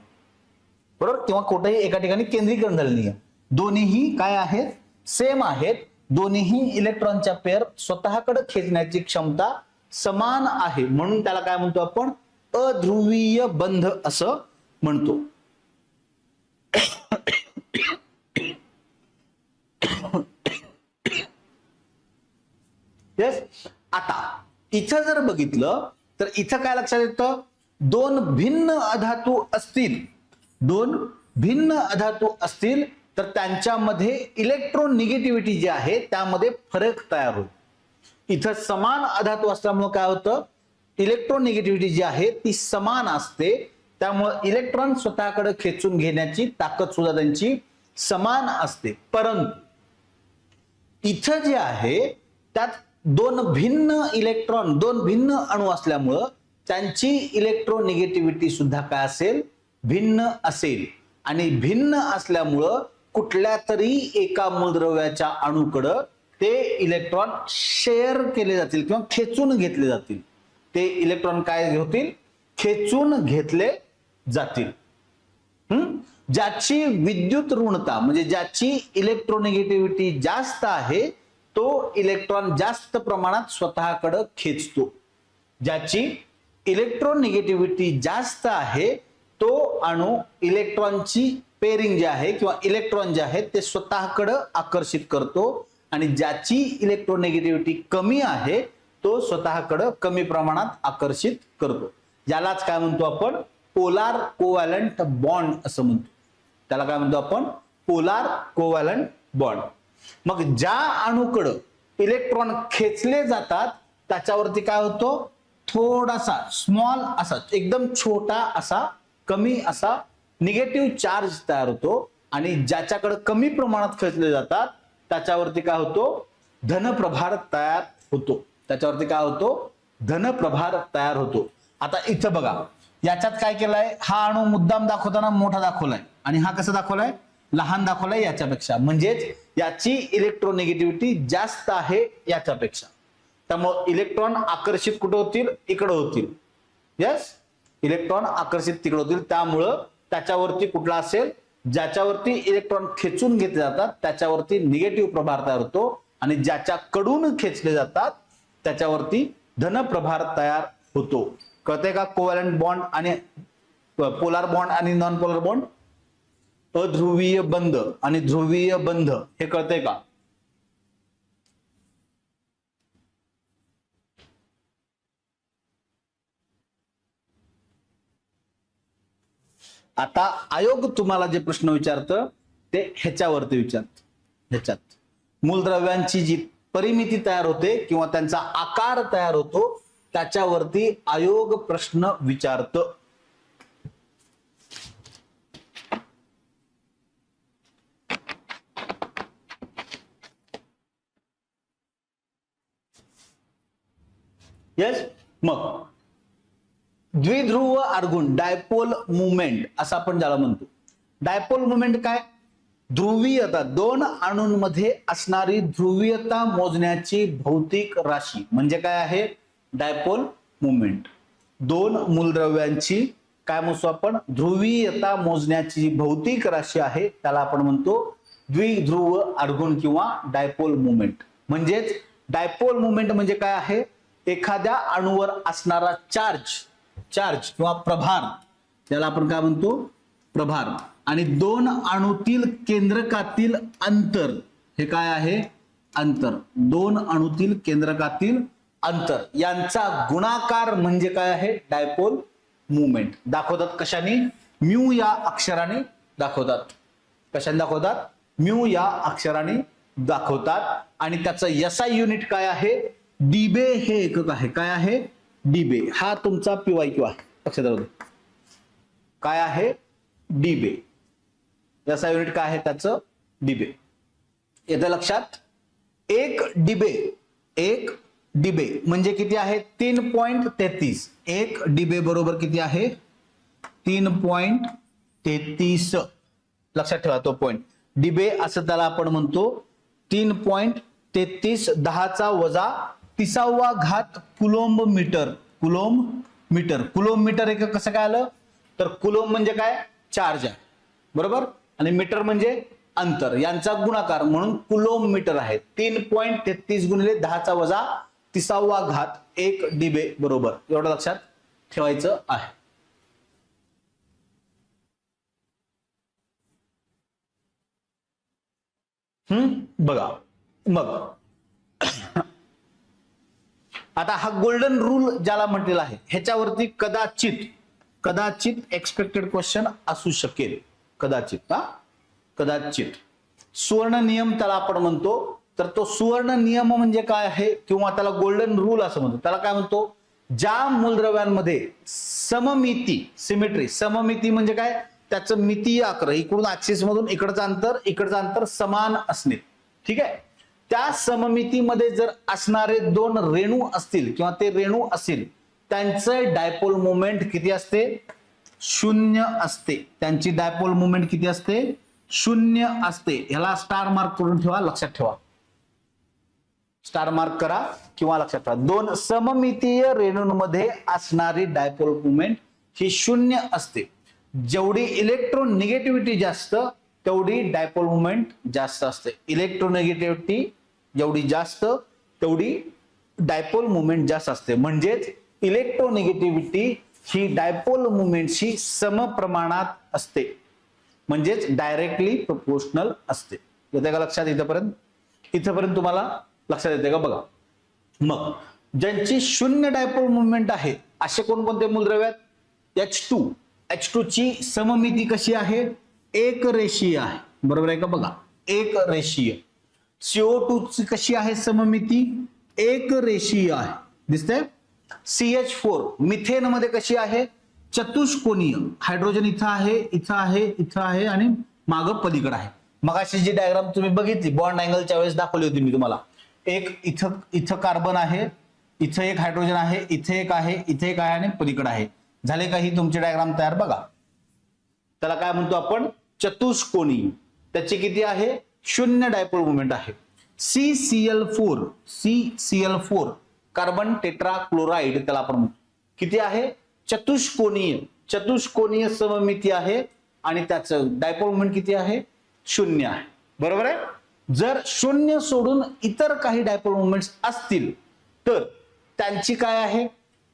बरोबर, किंवा कुठेही एका ठिकाणी केंद्रीकरण झालेलं नाहीये. दोन्हीही काय आहेत, सेम आहेत. दोन्हीही इलेक्ट्रॉनच्या पेअर स्वतःकडे खेचण्याची क्षमता समान आहे, म्हणून त्याला काय म्हणतो आपण, अध्रुवीय बंध असं म्हणतो. आता इथं जर बघितलं तर इथं काय लक्षात येतं, दोन भिन्न अधातू असतील तर त्यांच्यामध्ये इलेक्ट्रोनिगेटिव्हिटी जी आहे त्यामध्ये फरक तयार होईल. इथं समान अधातू असल्यामुळे काय होतं, इलेक्ट्रोनिगेटिव्हिटी जी आहे ती समान असते, त्यामुळे इलेक्ट्रॉन स्वतःकडे खेचून घेण्याची ताकद सुद्धा त्यांची समान असते. परंतु इथं जे आहे त्यात दोन भिन्न अणू असल्यामुळं त्यांची इलेक्ट्रोनिगेटिव्हिटी सुद्धा काय असेल, भिन्न असेल. आणि भिन्न असल्यामुळं कुठल्या तरी एका मूलद्रव्याच्या अणूकडं ते इलेक्ट्रॉन शेअर केले जातील किंवा खेचून घेतले जातील. ते इलेक्ट्रॉन काय होतील, खेचून घेतले जातील. ज्याची विद्युत ऋणता म्हणजे ज्याची इलेक्ट्रोनिगेटिव्हिटी जास्त आहे तो इलेक्ट्रॉन जास्त प्रमाणात स्वतःकडे खेचतो. ज्याची इलेक्ट्रोनिगेटिव्हिटी जास्त आहे तो अणू इलेक्ट्रॉनची पेअरिंग जे आहे किंवा इलेक्ट्रॉन जे आहेत ते स्वतःकडे आकर्षित करतो, आणि ज्याची इलेक्ट्रोनिगेटिव्हिटी कमी आहे तो स्वतःकडे कमी प्रमाणात आकर्षित करतो. यालाच काय म्हणतो आपण, पोलार कोव्हॅलंट बॉन्ड असं म्हणतो. त्याला काय म्हणतो आपण, पोलार कोव्हॅलंट बॉन्ड. मग ज्या अणूकडे इलेक्ट्रॉन खेचले जातात त्याच्यावरती काय होतो, थोडासा स्मॉल असा, एकदम छोटा असा, कमी असा निगेटिव्ह चार्ज तयार होतो, आणि ज्याच्याकडे कमी प्रमाणात खेचले जातात त्याच्यावरती काय होतो, धनप्रभार तयार होतो. त्याच्यावरती काय होतो, धनप्रभार तयार होतो. आता इथं बघा, याच्यात काय केलंय, हा अणू मुद्दाम दाखवताना मोठा दाखवलाय आणि हा कसा दाखवलाय, लहान दाखवलाय याच्यापेक्षा. म्हणजेच याची इलेक्ट्रोनिगेटिव्हिटी जास्त आहे याच्यापेक्षा. त्यामुळे इलेक्ट्रॉन आकर्षित कुठे होतील, इकडे होतील. यस, इलेक्ट्रॉन आकर्षित तिकडे होतील. त्यामुळं त्याच्यावरती कुठला असेल, ज्याच्यावरती इलेक्ट्रॉन खेचून घेतले जातात त्याच्यावरती निगेटिव्ह प्रभार तयार होतो, आणि ज्याच्याकडून खेचले जातात त्याच्यावरती धनप्रभार तयार होतो. कळतंय का, कोव्हॅलंट बॉन्ड आणि पोलार बॉन्ड आणि नॉन पोलर बॉन्ड, अध्रुवीय बंध आणि ध्रुवीय बंध, हे कळतंय का. आता आयोग तुम्हाला जे प्रश्न विचारतं ते ह्याच्यावरती विचारत. ह्याच्यात मूलद्रव्यांची जी परिमिती तयार होते किंवा त्यांचा आकार तयार होतो त्याच्यावरती आयोग प्रश्न विचारतं. यस, मग द्विध्रुव अर्गुण, डायपोल मुवमेंट असं आपण ज्याला म्हणतो. डायपोल मुवमेंट काय, ध्रुवीयता, दोन अणूंमध्ये असणारी ध्रुवीयता मोजण्याची भौतिक राशी म्हणजे काय आहे, डायपोल मुवमेंट. दोन मूलद्रव्यांची काय मोजतो आपण, ध्रुवीयता मोजण्याची जी भौतिक राशी आहे त्याला आपण म्हणतो द्विध्रुव अर्गुण किंवा डायपोल मुवमेंट. म्हणजेच डायपोल मुवमेंट म्हणजे काय आहे, एखाद्या अणूवर असणारा चार्ज किंवा प्रभार, त्याला आपण काय म्हणतो, प्रभार, आणि दोन अणूतील केंद्रकातील अंतर, हे काय आहे, अंतर. दोन अणूतील केंद्रकातील अंतर यांचा गुणाकार म्हणजे काय आहे, डायपोल मुवमेंट. दाखवतात कशाने, म्यू या अक्षराने दाखवतात. कशाने दाखवतात, म्यू या अक्षराने दाखवतात. आणि त्याचं एसआय युनिट काय आहे, डीबे हे एकक आहे. काय आहे, डीबे. हा तुमचा PYQ आहे, लक्षात राहू दे. काय आहे, डीबे. एसआय युनिट काय आहे त्याचं, डीबे. येतं लक्षात. एक डीबे म्हणजे किती आहे, 3.33. एक डीबे बरोबर किती आहे, 3.33. लक्षात ठेवा तो पॉइंट. डीबे असं त्याला आपण म्हणतो. 3.33 10⁻³ कुलोम्ब मीटर. कुलोम्ब मीटर हे कसं काय आलं तर कुलोम्ब म्हणजे काय चार्ज आहे बरोबर आणि मीटर म्हणजे अंतर यांचा गुणाकार म्हणून कुलोम्ब मीटर आहे. 3.33 गुणिले 10⁻³ 1 डिबे बरोबर. एवढं लक्षात ठेवायचं आहे. बघा मग आता हा गोल्डन रूल ज्याला म्हटलेला आहे ह्याच्यावरती कदाचित एक्सपेक्टेड क्वेश्चन असू शकेल. कदाचित सुवर्ण नियम त्याला आपण म्हणतो. तर तो सुवर्ण नियम म्हणजे काय आहे किंवा त्याला गोल्डन रूल असं म्हणतो. त्याला काय म्हणतो ज्या मूलद्रव्यांमध्ये सममिती म्हणजे काय त्याचं मितीय आकार इकडून ऍक्सिस मधून इकडचं अंतर समान असणे. ठीक आहे. त्या सममितीमध्ये जर असणारे दोन रेणू असतील किंवा ते रेणू असतील त्यांचं डायपोल मोमेंट किती असते 0 असते. त्यांची डायपोल मोमेंट किती असते 0 असते. ह्याला स्टार मार्क करून ठेवा लक्षात ठेवा. स्टार मार्क करा किंवा लक्षात ठेवा. दोन सममितीय रेणूंमध्ये असणारी डायपोल मोमेंट ही 0 असते. जेवढी इलेक्ट्रोनिगेटिव्हिटी जास्त तेवढी डायपोल मोमेंट जास्त असते. इलेक्ट्रोनिगेटिव्हिटी जेवढी जास्त तेवढी डायपोल मोमेंट जास्त असते. म्हणजेच इलेक्ट्रोनिगेटिव्हिटी ही डायपोल मोमेंटशी समप्रमाणात असते. म्हणजेच डायरेक्टली प्रोपोर्शनल असते. येते का लक्षात इथपर्यंत तुम्हाला लक्षात येते का बघा. मग ज्यांची 0 डायपोल मोमेंट आहे असे कोणकोणते मूलद्रव्य आहेत H2 ची सममिती कशी आहे एक रेषीय आहे बरोबर आहे का बघा एक रेषीय. CO2 ची कशी आहे सममिती एक रेषीय आहे दिसतंय. CH4 मिथेन मध्ये कशी आहे चतुष्कोनीय. हायड्रोजन इथं आहे आणि मागं पलीकडे आहे. मगाशी जी डायग्राम तुम्ही बघितली बॉन्ड अँगलच्या वेळेस दाखवली होती मी तुम्हाला. एक इथं कार्बन आहे इथं एक हायड्रोजन आहे इथे एक आहे आणि पलीकडे आहे. झाले का ही तुमची डायग्राम तयार बघा. त्याला काय म्हणतो आपण चतुष्कोनी. त्याची किती आहे 0 डायपोल मोमेंट आहे. CCl4 कार्बन टेट्राक्लोराइड त्याला आपण म्हणतो किती आहे चतुष्कोनीय सममिती आहे आणि त्याचं डायपोल मोमेंट किती आहे 0 आहे बरोबर आहे. जर 0 सोडून इतर काही डायपोल मोमेंट्स असतील तर त्यांची काय आहे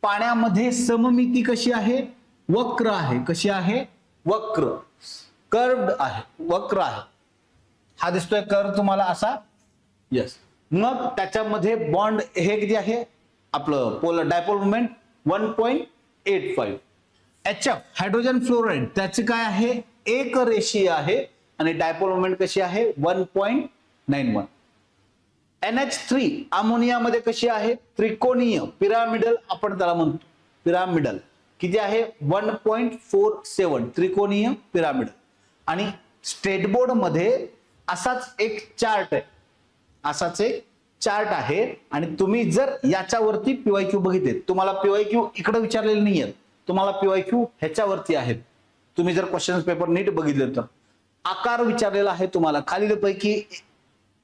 पाण्यामध्ये सममिती कशी आहे वक्र आहे. कशी आहे वक्र कर्व्ड आहे वक्र आहे. हा दिसतोय कर्व तुम्हाला असा यस. मग त्याच्यामध्ये बॉन्ड हे किती आहे आपलं polar dipole moment 1.85. HF hydrogen fluoride त्याचे काय आहे एक रेषीय आहे आणि डायपोल मोमेंट कशी आहे 1.91. NH3 अमोनिया मध्ये कशी आहे त्रिकोणीय पिरामिडल आपण त्याला म्हणतो. पिरामिडल किती आहे 1.47 त्रिकोणीय पिरामिडल. आणि स्टेटबोर्ड मध्ये असाच एक चार्ट आहे आणि तुम्ही जर याच्यावरती PYQ बघितले तुम्हाला PYQ इकडे विचारलेले नाहीये तुम्हाला PYQ ह्याच्यावरती आहेत. तुम्ही जर क्वेश्चन पेपर नीट बघितले तर आकार विचारलेला आहे तुम्हाला खालीलपैकी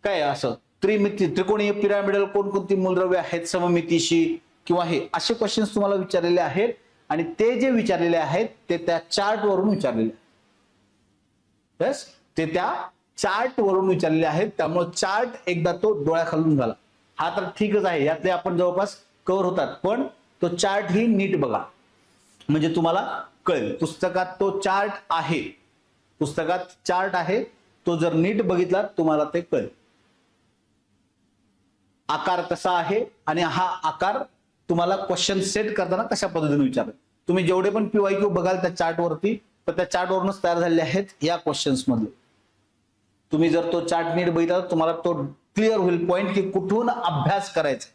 काय असं त्रिकोणीय पिरामिडल कोणकोणती मूलद्रव्ये आहेत सममितीशी किंवा हे असे क्वेश्चन्स तुम्हाला विचारलेले आहेत आणि ते जे विचारलेले आहेत ते त्या चार्ट वरून विचारलेले आहेत. ते त्या चार्ट वरून विचारलेले आहेत. त्यामुळे चार्ट एकदा तो डोळ्याखालून झाला. हा तर ठीकच आहे यातले आपण जवळपास कव्हर होतात पण तो चार्ट ही नीट बघा म्हणजे तुम्हाला कळेल. पुस्तकात तो चार्ट आहे तो जर नीट बघितला तुम्हाला ते कळेल आकार कसा आहे आणि हा आकार तुम्हाला क्वेश्चन सेट करताना कशा पद्धतीने विचारतात. तुम्ही जेवढे पण PYQ बघाल त्या चार्ट वरती तर त्या चार्ट वरूनच तयार झालेले आहेत या क्वेश्चन्स मधले. तुम्ही जर तो चार्ट नीट बघितला तर तुम्हाला तो क्लिअर होईल पॉइंट की कुठून अभ्यास करायचा.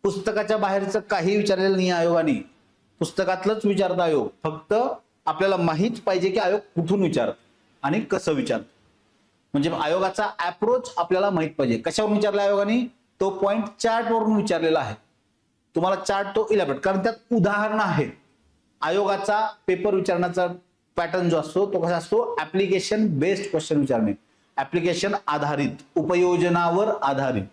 पुस्तकाच्या बाहेरचं काही विचारलेलं नाही आयोगाने पुस्तकातलंच विचारतं आयोग. फक्त आपल्याला माहित पाहिजे की आयोग कुठून विचारत आणि कसं विचारत. म्हणजे आयोगाचा अप्रोच आपल्याला माहित पाहिजे. कशावरून विचारला आयोगाने तो पॉइंट चार्ट वरून विचारलेला आहे. तुम्हाला चार्ट तो इलॅबोरेट कारण त्यात उदाहरणं आहेत. आयोगाचा पेपर विचारण्याचा पॅटर्न जो असतो तो कसा असतो ऍप्लिकेशन बेस्ड क्वेश्चन विचारणे. ऍप्लिकेशन आधारित, उपयोजनावर आधारित.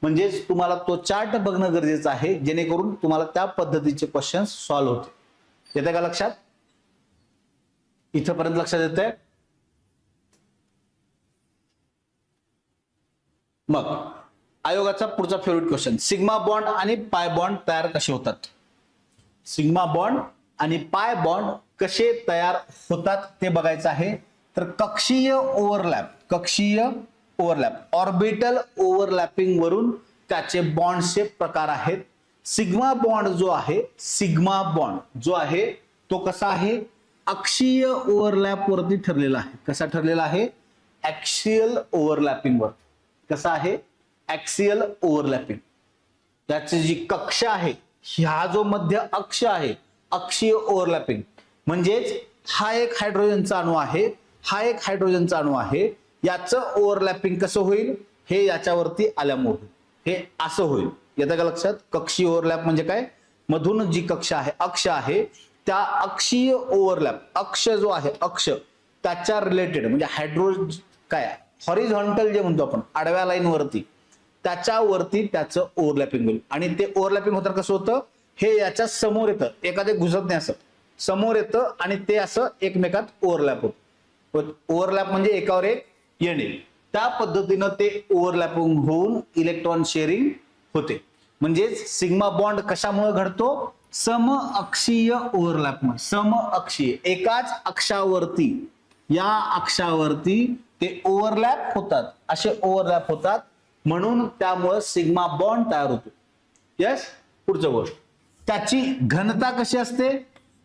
म्हणजेच तुम्हाला तो चार्ट बघणं गरजेचं आहे जेणेकरून तुम्हाला त्या पद्धतीचे क्वेश्चन सॉल्व्ह होते. येते का लक्षात? इथपर्यंत लक्षात येतंय? मग आयोगाचा पुढचा फेवरेट क्वेश्चन, सिग्मा बॉन्ड आणि पाय बॉन्ड तयार कसे होतात? सिग्मा बॉन्ड आणि पाय बॉन्ड कसे तयार होतात ते बघायचं आहे. तर कक्षीय ओव्हरलॅप, ऑर्बिटल ओव्हरलॅपिंग वरून त्याचे बॉन्डचे प्रकार आहेत. सिग्मा बॉन्ड जो आहे तो कसा आहे? अक्षीय ओव्हरलॅप वरती ठरलेला आहे. कसा ठरलेला आहे? ऍक्सियल ओव्हरलॅपिंग वर. कसा आहे? Axial overlapping. त्याची जी कक्षा आहे, हा जो मध्य अक्ष आहे, अक्षीय ओव्हरलॅपिंग. म्हणजेच हा एक हायड्रोजनचा अणू आहे, हा एक हायड्रोजनचा अणू आहे, याचं ओव्हरलॅपिंग कसं होईल? हे याच्यावरती आल्यामुळे हे असं होईल. येतं का लक्षात? कक्षीय ओव्हरलॅप म्हणजे काय? मधून जी कक्षा आहे, अक्ष आहे, त्या अक्षीय ओव्हरलॅप, अक्ष जो आहे, अक्ष त्याच्या रिलेटेड म्हणजे काय हॉरिझॉन्टल जे म्हणतो आपण, आडव्या लाईन वरती, त्याच्यावरती त्याचं ओव्हरलॅपिंग होईल. आणि ते ओव्हरलॅपिंग होतं कसं होतं? हे याच्या समोर येतं, एखादे घुसत नाही, असं समोर येतं आणि ते असं एकमेकात ओव्हरलॅप होतं. ओव्हरलॅप म्हणजे एकावर एक येणे. त्या पद्धतीनं ते ओव्हरलॅपिंग होऊन इलेक्ट्रॉन शेअरिंग होते. म्हणजेच सिग्मा बॉन्ड कशामुळे घडतो? सम अक्षीय ओव्हरलॅपमुळे. सम अक्षीय, एकाच अक्षावरती, या अक्षावरती ते ओव्हरलॅप होतात, असे ओव्हरलॅप होतात, म्हणून त्यामुळे सिग्मा बॉन्ड तयार होतो. यस. पुढचं गोष्ट, त्याची घनता कशी असते?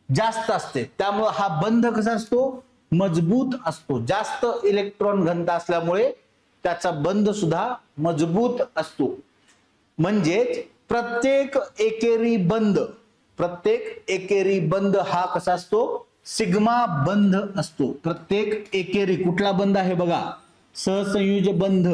जास्त असते. त्यामुळे हा बंध कसा असतो? मजबूत असतो. जास्त इलेक्ट्रॉन घनता असल्यामुळे त्याचा बंध सुद्धा मजबूत असतो. म्हणजेच प्रत्येक एकेरी बंध हा कसा असतो? सिग्मा बंध असतो. प्रत्येक एकेरी, कुठला बंध आहे बघा? सहसंयुज बंध.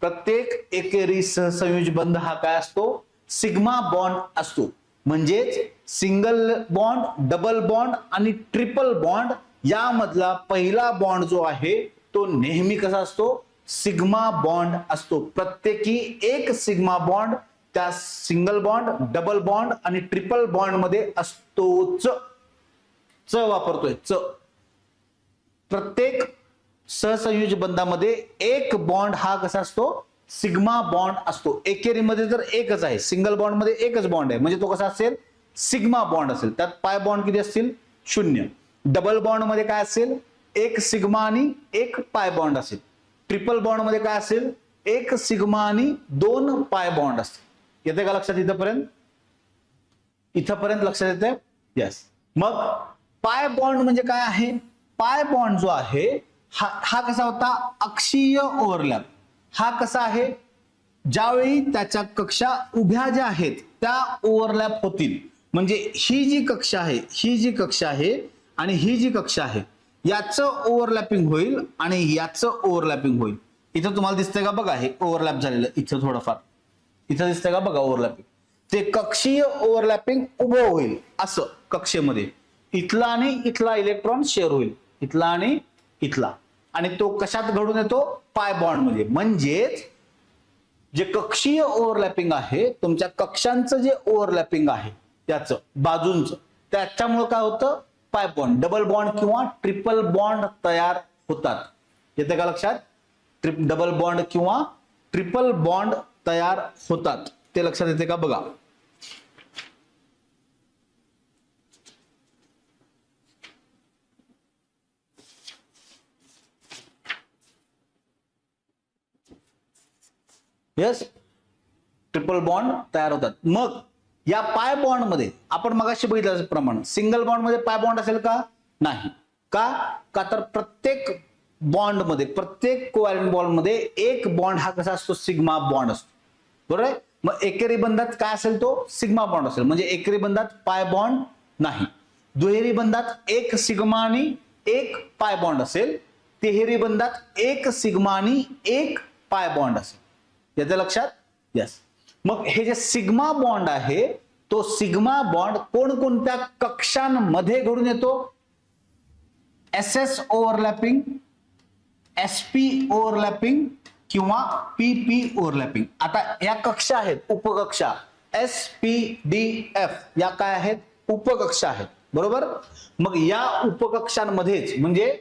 प्रत्येक एकेरी सहसंयुज बंध हा काय असतो? सिग्मा बॉन्ड असतो. म्हणजेच सिंगल बॉन्ड, डबल बॉन्ड आणि ट्रिपल बॉन्ड यामधला पहिला बॉन्ड जो आहे तो नेहमी कसा असतो? सिग्मा बॉन्ड असतो. प्रत्येकी एक सिग्मा बॉन्ड त्या सिंगल बॉन्ड, डबल बॉन्ड आणि ट्रिपल बॉन्ड मध्ये असतोच. च वापरतोय, च. प्रत्येक सहसंयुज बंधामध्ये एक बॉन्ड हा कसा असतो? सिग्मा बॉन्ड असतो. एकेरीमध्ये तर एकच आहे, सिंगल बॉन्ड मध्ये एकच बॉन्ड आहे, म्हणजे तो कसा असेल? सिग्मा बॉन्ड असेल. त्यात पाय बॉन्ड किती असतील? 0. डबल बॉन्ड मध्ये काय असेल? एक सिग्मा आणि एक पाय बॉन्ड असेल. ट्रिपल बॉन्ड मध्ये काय असेल? एक सिग्मा आणि 2 पाय बॉन्ड असतील. येते का लक्षात? इथपर्यंत लक्षात येते? यस. मग पाय बॉन्ड म्हणजे काय आहे? पाय बॉन्ड जो आहे हा कसा होता? अक्षीय ओव्हरलॅप. हा कसा आहे? ज्यावेळी त्याच्या कक्षा उभ्या ज्या आहेत त्या ओव्हरलॅप होतील. म्हणजे ही जी कक्षा आहे आणि ही जी कक्षा आहे, याचं ओव्हरलॅपिंग होईल आणि याचं ओव्हरलॅपिंग होईल. इथं तुम्हाला दिसतंय का बघा? हे ओव्हरलॅप झालेलं इथं थोडंफार इथं दिसतंय का बघा? ओव्हरलॅपिंग. ते कक्षीय ओव्हरलॅपिंग उभं होईल असं कक्षेमध्ये. इथला आणि इथला इलेक्ट्रॉन शेअर होईल, इथला आणि इथला. आणि तो कशात घडून येतो? पाय बॉन्ड मध्ये. म्हणजेच जे कक्षीय ओव्हरलॅपिंग आहे, तुमच्या कक्षांचं जे ओव्हरलॅपिंग आहे त्याचं बाजूंचं, त्याच्यामुळे काय होतं? पाय बॉन्ड, डबल बॉन्ड किंवा ट्रिपल बॉन्ड तयार होतात. येते का लक्षात? डबल बॉन्ड किंवा ट्रिपल बॉन्ड तयार होतात. ते लक्षात येते का बघा? यस. ट्रिपल बॉन्ड तयार होतात. मग या पाय बॉन्ड मध्ये आपण मगाशी बघितल्याप्रमाणे सिंगल बॉन्ड मध्ये पाय बॉन्ड असेल का? नाही. का तर प्रत्येक बॉन्ड मध्ये, प्रत्येक कोव्हॅलेंट बॉन्ड मध्ये एक बॉन्ड हा कसा असतो? सिग्मा बॉन्ड असतो. बरोबर आहे? मग एकेरी बंधात काय असेल? तो सिग्मा बॉन्ड असेल. म्हणजे एकेरी बंधात पाय बॉन्ड नाही. दुहेरी बंधात एक सिग्मा आणि एक पाय बॉन्ड असेल. तिहेरी बंधात एक सिग्मा आणि एक पाय बॉन्ड असेल. याचं लक्षात? यस. मग हे जे सिग्मा बॉन्ड आहे, तो सिग्मा बॉन्ड कोणकोणत्या कक्षांमध्ये घडून येतो? SS ओव्हरलॅपिंग, SP ओव्हरलॅपिंग किंवा PP ओव्हरलॅपिंग. आता या कक्षा आहेत, उपकक्षा SPDF या काय आहेत, उपकक्षा आहेत, बरोबर. मग या उपकक्षांमध्येच म्हणजे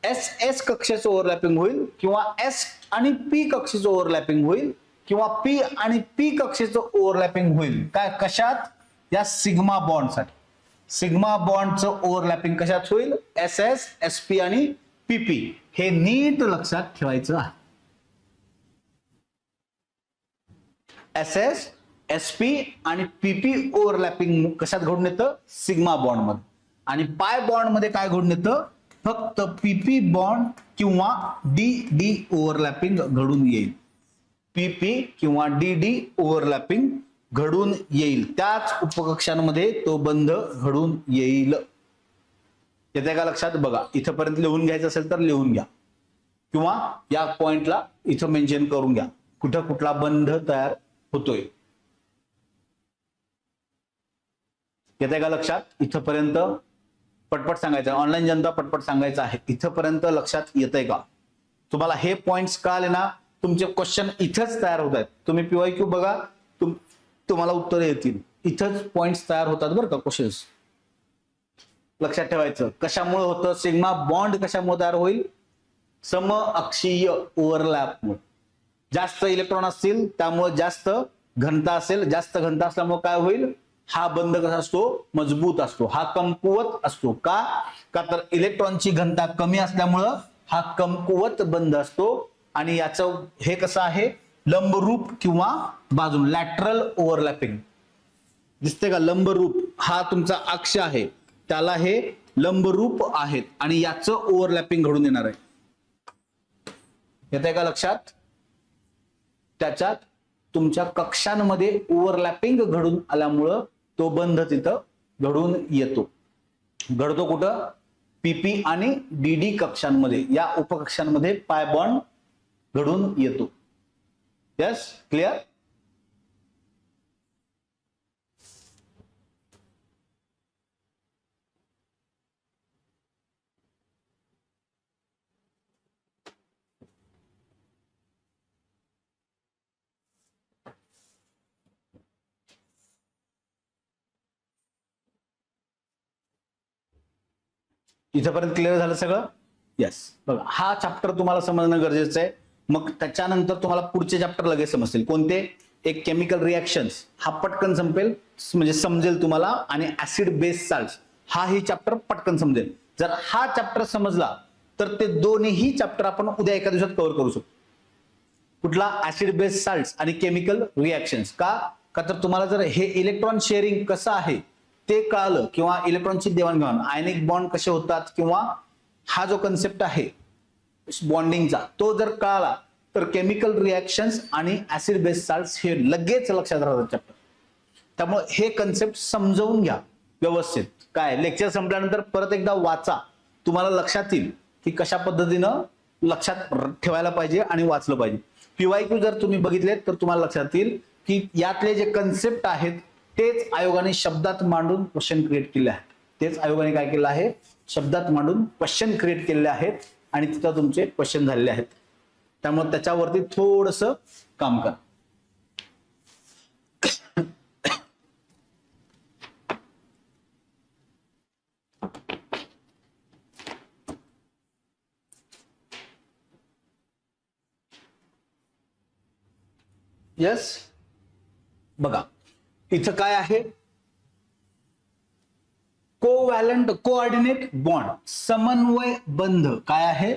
SS कक्षेचं ओव्हरलॅपिंग होईल किंवा S आणि P कक्षेचं ओव्हरलॅपिंग होईल किंवा P आणि P कक्षेचं ओव्हरलॅपिंग होईल. काय कशात, या सिग्मा बॉन्डसाठी. सिग्मा बॉन्डचं ओव्हरलॅपिंग कशात होईल, SS, SP आणि PP. हे नीट लक्षात ठेवायचं आहे. SS, SP आणि PP ओव्हरलॅपिंग कशात घडून येतं, सिग्मा बॉन्ड मध्ये. आणि पाय बॉन्ड मध्ये काय घडून येतं, फक्त PP बॉन्ड किंवा DD ओव्हरलॅपिंग घडून येईल. PP किंवा DD ओव्हरलॅपिंग घडून येईल. त्याच उपकक्षांमध्ये तो बंध घडून येईल. येते का लक्षात. बघा इथपर्यंत लिहून घ्यायचं असेल तर लिहून घ्या किंवा या पॉइंटला इथं मेन्शन करून घ्या कुठं कुठला बंध तयार होतोय. येते का लक्षात. इथपर्यंत पटपट सांगायचं, ऑनलाईन जनता पटपट सांगायचं आहे. इथपर्यंत लक्षात येतंय का तुम्हाला. हे पॉइंट्स कळाले ना, तुमचे क्वेश्चन इथंच तयार होत आहेत. तुम्ही PYQ बघा, तुम्हाला उत्तर येतील. इथंच पॉइंट्स तयार होतात बरं का क्वेश्चन्स. लक्षात ठेवायचं. कशामुळे होतं, सिग्मा बॉन्ड कशामुळे तयार होईल, सम अक्षीय ओव्हरलॅपमुळे. जास्त इलेक्ट्रॉन असतील त्यामुळे जास्त घनता असेल. जास्त घनता असल्यामुळे काय होईल, हा बंध कसा असतो, मजबूत असतो. हा कमकुवत असतो. का तर इलेक्ट्रॉनची घनता कमी असल्यामुळं हा कमकुवत बंध असतो. आणि याचं हे कसं आहे, लंबरूप किंवा बाजून, लॅटरल ओव्हरलॅपिंग. दिसते का, लंबरूप. हा तुमचा अक्ष आहे, त्याला हे लंबरूप आहेत आणि याचं ओव्हरलॅपिंग घडून येणार आहे. येते का लक्षात. त्याच्यात तुमच्या कक्षांमध्ये ओव्हरलॅपिंग घडून आल्यामुळं तो बंध तिथं घडून येतो. घडतो कुठं, PP आणि DD कक्षांमध्ये. या उपकक्षांमध्ये पाय बॉन्ड घडून येतो. Yes, clear. इथपर्यंत क्लिअर झालं सगळं. यस. बघा हा चॅप्टर तुम्हाला समजणं गरजेचं आहे. मग त्याच्यानंतर तुम्हाला पुढचे चॅप्टर लगेच समजतील. कोणते, एक केमिकल रिएक्शन्स, हा पटकन संपेल, म्हणजे समजेल तुम्हाला. आणि ऍसिड बेस साल्ट्स, हा ही चॅप्टर पटकन समजेल. जर हा चॅप्टर समजला तर ते दोन्ही चॅप्टर आपण उद्या एका दिवसात कव्हर करू शकतो. कुठला, ऍसिड बेस साल्ट्स आणि केमिकल रिएक्शन्स. का तर तुम्हाला जर हे इलेक्ट्रॉन शेअरिंग कसं आहे ते कळालं किंवा इलेक्ट्रॉनची देवाणघेवाण, आयनिक बॉन्ड कसे होतात किंवा हा जो कन्सेप्ट आहे बॉन्डिंगचा तो जर कळाला तर केमिकल रिएक्शन्स आणि ऍसिड बेस साल्ट्स हे लगेच लक्षात राहतात चॅप्टर. त्यामुळे हे कन्सेप्ट समजावून घ्या व्यवस्थित. काय लेक्चर संपल्यानंतर परत एकदा वाचा, तुम्हाला लक्षात येईल की कशा पद्धतीनं लक्षात ठेवायला पाहिजे आणि वाचलं पाहिजे. PYQ जर तुम्ही बघितले तर तुम्हाला लक्षात येईल की यातले जे कन्सेप्ट आहेत तेच आयोगाने शब्दात मांडून क्वेश्चन क्रिएट केले आहेत. तेच आयोगाने काय केलं आहे, शब्दात मांडून क्वेश्चन क्रिएट केलेले आहेत आणि तिथं तुमचे क्वेश्चन झालेले आहेत. त्यामुळे त्याच्यावरती थोडंसं काम करा. यस. बघा इथं काय आहे, कोव्हॅलंट कोऑर्डिनेट बॉन्ड, समन्वय बंध. काय आहे,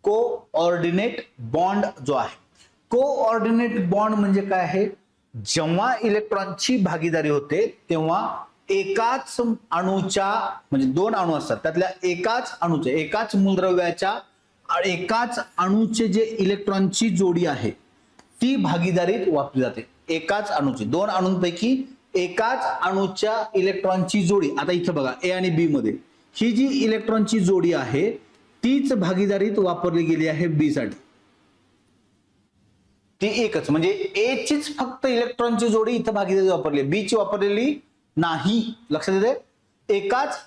कोऑर्डिनेट बॉन्ड जो आहे. कोऑर्डिनेट बॉन्ड म्हणजे काय आहे, जेव्हा इलेक्ट्रॉनची भागीदारी होते तेव्हा एकाच अणूच्या, म्हणजे दोन अणू असतात त्यातल्या एकाच अणूचे, एकाच मूलद्रव्याच्या एकाच अणूचे जे इलेक्ट्रॉनची जोडी आहे ती भागीदारीत वापरली जाते. एकाच अणूची, दोन अणूंपैकी एकाच अणूच्या इलेक्ट्रॉनची जोडी. आता इथं बघा ए आणि बी मध्ये ही जी इलेक्ट्रॉनची जोडी आहे तीच भागीदारीत वापरली गेली आहे बी साठी. ती एकच, म्हणजे ए चीच फक्त इलेक्ट्रॉनची जोडी इथं भागीदारी वापरली, बी ची वापरलेली नाही. लक्षात येते. एकाच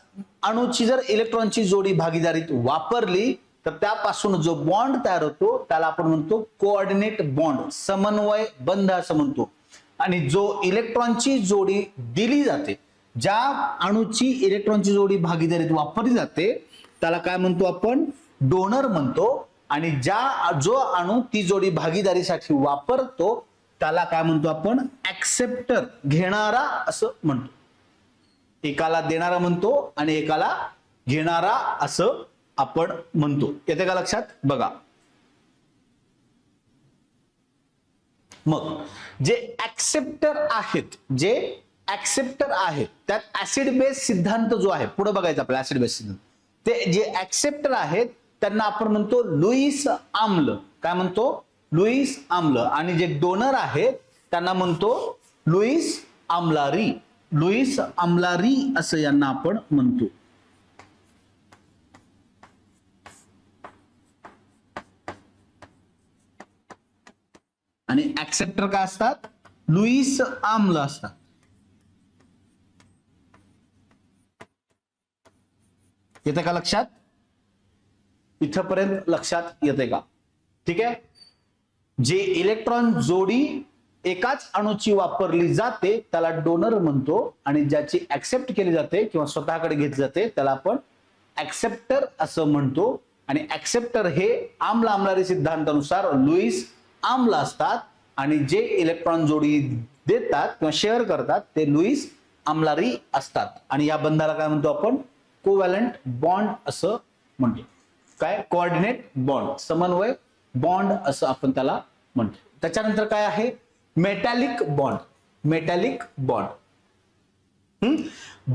अणूची जर इलेक्ट्रॉनची जोडी भागीदारीत वापरली तर त्यापासून जो बॉन्ड तयार होतो त्याला आपण म्हणतो कोऑर्डिनेट बॉन्ड, समन्वय बंध असं म्हणतो. आणि जो इलेक्ट्रॉनची जोडी दिली जाते, ज्या अणूची इलेक्ट्रॉनची जोडी भागीदारीत वापरली जाते त्याला काय म्हणतो आपण, डोनर म्हणतो. आणि जो अणू ती जोडी भागीदारीसाठी वापरतो त्याला काय म्हणतो आपण, ऍक्सेप्टर, घेणारा असं म्हणतो. एकाला देणारा म्हणतो आणि एकाला घेणारा असं आपण म्हणतो. येते का लक्षात? बघा, मग जे ऍक्सेप्टर आहेत, त्यात ऍसिड बेस सिद्धांत जो आहे, पुढे बघायचं आपल्याला ऍसिड बेस सिद्धांत. ते जे ऍक्सेप्टर आहेत त्यांना आपण म्हणतो लुईस आम्ल. काय म्हणतो? लुईस आम्ल. आणि जे डोनर आहेत त्यांना म्हणतो लुईस आम्लारी. लुईस आम्लारी असं यांना आपण म्हणतो. आणि ऍक्सेप्टर काय असतात? लुईस आम्ल असतात. येते का लक्षात? इथपर्यंत लक्षात येते का? ठीक आहे. जे इलेक्ट्रॉन जोडी एकाच अणूची वापरली जाते त्याला डोनर म्हणतो. आणि ज्याची ऍक्सेप्ट केली जाते किंवा स्वतःकडे घेतली जाते त्याला आपण ऍक्सेप्टर असं म्हणतो. आणि ऍक्सेप्टर हे आम्ल आम्लारी सिद्धांतानुसार लुईस आम्ल असतात. आणि जे इलेक्ट्रॉन जोडी देतात किंवा शेअर करतात ते लुईस आम्लारी असतात. आणि या बंधाला काय म्हणतो आपण? कोव्हॅलंट बॉन्ड असं म्हणतो. काय? कोऑर्डिनेट बॉन्ड, समन्वय बॉन्ड असं आपण त्याला म्हणतो. त्याच्यानंतर काय आहे? Metallic bond. Metallic bond.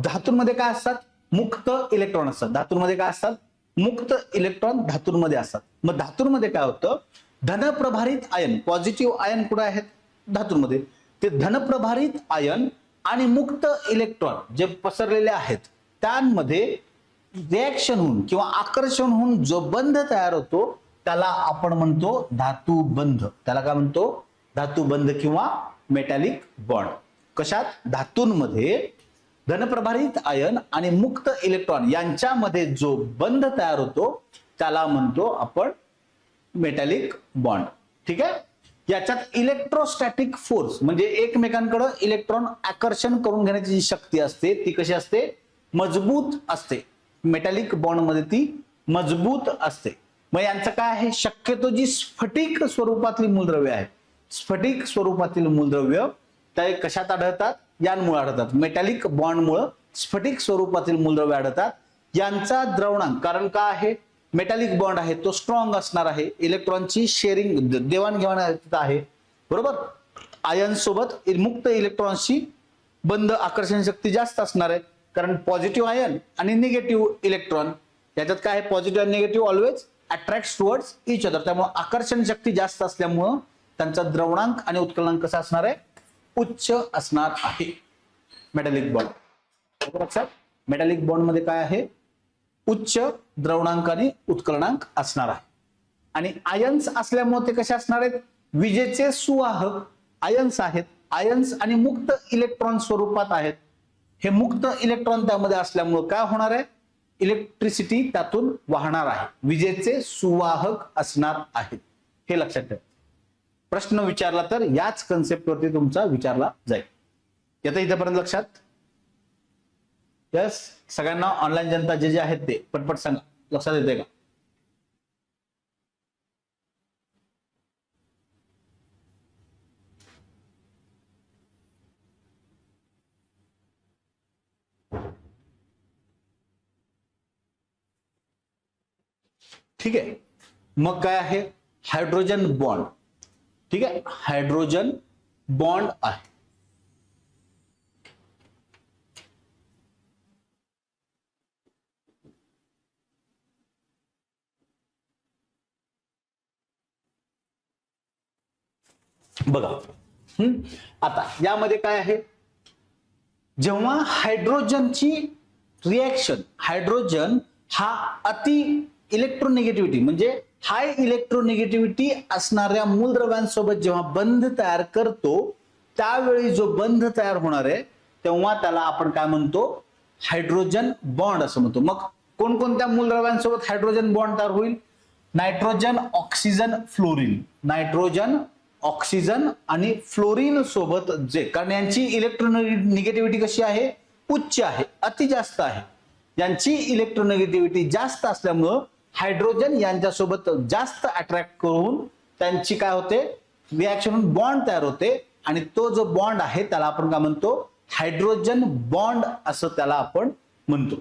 धातूंमध्ये काय असतात? मुक्त इलेक्ट्रॉन असतात. धातूंमध्ये काय असतात? मुक्त इलेक्ट्रॉन धातूंमध्ये असतात. मग धातूंमध्ये काय होतं? धनप्रभारित आयन, पॉझिटिव्ह आयन कुठे आहेत? धातूंमध्ये. ते धनप्रभारित आयन आणि मुक्त इलेक्ट्रॉन जे पसरलेले आहेत त्यांमध्ये रिएक्शन होऊन किंवा आकर्षण होऊन जो बंध तयार होतो त्याला आपण म्हणतो धातुबंध. त्याला काय म्हणतो? धातुबंध किंवा मेटॅलिक बॉन्ड. कशात? धातूंमध्ये धनप्रभारित आयन आणि मुक्त इलेक्ट्रॉन यांच्यामध्ये जो बंध तयार होतो त्याला म्हणतो आपण मेटॅलिक बॉन्ड. ठीक आहे. याच्यात इलेक्ट्रोस्टॅटिक फोर्स म्हणजे एकमेकांकडे इलेक्ट्रॉन आकर्षण करून घेण्याची जी शक्ती असते ती कशी असते? मजबूत असते. मेटॅलिक बॉन्ड मध्ये ती मजबूत असते. मग यांचं काय आहे? शक्यतो जी स्फटिक स्वरूपातली मूलद्रव्य आहेत, स्फटिक स्वरूपातील मूलद्रव्य ते कशात आढळतात? यांमुळे आढळतात. मेटॅलिक बॉन्डमुळे स्फटिक स्वरूपातील मूलद्रव्य आढळतात. यांचा द्रवणांक, कारण काय आहे? मेटॅलिक बॉन्ड आहे तो स्ट्रॉंग असणार आहे. इलेक्ट्रॉनची शेअरिंग, देवाणघेवाण आहे, बरोबर. आयन सोबत मुक्त इलेक्ट्रॉनची बंध आकर्षण शक्ती जास्त असणार आहे. कारण पॉझिटिव्ह आयन आणि निगेटिव्ह इलेक्ट्रॉन याच्यात काय आहे? पॉझिटिव्ह आणि negative always attract towards each other. त्यामुळे आकर्षण शक्ती जास्त असल्यामुळं त्यांचा द्रवणांक आणि उत्कलनांक कसा असणार आहे? उच्च असणार आहे. मेटॅलिक बॉन्ड लक्षात. मेटॅलिक बॉन्ड मध्ये काय आहे? उच्च द्रवणांक आणि उत्कलनांक असणार आहे. आणि आयन्स असल्यामुळे ते कसे असणार आहेत? विजेचे सुवाहक आयन्स आहेत. आयन्स आणि मुक्त इलेक्ट्रॉन स्वरूपात आहेत. हे मुक्त इलेक्ट्रॉन त्यामध्ये असल्यामुळे काय होणार आहे? इलेक्ट्रिसिटी त्यातून वाहणार आहे. विजेचे सुवाहक असणार आहेत. हे लक्षात ठेवा. प्रश्न विचारला तर याच कन्सेप्टवरती तुमचा विचारला जाईल. येतं इथेपर्यंत लक्षात? यस. सगळ्यांना ऑनलाईन जनता जे जे आहेत ते पटपट सांगा. लक्षात येते का? ठीक आहे. मग काय आहे? Hydrogen bond. ठीक आहे. हायड्रोजन बॉन्ड आहे. बघा आता यामध्ये काय आहे? जेव्हा हायड्रोजनची रिएक्शन, हायड्रोजन हा अति इलेक्ट्रोनिगेटिव्हिटी म्हणजे हाय इलेक्ट्रोनिगेटिव्हिटी असणाऱ्या मूलद्रव्यांसोबत जेव्हा बंध तयार करतो त्यावेळी जो बंध तयार होणार आहे तेव्हा त्याला आपण काय म्हणतो? हायड्रोजन बॉन्ड असं म्हणतो. मग कोणकोणत्या मूलद्रव्यांसोबत हायड्रोजन बॉन्ड तयार होईल? Nitrogen, oxygen, fluorine. Nitrogen, oxygen आणि फ्लोरीन सोबत जे, कारण यांची इलेक्ट्रोनिगेटिव्हिटी कशी आहे, उच्च आहे, अति जास्त आहे. यांची इलेक्ट्रोनिगेटिव्हिटी जास्त असल्यामुळं हायड्रोजन यांच्यासोबत जास्त अट्रॅक्ट करून त्यांची काय होते, रिॲक्शन बॉन्ड तयार होते आणि तो जो बॉन्ड आहे त्याला आपण काय म्हणतो, हायड्रोजन बॉन्ड असं त्याला आपण म्हणतो.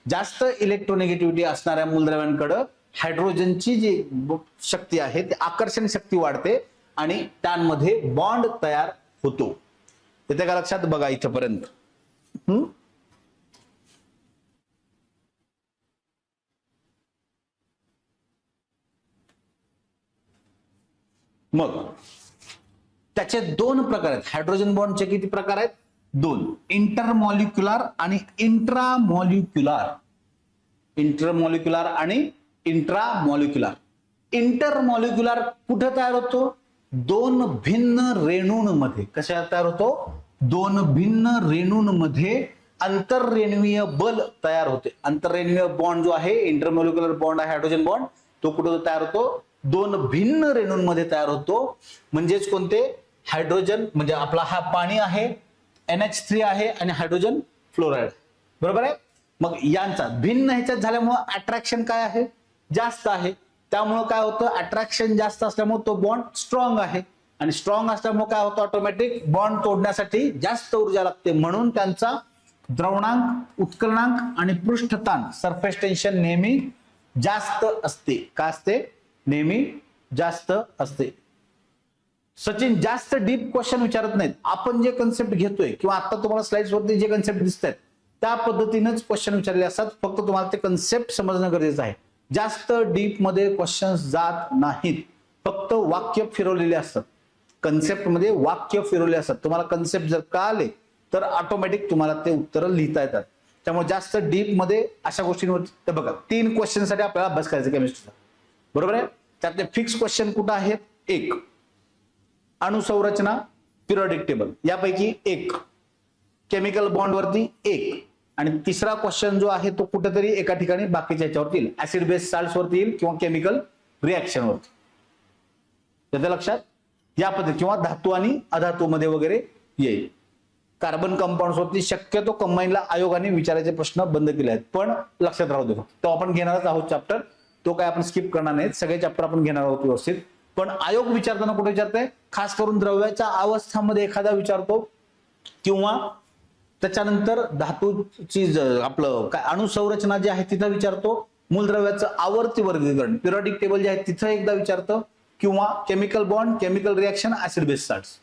जास्त इलेक्ट्रोनिगेटिव्हिटी असणाऱ्या मूलद्रव्यांकडे हायड्रोजनची जी शक्ती आहे ती आकर्षण शक्ती वाढते आणि त्यांमध्ये बॉन्ड तयार होतो. येते का लक्षात, बघा इथपर्यंत. मग त्याचे दोन प्रकार आहेत. हायड्रोजन बॉन्डचे किती प्रकार आहेत, दोन. इंटरमॉलिक्युलर आणि इंट्रामॉलिक्युलर. इंटरमॉलिक्युलर आणि इंट्रामॉलिक्युलर. इंटरमॉलिक्युलर कुठे तयार होतो, दोन भिन्न रेणूंमध्ये. कशा तयार होतो, दोन भिन्न रेणूंमध्ये आंतररेणुवीय बल तयार होते. आंतररेणुवीय बॉन्ड जो आहे, इंटरमॉलिक्युलर बॉन्ड आहे हायड्रोजन बॉन्ड, तो कुठे तयार होतो, दोन भिन्न रेणूंमध्ये तयार होतो. म्हणजेच कोणते, हायड्रोजन म्हणजे आपला हा पाणी आहे, NH3 आहे आणि हायड्रोजन फ्लोराईड, बरोबर आहे. मग यांचा भिन्न ह्याच्यात झाल्यामुळे अट्रॅक्शन काय आहे, जास्त आहे. त्यामुळे काय होतं, अट्रॅक्शन जास्त असल्यामुळे तो बॉन्ड स्ट्रॉंग आहे आणि स्ट्रॉंग असल्यामुळे काय होतं, ऑटोमॅटिक बॉन्ड तोडण्यासाठी जास्त ऊर्जा लागते. म्हणून त्यांचा द्रवणांक, उत्कलनांक आणि पृष्ठताण, सरफेस टेन्शन नेहमी जास्त असते. काय असते, नेहमी जास्त असते. सचिन, जास्त डीप क्वेश्चन विचारत नाहीत. आपण जे कन्सेप्ट घेतोय किंवा आता तुम्हाला स्लाइड्स वरती जे कन्सेप्ट दिसत आहेत त्या पद्धतीनेच क्वेश्चन विचारले असतात. फक्त तुम्हाला ते कन्सेप्ट समजणं गरजेचं आहे. जास्त डीप मध्ये क्वेश्चन्स जात नाहीत, फक्त वाक्य फिरवलेले असतात. कन्सेप्ट मध्ये वाक्य फिरवले असतात. तुम्हाला कन्सेप्ट जर कळाले तर ऑटोमॅटिक तुम्हाला ते उत्तर लिहिता येतात. त्यामुळे जास्त डीप मध्ये अशा गोष्टींवर, तर बघा 3 क्वेश्चन साठी आपल्याला अभ्यास करायचा केमिस्ट्रीचा, बरोबर आहे. त्यातले फिक्स क्वेश्चन कुठं आहेत, एक अणुसंरचना, पिरियडिक टेबल यापैकी एक, केमिकल बॉन्ड वरती एक, आणि तिसरा क्वेश्चन जो आहे तो कुठेतरी एका ठिकाणी बाकीच्या याच्यावरती येईल, ऍसिड बेस साल्ट्स वरती येईल किंवा केमिकल रिॲक्शन वरती. त्याच्या लक्षात या पद्धती, किंवा धातू आणि अधातू मध्ये वगैरे येईल. कार्बन कंपाऊंड वरती शक्यतो कंबाईनला आयोगाने विचारायचे प्रश्न बंद केले आहेत, पण लक्षात राहू दे. तो आपण घेणारच आहोत चॅप्टर, तो काय आपण स्किप करणार नाहीत. सगळे चॅप्टर आपण घेणार आहोत व्यवस्थित. पण आयोग विचारताना कुठे विचारतंय, खास करून द्रव्याच्या अवस्थांमध्ये एखादा विचारतो किंवा त्याच्यानंतर धातूची आपलं काय अणुसंरचना जी आहे तिथं विचारतो, मूलद्रव्याचं आवर्ती वर्गीकरण पिरियडिक टेबल जे आहे तिथं एकदा विचारतं, किंवा chemical bond, chemical reaction, acid base salts.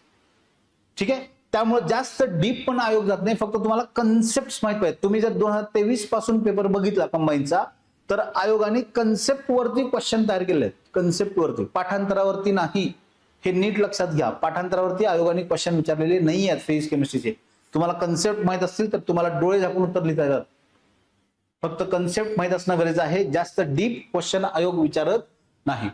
ठीक आहे. त्यामुळे जास्त डीप पण आयोग जात नाही, फक्त तुम्हाला कन्सेप्ट माहित पाहिजे. तुम्ही जर 2023 पासून पेपर बघितला कंबाईनचा, तर आयोगाने कन्सेप्ट वरती क्वेश्चन तयार केले आहेत. कन्सेप्ट वरती, पाठांतरावरती नाही. हे नीट लक्षात घ्या. पाठांतरावरती आयोगाने क्वेश्चन विचारलेले नाही आहेत फिजिक्स केमिस्ट्रीचे. तुम्हाला कन्सेप्ट माहित असतील तर तुम्हाला डोळे झाकून उत्तर लिहिता येतात. फक्त कन्सेप्ट माहित असणं गरजेचं आहे. जास्त डीप क्वेश्चन आयोग विचारत नाही.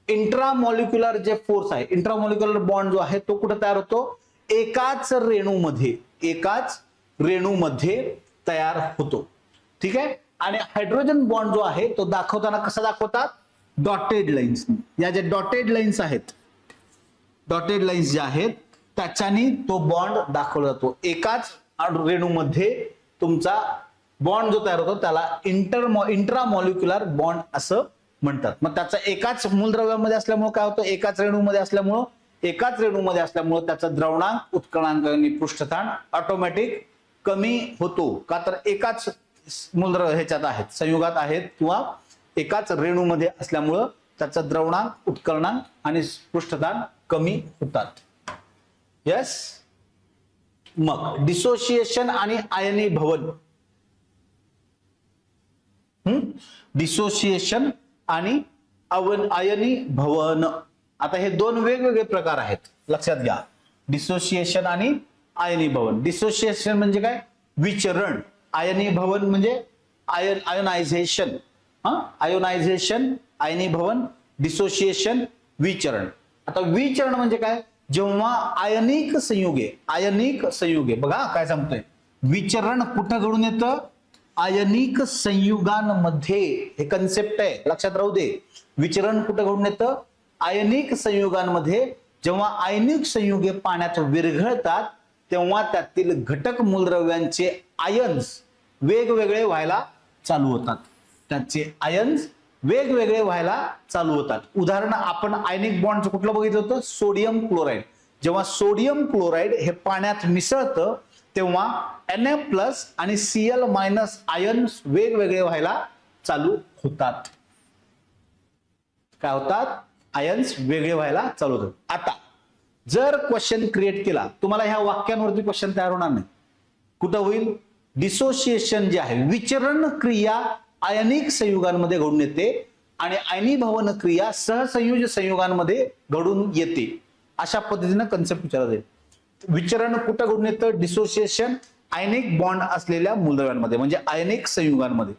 इंट्रामॉलिक्युलर जे फोर्स आहे, इंट्रामॉलिक्युलर बॉन्ड जो आहे तो कुठे तयार होतो, एकाच रेणूमध्ये तयार होतो. ठीक आहे. आणि हायड्रोजन बॉन्ड जो आहे तो दाखवताना कसा दाखवतात, डॉटेड लाईन्स. या ज्या डॉटेड लाईन्स आहेत, डॉटेड लाईन्स ज्या आहेत त्याच्यानी तो बॉन्ड दाखवला जातो. एकाच रेणूमध्ये तुमचा बॉन्ड जो तयार होतो त्याला इंट्रामॉलिक्युलर बॉन्ड असं म्हणतात. मग त्याचा एकाच मूलद्रव्यामध्ये असल्यामुळे काय होतं, एकाच रेणूमध्ये असल्यामुळं त्याचा द्रवणांक, उत्कलनांक आणि पृष्ठताण ऑटोमॅटिक कमी होतो. का तर एकाच मूलद्रव्य ह्याच्यात आहेत, संयुगात आहेत किंवा एकाच रेणूमध्ये असल्यामुळं त्याचा द्रवणांक, उत्कलनांक आणि पृष्ठताण कमी होतात. यस. मग डिसोसिएशन आणि आयनीभवन. डिसोसिएशन आणि आयनीभवन. आता हे दोन वेगवेगळे प्रकार आहेत, लक्षात घ्या. डिसोसिएशन आणि आयनीभवन. डिसोसिएशन म्हणजे काय, विचरण. आयनीभवन म्हणजे आयोनायझेशन. आयोनायझेशन, आयनीभवन, डिसोसिएशन, विचरण. आता विचरण म्हणजे काय, जेव्हा आयनिक संयुगे बघा काय सांगतोय, विचरण कुठं घडून येतं, आयनिक संयुगांमध्ये, हे कन्सेप्ट आहे लक्षात राहू दे. विचरण कुठं घडून येतं? आयनिक संयुगांमध्ये. जेव्हा आयनिक संयुगे पाण्यात विरघळतात तेव्हा त्यातील घटक मूलद्रव्यांचे आयन्स वेगवेगळे व्हायला चालू होतात. त्याचे आयन्स वेगवेगळे व्हायला चालू होतात. उदाहरण आपण आयनिक बॉन्डचं कुठलं बघितलं होतं? Sodium chloride. जेव्हा सोडियम क्लोराईड हे पाण्यात मिसळतं तेव्हा Na+ आणि Cl- आयन्स वेगवेगळे व्हायला चालू होतात. काय होतात? आयन्स वेगळे व्हायला चालू होतात. आता जर क्वेश्चन क्रिएट केला, तुम्हाला ह्या वाक्यांवरती क्वेश्चन तयार होणार नाही. कुठं होईल? डिसोसिएशन जे आहे, विचरण क्रिया आयनिक संयुगांमध्ये घडून येते आणि आयनीभवन क्रिया सहसंयोजी संयुगांमध्ये घडून येते. अशा पद्धतीनं कन्सेप्ट विचारला जाईल. विचरण कुठं घडून येतं? डिसोसिएशन आयनिक बॉन्ड असलेल्या मूलद्रव्यांमध्ये म्हणजे आयनिक संयुगांमध्ये.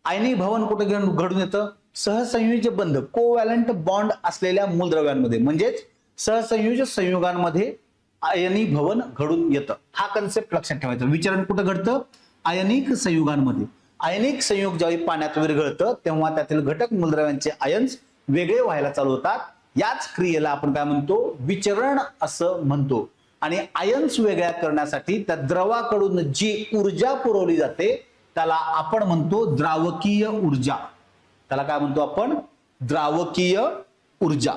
आयनीभवन कुठे घडून येतं? सहसंयोजी बंध कोव्हॅलंट बॉन्ड असलेल्या मूलद्रव्यांमध्ये म्हणजेच सहसंयोजी संयुगांमध्ये आयनीभवन घडून येतं. हा कन्सेप्ट लक्षात ठेवायचा. विचरण कुठं घडतं? आयनिक संयुगांमध्ये. आयनिक संयुग ज्यावेळी पाण्यात विरघळतं तेव्हा त्यातील घटक मूलद्रव्यांचे आयन्स वेगळे व्हायला चालू होतात. याच क्रियेला आपण काय म्हणतो? विचरण असं म्हणतो. आणि आयन्स वेगळ्या करण्यासाठी त्या द्रवाकडून जी ऊर्जा पुरवली जाते त्याला आपण म्हणतो द्रावकीय ऊर्जा. त्याला काय म्हणतो आपण? द्रावकीय ऊर्जा.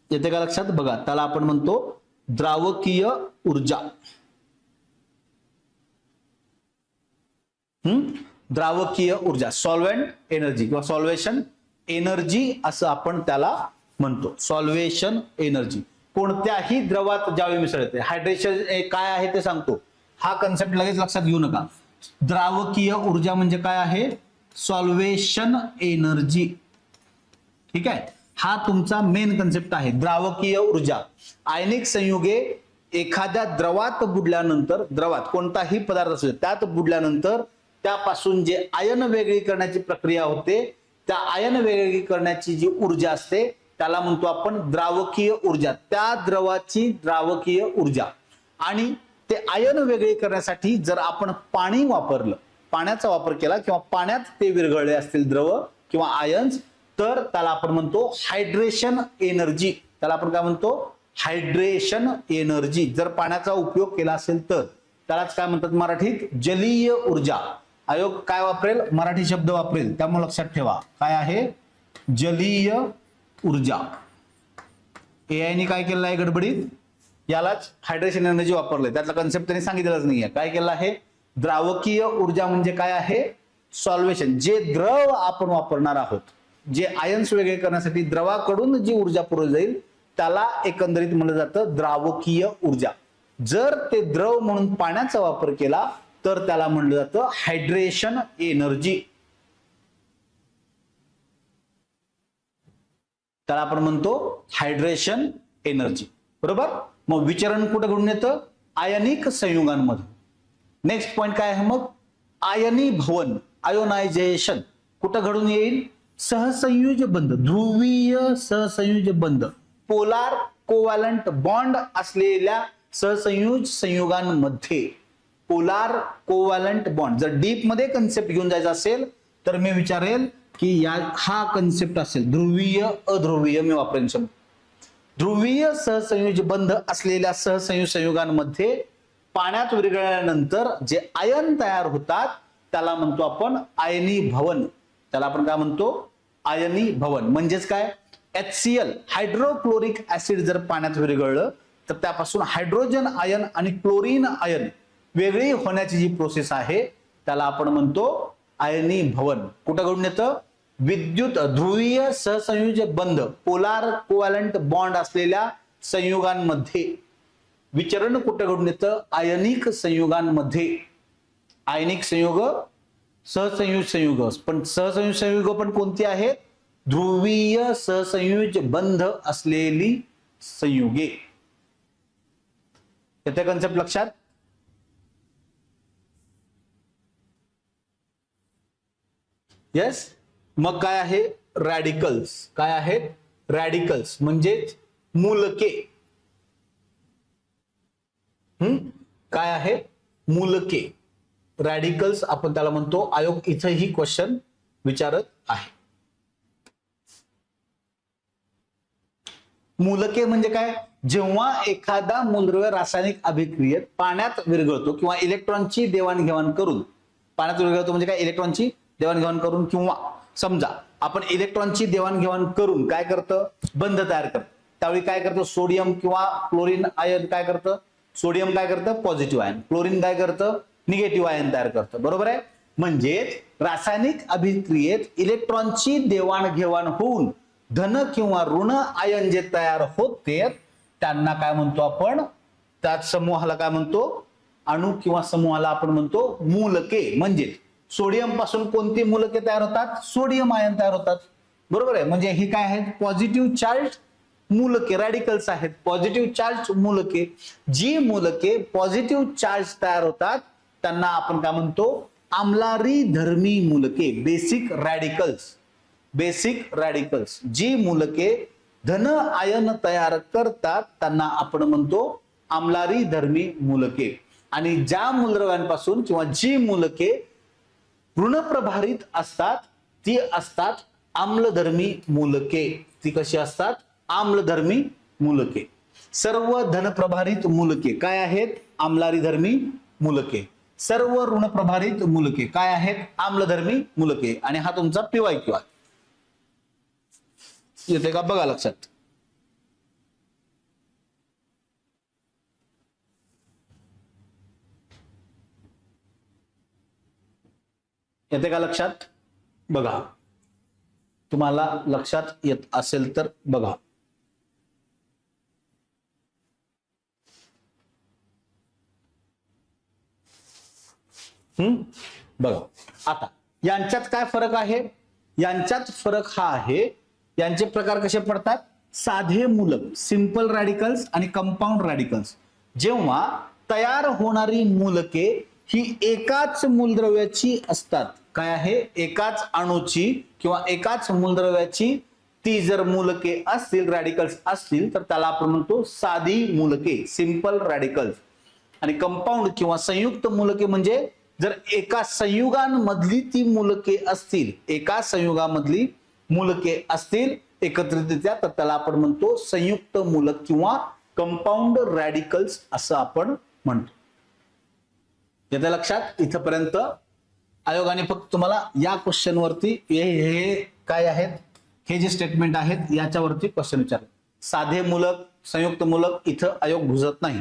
येते का लक्षात? बघा, त्याला आपण म्हणतो द्रावकीय ऊर्जा. द्रावकीय ऊर्जा, सॉल्व्हेंट एनर्जी किंवा सॉल्वेशन एनर्जी असं आपण त्याला म्हणतो. सॉल्वेशन एनर्जी कोणत्याही द्रवात ज्यावेळी मिसळते. हायड्रेशन काय आहे ते सांगतो. हा कन्सेप्ट लगेच लक्षात घेऊ नका. द्रावकीय ऊर्जा म्हणजे काय आहे? Solvation energy. ठीक आहे, हा तुमचा मेन कन्सेप्ट आहे. द्रावकीय ऊर्जा. आयनिक संयुगे एखाद्या द्रवात बुडल्यानंतर, द्रवात कोणताही पदार्थ असू दे त्यात बुडल्यानंतर त्यापासून जे आयन वेगळी करण्याची प्रक्रिया होते, त्या आयन वेगळी करण्याची जी ऊर्जा असते त्याला म्हणतो आपण द्रावकीय ऊर्जा. त्या द्रवाची द्रावकीय ऊर्जा. आणि ते आयन वेगळे करण्यासाठी जर आपण पाणी वापरलं, पाण्याचा वापर केला किंवा पाण्यात ते विरघळले असतील द्रव किंवा आयन्स, तर त्याला आपण म्हणतो हायड्रेशन एनर्जी. त्याला आपण काय म्हणतो? Hydration energy. जर पाण्याचा उपयोग केला असेल तर त्यालाच काय म्हणतात मराठीत? जलीय ऊर्जा. आयोग काय वापरेल? मराठी शब्द वापरेल, त्यामुळे लक्षात ठेवा काय आहे? जलीय ऊर्जा. एआयने काय केलं आहे गडबडीत? यालाच हायड्रेशन एनर्जी वापरलंय. त्यातला कन्सेप्ट त्यांनी सांगितलेलाच नाहीये. काय केलं आहे? द्रावकीय ऊर्जा म्हणजे काय आहे? सॉल्वेशन. जे द्रव आपण वापरणार आहोत, जे आयन्स वेगळे करण्यासाठी द्रवाकडून जी ऊर्जा पुरवली जाईल त्याला एकंदरीत म्हणलं जातं द्रावकीय ऊर्जा. जर ते द्रव म्हणून पाण्याचा वापर केला तर त्याला म्हणलं जातं हायड्रेशन एनर्जी. त्याला आपण म्हणतो हायड्रेशन एनर्जी. बरोबर. मग विचरण कुठं घडून येतं? आयनिक संयुगांमध्ये. नेक्स्ट पॉइंट काय आहे मग? आयनीभवन, आयोनायझेशन कुठं घडून येईल? सहसंयोजी बंध, ध्रुवीय सहसंयोजी बंध, पोलार कोव्हॅलंट बॉन्ड असलेल्या सहसंयोज संयुगांमध्ये. Polar covalent bond. जर डीप मध्ये कन्सेप्ट घेऊन जायचा असेल तर मी विचारेल की हा कन्सेप्ट असेल ध्रुवीय अध्रुवीय. मी वापरेन शब्द. ध्रुवीय सहसंयोजी बंध असलेल्या सहसंयोज संयुगांमध्ये पाण्यात विरघळल्यानंतर जे आयन तयार होतात त्याला म्हणतो आपण आयनीभवन. त्याला आपण काय म्हणतो? आयनीभवन. म्हणजेच काय? HCl हायड्रोक्लोरिक ऍसिड जर पाण्यात विरघळलं तर त्यापासून हायड्रोजन आयन आणि क्लोरीन आयन वेगळी होण्याची जी प्रोसेस आहे त्याला आपण म्हणतो आयनीभवन. कुठं घडून येतं? विद्युत ध्रुवीय सहसंयोजी बंध, पोलार कोव्हॅलंट बॉन्ड असलेल्या संयुगांमध्ये. विचरण कुठं घडून येतं? आयनिक संयुगांमध्ये. आयनिक संयुग, सहसंयोज संयुग. पण सहसंयोज संयुग पण कोणती आहेत? ध्रुवीय सहसंयोज बंध असलेली संयुगे. येते कन्सेप्ट लक्षात? येस. मग काय आहे? रॅडिकल्स. काय आहेत? रॅडिकल्स म्हणजेच मूलके. काय आहे? मूलके. रॅडिकल्स आपण त्याला म्हणतो. आयोग इथंही क्वेश्चन विचारत आहे. मूलके म्हणजे काय? जेव्हा एखादा मूलद्रव्य रासायनिक अभिक्रियेत पाण्यात विरघळतो किंवा इलेक्ट्रॉनची देवाणघेवाण करून, पाण्यात विरघळतो म्हणजे काय? इलेक्ट्रॉनची देवाणघेवाण करून, किंवा समजा आपण इलेक्ट्रॉनची देवाणघेवाण करून काय करतं? बंध तयार करतं. त्यावेळी काय करतं? सोडियम किंवा क्लोरीन आयन काय करतं? सोडियम काय करतं? Positive ion. क्लोरीन काय करतं? निगेटिव्ह आयन तयार करतं. बरोबर आहे. म्हणजे रासायनिक अभिक्रियेत इलेक्ट्रॉनची देवाणघेवाण होऊन धन किंवा ऋण आयन जे तयार होते त्यांना काय म्हणतो आपण? त्या समूहाला काय म्हणतो? अणू किंवा समूहाला आपण म्हणतो मूलके. म्हणजे सोडियम पासून कोणती मूलके तयार होतात? सोडियम आयन तयार होतात. बरोबर आहे. म्हणजे ही काय आहेत? पॉझिटिव्ह चार्ज मूलके, रॅडिकल्स आहेत. पॉझिटिव्ह चार्ज मूलके. जी मूलके पॉझिटिव्ह चार्ज तयार होतात त्यांना आपण काय म्हणतो? आम्लारी धर्मी मूलके, बेसिक रॅडिकल्स. Basic radicals. जी मूलके धन आयन तयार करतात त्यांना आपण म्हणतो आम्लारी धर्मी मूलके. आणि ज्या मूलद्रव्यांपासून किंवा जी मूलके ऋणप्रभारित असतात ती असतात आम्लधर्मी मूलके. ती कशी असतात? आम्लधर्मी मूलके. सर्व धनप्रभारित मूलके काय आहेत? आम्लारी धर्मी मूलके. सर्व ऋणप्रभारित मूलके काय आहेत? आम्लधर्मी मूलके. आणि हा तुमचा PYQ आहे. येते का? बघा लक्षात. येते का लक्षात? बघा, तुम्हाला लक्षात येत असेल तर बघा. बघा आता यांच्यात काय फरक आहे? यांच्यात फरक हा आहे, यांचे प्रकार कसे पडतात? साधे मूलक, सिंपल रॅडिकल्स आणि कंपाऊंड रॅडिकल्स. जेव्हा तयार होणारी मूलके ही एकाच मूलद्रव्याची असतात, काय आहे? एकाच अणूची किंवा एकाच मूलद्रव्याची ती जर मूलके असतील, रॅडिकल्स असतील, तर त्याला आपण म्हणतो साधी मूलके, सिंपल रॅडिकल्स. आणि कंपाऊंड किंवा संयुक्त मूलके म्हणजे जर एका संयुगांमधली ती मूलके असतील, एका संयुगामधली मूलके असतील एकत्रितरित्या, तर त्याला आपण म्हणतो संयुक्त मूलक किंवा कंपाऊंड रॅडिकल्स असं आपण म्हणतो. येतं लक्षात? इथपर्यंत आयोगाने फक्त तुम्हाला या क्वेश्चन वरती हे काय आहेत, हे जे स्टेटमेंट आहेत याच्यावरती क्वेश्चन विचारले. साधे मूलक, संयुक्त मूलक इथं आयोग भुजत नाही.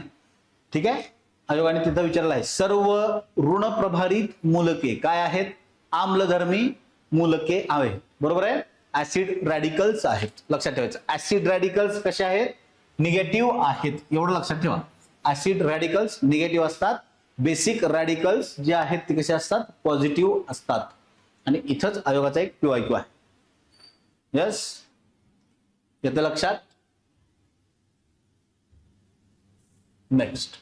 ठीक आहे. आयोगाने तिथं विचारलं आहे सर्व ऋणप्रभारित मूलके काय आहेत? आम्लधर्मी मूलके आहे. बरोबर आहे. ऍसिड रॅडिकल्स आहेत. लक्षात ठेवायचं. ऍसिड रॅडिकल्स कसे आहेत? निगेटिव्ह आहेत. एवढं लक्षात ठेवा. ऍसिड रॅडिकल्स निगेटिव्ह असतात. बेसिक रॅडिकल्स जे आहेत ते कसे असतात? पॉझिटिव्ह असतात. आणि इथंच आयोगाचा एक PYQ आहे. यस, येतं लक्षात? नेक्स्ट.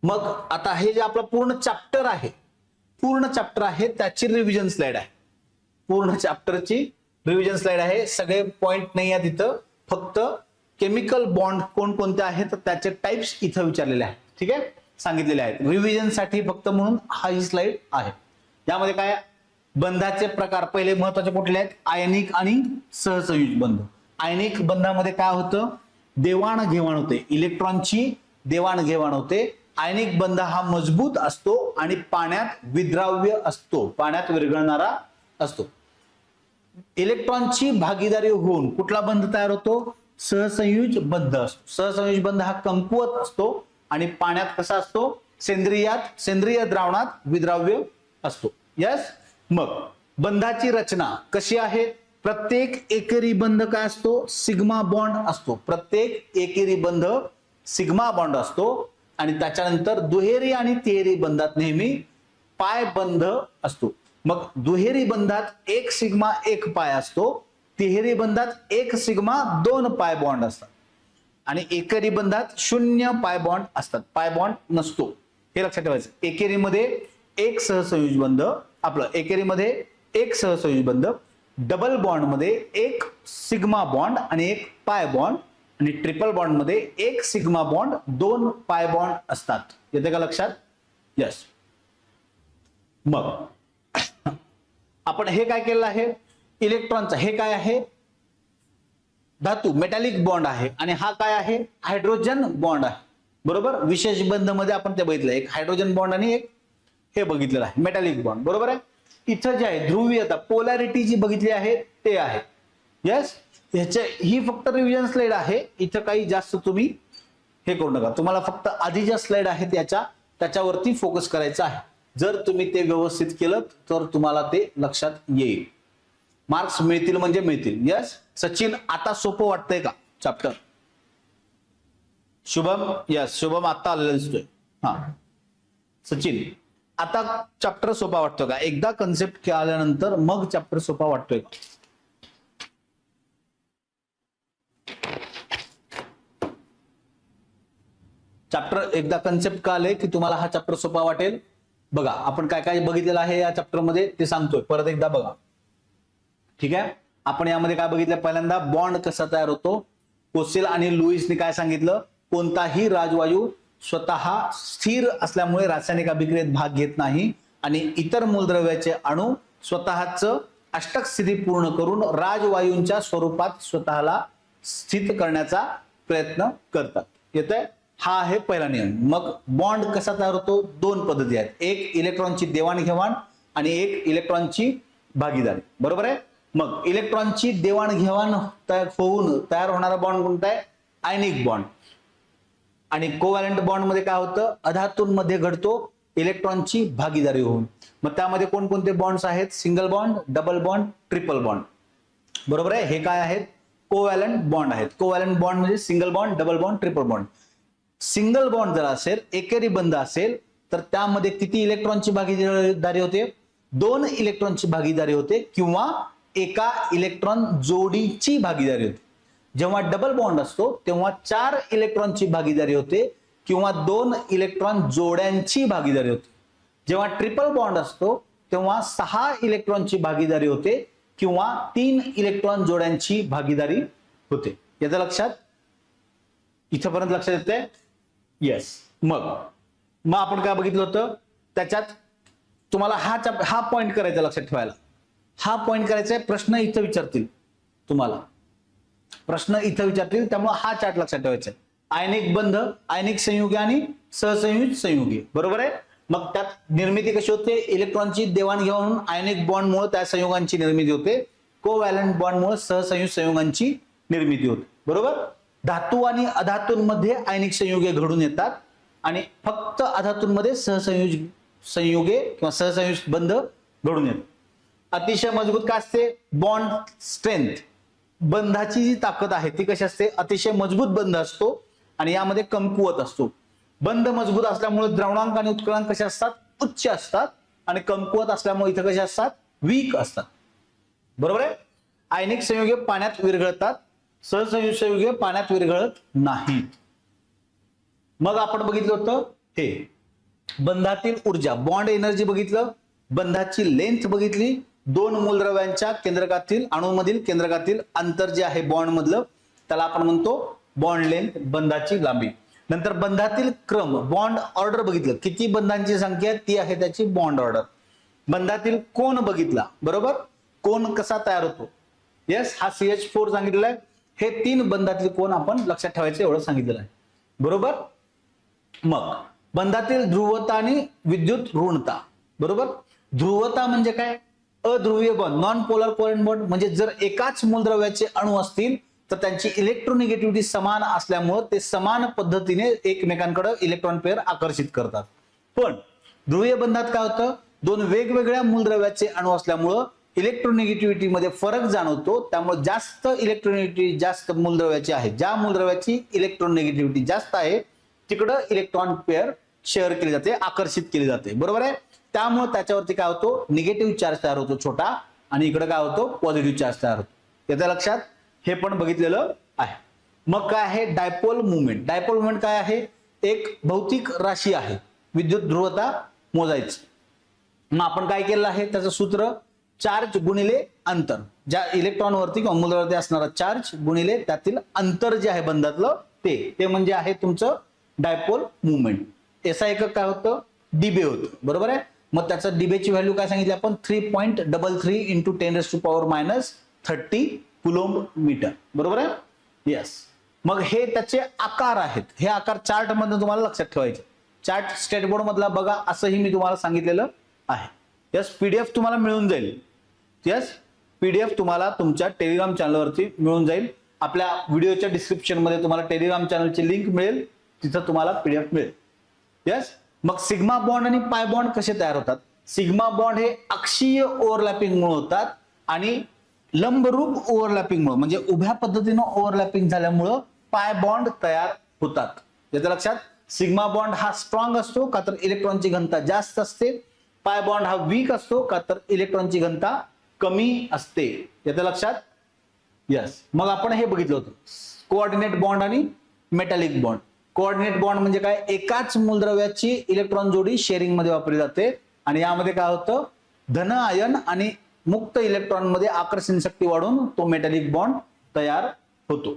मग आता हे जे आपलं पूर्ण चॅप्टर आहे, पूर्ण चॅप्टर आहे त्याची रिव्हिजन स्लाइड आहे. पूर्ण चॅप्टरची रिव्हिजन स्लाइड आहे. सगळे पॉइंट नाही आहेत इथं, फक्त केमिकल बॉन्ड कोणकोणते आहेत तर त्याचे टाइप्स इथं विचारलेले आहेत. ठीक आहे, सांगितलेले आहेत. रिव्हिजन साठी फक्त म्हणून हा ही स्लाइड आहे. यामध्ये काय? बंधाचे प्रकार पहिले महत्वाचे कुठले आहेत? आयनिक आणि सहसंयुज बंध. आयनिक बंधामध्ये काय होतं? देवाणघेवाण होते, इलेक्ट्रॉनची देवाणघेवाण होते. आयनिक बंध हा मजबूत असतो आणि पाण्यात विद्राव्य असतो, पाण्यात विरघळणारा असतो. इलेक्ट्रॉनची भागीदारी होऊन कुठला बंध तयार होतो? सहसंयुज बंध असतो. सहसंयुज बंध हा कमकुवत असतो आणि पाण्यात कसा असतो? सेंद्रिय द्रावणात विद्राव्य असतो. यस. मग बंधाची रचना कशी आहे? प्रत्येक एकेरी बंध काय असतो? सिग्मा बॉन्ड असतो. प्रत्येक एकेरी बंध सिग्मा बॉन्ड असतो. आणि त्याच्यानंतर दुहेरी आणि तिहेरी बंधात नेहमी पाय बंध असतो. मग दुहेरी बंधात एक सिग्मा एक पाय असतो. तिहेरी बंधात एक सिग्मा दोन पाय बॉन्ड असतात. आणि एकेरी बंधात 0 पाय बॉन्ड असतात, पाय बॉन्ड नसतो. हे लक्षात ठेवायचं. एकेरीमध्ये एक सहसंयुज बंध, आपलं एकेरीमध्ये एक सहसंयुज बंध, डबल बॉन्ड मध्ये एक सिग्मा बॉन्ड आणि एक पाय बॉन्ड, आणि ट्रिपल बॉन्ड मध्ये एक सिग्मा बॉन्ड दोन पाय बॉन्ड असतात. येते का लक्षात? यस. मग आपण हे काय केलं आहे, इलेक्ट्रॉनचा हे काय आहे, धातू मेटॅलिक बॉन्ड आहे, आणि हा काय आहे, हायड्रोजन बॉन्ड आहे. बरोबर. विशेष बंध मध्ये आपण ते बघितलं, एक हायड्रोजन बॉन्ड आणि एक हे बघितलेलं आहे मेटॅलिक बॉन्ड. बरोबर आहे. इथं जे आहे ध्रुवीयता पोलॅरिटी जी बघितली आहे ते आहे. यस. ह्याच्या ही फक्त रिव्हिजन स्लाइड आहे, इथं काही जास्त तुम्ही हे करू नका. तुम्हाला फक्त आधी ज्या स्लाइड आहेत त्याच्यावरती फोकस करायचा आहे. जर तुम्ही ते व्यवस्थित केलं तर तुम्हाला ते लक्षात येईल. मार्क्स मिळतील म्हणजे मिळतील. यस. सचिन, आता सोपं वाटतंय का चॅप्टर? शुभम, यस शुभम आता आलेलं दिसतोय. हा सचिन, आता चॅप्टर सोपा वाटतोय का? एकदा कन्सेप्ट आल्यानंतर मग चॅप्टर सोपा वाटतोय का? चॅप्टर एकदा कन्सेप्ट का आले की तुम्हाला हा चॅप्टर सोपा वाटेल. बघा आपण काय काय बघितलेलं आहे या चॅप्टर मध्ये ते सांगतोय, परत एकदा बघा. ठीक आहे. आपण यामध्ये काय बघितलं, पहिल्यांदा बॉन्ड कसा तयार होतो. कोसेल आणि लुईसने काय सांगितलं, कोणताही राजवायू स्वतः स्थिर असल्यामुळे रासायनिक अभिक्रियेत भाग घेत नाही आणि इतर मूलद्रव्याचे अणू स्वतःच अष्टक स्थिती पूर्ण करून राजवायूंच्या स्वरूपात स्वतःला स्थित करण्याचा प्रयत्न करतात. येतंय. हा आहे पहिला नियम. मग बॉन्ड कसा तयार होतो, दोन पद्धती आहेत, एक इलेक्ट्रॉनची देवाणघेवाण आणि एक इलेक्ट्रॉनची भागीदारी. बरोबर आहे. मग इलेक्ट्रॉनची देवाणघेवाण होऊन तयार होणारा बॉन्ड कोणता आहे, आयनिक बॉन्ड. आणि कोव्हॅलंट बॉन्ड मध्ये काय होतं, अधातूंमध्ये घडतो इलेक्ट्रॉनची भागीदारी होऊन. मग त्यामध्ये कोणकोणते बॉन्ड्स आहेत, single bond, double bond, triple bond. बरोबर आहे. हे काय आहेत, कोव्हॅलंट बॉन्ड आहेत. कोव्हॅलंट बॉन्ड म्हणजे single bond, double bond, triple bond. Single bond जर असेल, एकेरी बंध असेल, तर त्यामध्ये किती इलेक्ट्रॉनची भागीदारी होते, 2 इलेक्ट्रॉनची भागीदारी होते किंवा एका इलेक्ट्रॉन जोडीची भागीदारी होते. जेव्हा डबल बॉन्ड असतो तेव्हा 4 इलेक्ट्रॉनची भागीदारी होते किंवा 2 इलेक्ट्रॉन जोड्यांची भागीदारी होते. जेव्हा ट्रिपल बॉन्ड असतो तेव्हा 6 इलेक्ट्रॉनची भागीदारी होते किंवा 3 इलेक्ट्रॉन जोड्यांची भागीदारी होते. याचं लक्षात, इथपर्यंत लक्षात येतंय. येस. मग आपण काय बघितलं होतं, त्याच्यात तुम्हाला हा पॉइंट करायचा, लक्षात ठेवायला हा पॉइंट करायचा आहे. प्रश्न इथं विचारतील तुम्हाला, प्रश्न इथं विचारतील, त्यामुळे हा चार्ट लक्षात ठेवायचा आहे. आयनिक बंध, आयनिक संयुगे आणि सहसंयुज संयुगे. बरोबर आहे. मग त्यात निर्मिती कशी होते, इलेक्ट्रॉनची देवाणघेवाण आयनिक बॉन्डमुळे त्या संयुगांची निर्मिती होते, कोव्हॅलंट बॉन्डमुळे सहसंयुज संयुगांची निर्मिती होते. बरोबर. धातू आणि अधातूंमध्ये आयनिक संयुगे घडून येतात आणि फक्त अधातूंमध्ये सहसंयुज संयुगे किंवा सहसंयुज बंध घडून येतात. अतिशय मजबूत काय असते, बॉन्ड स्ट्रेंथ, बंधाची जी ताकद आहे ती कशी असते, अतिशय मजबूत बंध असतो आणि यामध्ये कमकुवत असतो. बंध मजबूत असल्यामुळे द्रवणांक आणि उत्कलनांक कसे असतात, उच्च असतात, आणि कमकुवत असल्यामुळे इथं कसे असतात, वीक असतात. बरोबर आहे. आयनिक संयुगे पाण्यात विरघळतात, सहसंयुज संयुगे पाण्यात विरघळत नाहीत. मग आपण बघितलं होतं हे बंधातील ऊर्जा, बॉन्ड एनर्जी बघितलं, बंधाची लेंथ बघितली, 2 मूलद्रव्यांच्या केंद्रकातील अणूमधील केंद्रकातील अंतर जे आहे बॉन्ड मधलं त्याला आपण म्हणतो बॉन्ड लेंथ, बंधाची लांबी. नंतर बंधातील क्रम, बॉन्ड ऑर्डर बघितलं, किती बंधांची संख्या ती आहे त्याची बॉन्ड ऑर्डर. बंधातील कोन बघितला. बरोबर. कोन कसा तयार होतो. येस. हा CH4 सांगितलेला आहे. हे 3 बंधातील कोन आपण लक्षात ठेवायचं एवढं सांगितलेलं आहे. बरोबर. मग बंधातील ध्रुवता आणि विद्युत ऋणता. बरोबर. ध्रुवता म्हणजे काय, अध्रुवीय bond, non polar covalent bond. म्हणजे जर एकाच मूलद्रव्याचे अणू असतील तर त्यांची इलेक्ट्रोनिगेटिव्हिटी समान असल्यामुळे ते समान पद्धतीने एकमेकांकडे इलेक्ट्रॉन पेअर आकर्षित करतात. पण ध्रुवीय बंधात काय होतं, 2 वेगवेगळ्या मूलद्रव्याचे अणू असल्यामुळं इलेक्ट्रोनिगेटिव्हिटी मध्ये फरक जाणवतो. त्यामुळे जास्त इलेक्ट्रोनिगेटिव्हिटी जास्त मूलद्रव्याची आहे, ज्या मूलद्रव्याची इलेक्ट्रोनिगेटिव्हिटी जास्त आहे तिकडं इलेक्ट्रॉन पेअर शेअर केली जाते, आकर्षित केली जाते. बरोबर आहे. त्यामुळे त्याच्यावरती काय होतो, निगेटिव्ह चार्ज तयार होतो छोटा, आणि इकडे काय होतो, पॉझिटिव्ह चार्ज तयार होतो. याच्या लक्षात, हे पण बघितलेलं आहे. मग काय आहे, डायपोल मुवमेंट. डायपोल मुवमेंट काय आहे, एक भौतिक राशी आहे, विद्युत ध्रुवता मोजायची. मग आपण काय केलं आहे, त्याचं सूत्र चार्ज गुणिले अंतर, ज्या इलेक्ट्रॉनवरती किंवा मूलद्रव्यावरती असणारा चार्ज गुणिले त्यातील अंतर जे आहे बंधातलं ते म्हणजे आहे तुमचं डायपोल मुवमेंट. एसआय एकक काय होतं, डिबे होतं, बरोबर आहे. मग त्याचं डिबेची व्हॅल्यू काय सांगितली आपण 3.33 इंटू 10⁻⁻30 कुलोम्ब मीटर, बरोबर आहे. येस. मग हे त्याचे आकार आहेत, हे आकार चार्ट मधून तुम्हाला लक्षात ठेवायचे. चार्ट स्टेट बोर्ड मधला बघा, असंही मी तुम्हाला सांगितलेलं आहे. यस, पीडीएफ तुम्हाला मिळून जाईल. यस, पीडीएफ तुम्हाला तुमच्या टेलिग्राम चॅनलवरती मिळून जाईल. आपल्या व्हिडिओच्या डिस्क्रिप्शन मध्ये तुम्हाला टेलिग्राम चॅनलची लिंक मिळेल, तिथं तुम्हाला पीडीएफ मिळेल. यस. मग सिग्मा बॉन्ड आणि पाय बॉन्ड कसे तयार होतात? सिग्मा बॉन्ड हे अक्षीय ओव्हरलॅपिंगमुळे होतात आणि लंबरूप ओव्हरलॅपिंगमुळे म्हणजे उभ्या पद्धतीनं ओव्हरलॅपिंग झाल्यामुळं पाय बॉन्ड तयार होतात. याचं लक्षात. सिग्मा बॉन्ड हा स्ट्रॉंग असतो का तर इलेक्ट्रॉनची घनता जास्त असते. पाय बॉन्ड हा वीक असतो का तर इलेक्ट्रॉनची घनता कमी असते. याचं लक्षात. यस. मग आपण हे बघितलं होतं कोऑर्डिनेट बॉन्ड आणि मेटॅलिक बॉन्ड. कोऑर्डिनेट बॉन्ड म्हणजे काय? एकाच मूलद्रव्याची इलेक्ट्रॉन जोडी शेअरिंग मध्ये वापरली जाते आणि यामध्ये काय होतं, धन आयन आणि मुक्त इलेक्ट्रॉन मध्ये आकर्षण शक्ती वाढून तो मेटॅलिक बॉन्ड तयार होतो.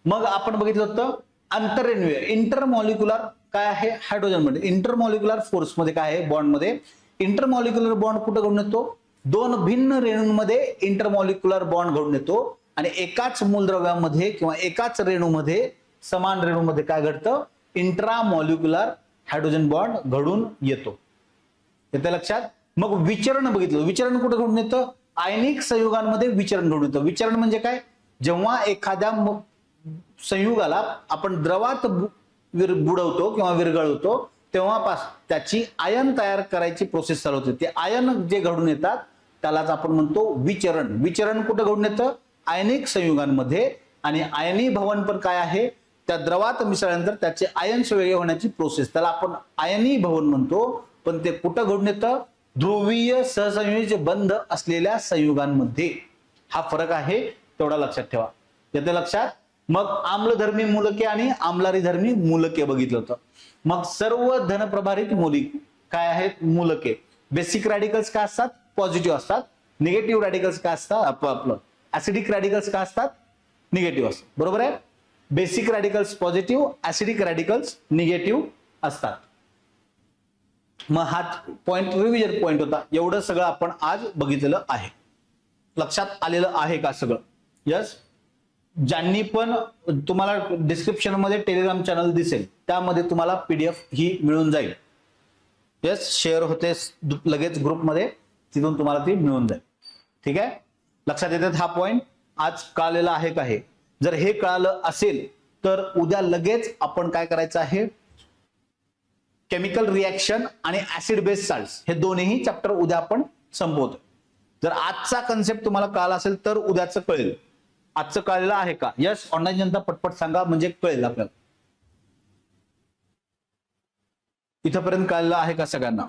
मग आपण बघितलं होतं आंतररेणुवीय इंटरमॉलिक्युलर काय आहे हायड्रोजन मध्ये. इंटरमॉलिक्युलर फोर्स मध्ये काय आहे बॉन्ड मध्ये? इंटरमॉलिक्युलर बॉन्ड कुठे घडून येतो? दोन भिन्न रेणूंमध्ये इंटरमॉलिक्युलर बॉन्ड घडून येतो आणि एकाच मूलद्रव्यामध्ये किंवा एकाच रेणूमध्ये समान रेणूमध्ये काय घडतं? इंट्रामॉलिक्युलर हायड्रोजन बॉन्ड घडून येतो. येतं लक्षात. मग विचरण बघितलं. विचरण कुठे घडून येतं? आयनिक संयुगांमध्ये विचरण घडून येतं. विचरण म्हणजे काय? जेव्हा एखाद्या संयुगाला आपण द्रवात बुडवतो किंवा विरघळवतो तेव्हापास त्याची आयन तयार करायची प्रोसेस चालू होते. ते आयन जे घडून येतात त्यालाच आपण म्हणतो विचरण. विचरण कुठे घडून येतं? आयनिक संयुगांमध्ये. आणि आयनी भवन पण काय आहे? त्या द्रवात मिसळल्यानंतर त्याचे आयन्स वेगळे होण्याची प्रोसेस, त्याला आपण आयनी भवन म्हणतो. पण ते कुठं घडून येतं? ध्रुवीय सहसंयोजी बंध असलेल्या संयुगांमध्ये. हा फरक आहे, तेवढा लक्षात ठेवा. येते लक्षात. मग आम्लधर्मी मूलके आणि आम्लारीधर्मी मूलके बघितलं होतं. मग सर्व धनप्रभारित मूलके काय आहेत? मूलके. बेसिक रॅडिकल्स काय असतात? पॉझिटिव्ह असतात. निगेटिव्ह रॅडिकल्स काय असतात? आपलं ऍसिडिक रॅडिकल्स काय असतात? निगेटिव्ह असतात, बरोबर आहे. Basic radicals positive, acidic radicals negative असतात. मग हा पॉइंट रिव्हिजन पॉइंट होता. एवढं सगळं आपण आज बघितलेलं आहे. लक्षात आलेलं आहे का सगळं? यस. ज्यांनी पण तुम्हाला डिस्क्रिप्शन मध्ये टेलिग्राम चॅनल दिसेल त्यामध्ये तुम्हाला पीडीएफ ही मिळून जाईल. यस, शेअर होते लगेच ग्रुपमध्ये, तिथून तुम्हाला ती मिळून जाईल. ठीक आहे. लक्षात येतात हा पॉइंट आज कळलेला आहे का? हे जर हे कळालं असेल तर उद्या लगेच आपण काय करायचं आहे, केमिकल रिएक्शन आणि ऍसिड बेस साल्ट्स हे दोन्ही चॅप्टर उद्या आपण संपवतो. जर आजचा कन्सेप्ट तुम्हाला कळाला असेल तर उद्याचं कळेल. आजचं कळलेलं आहे का? यस, ऑनलाईन जनता पटपट सांगा म्हणजे कळेल आपल्याला. इथपर्यंत कळलेलं आहे का सगळ्यांना?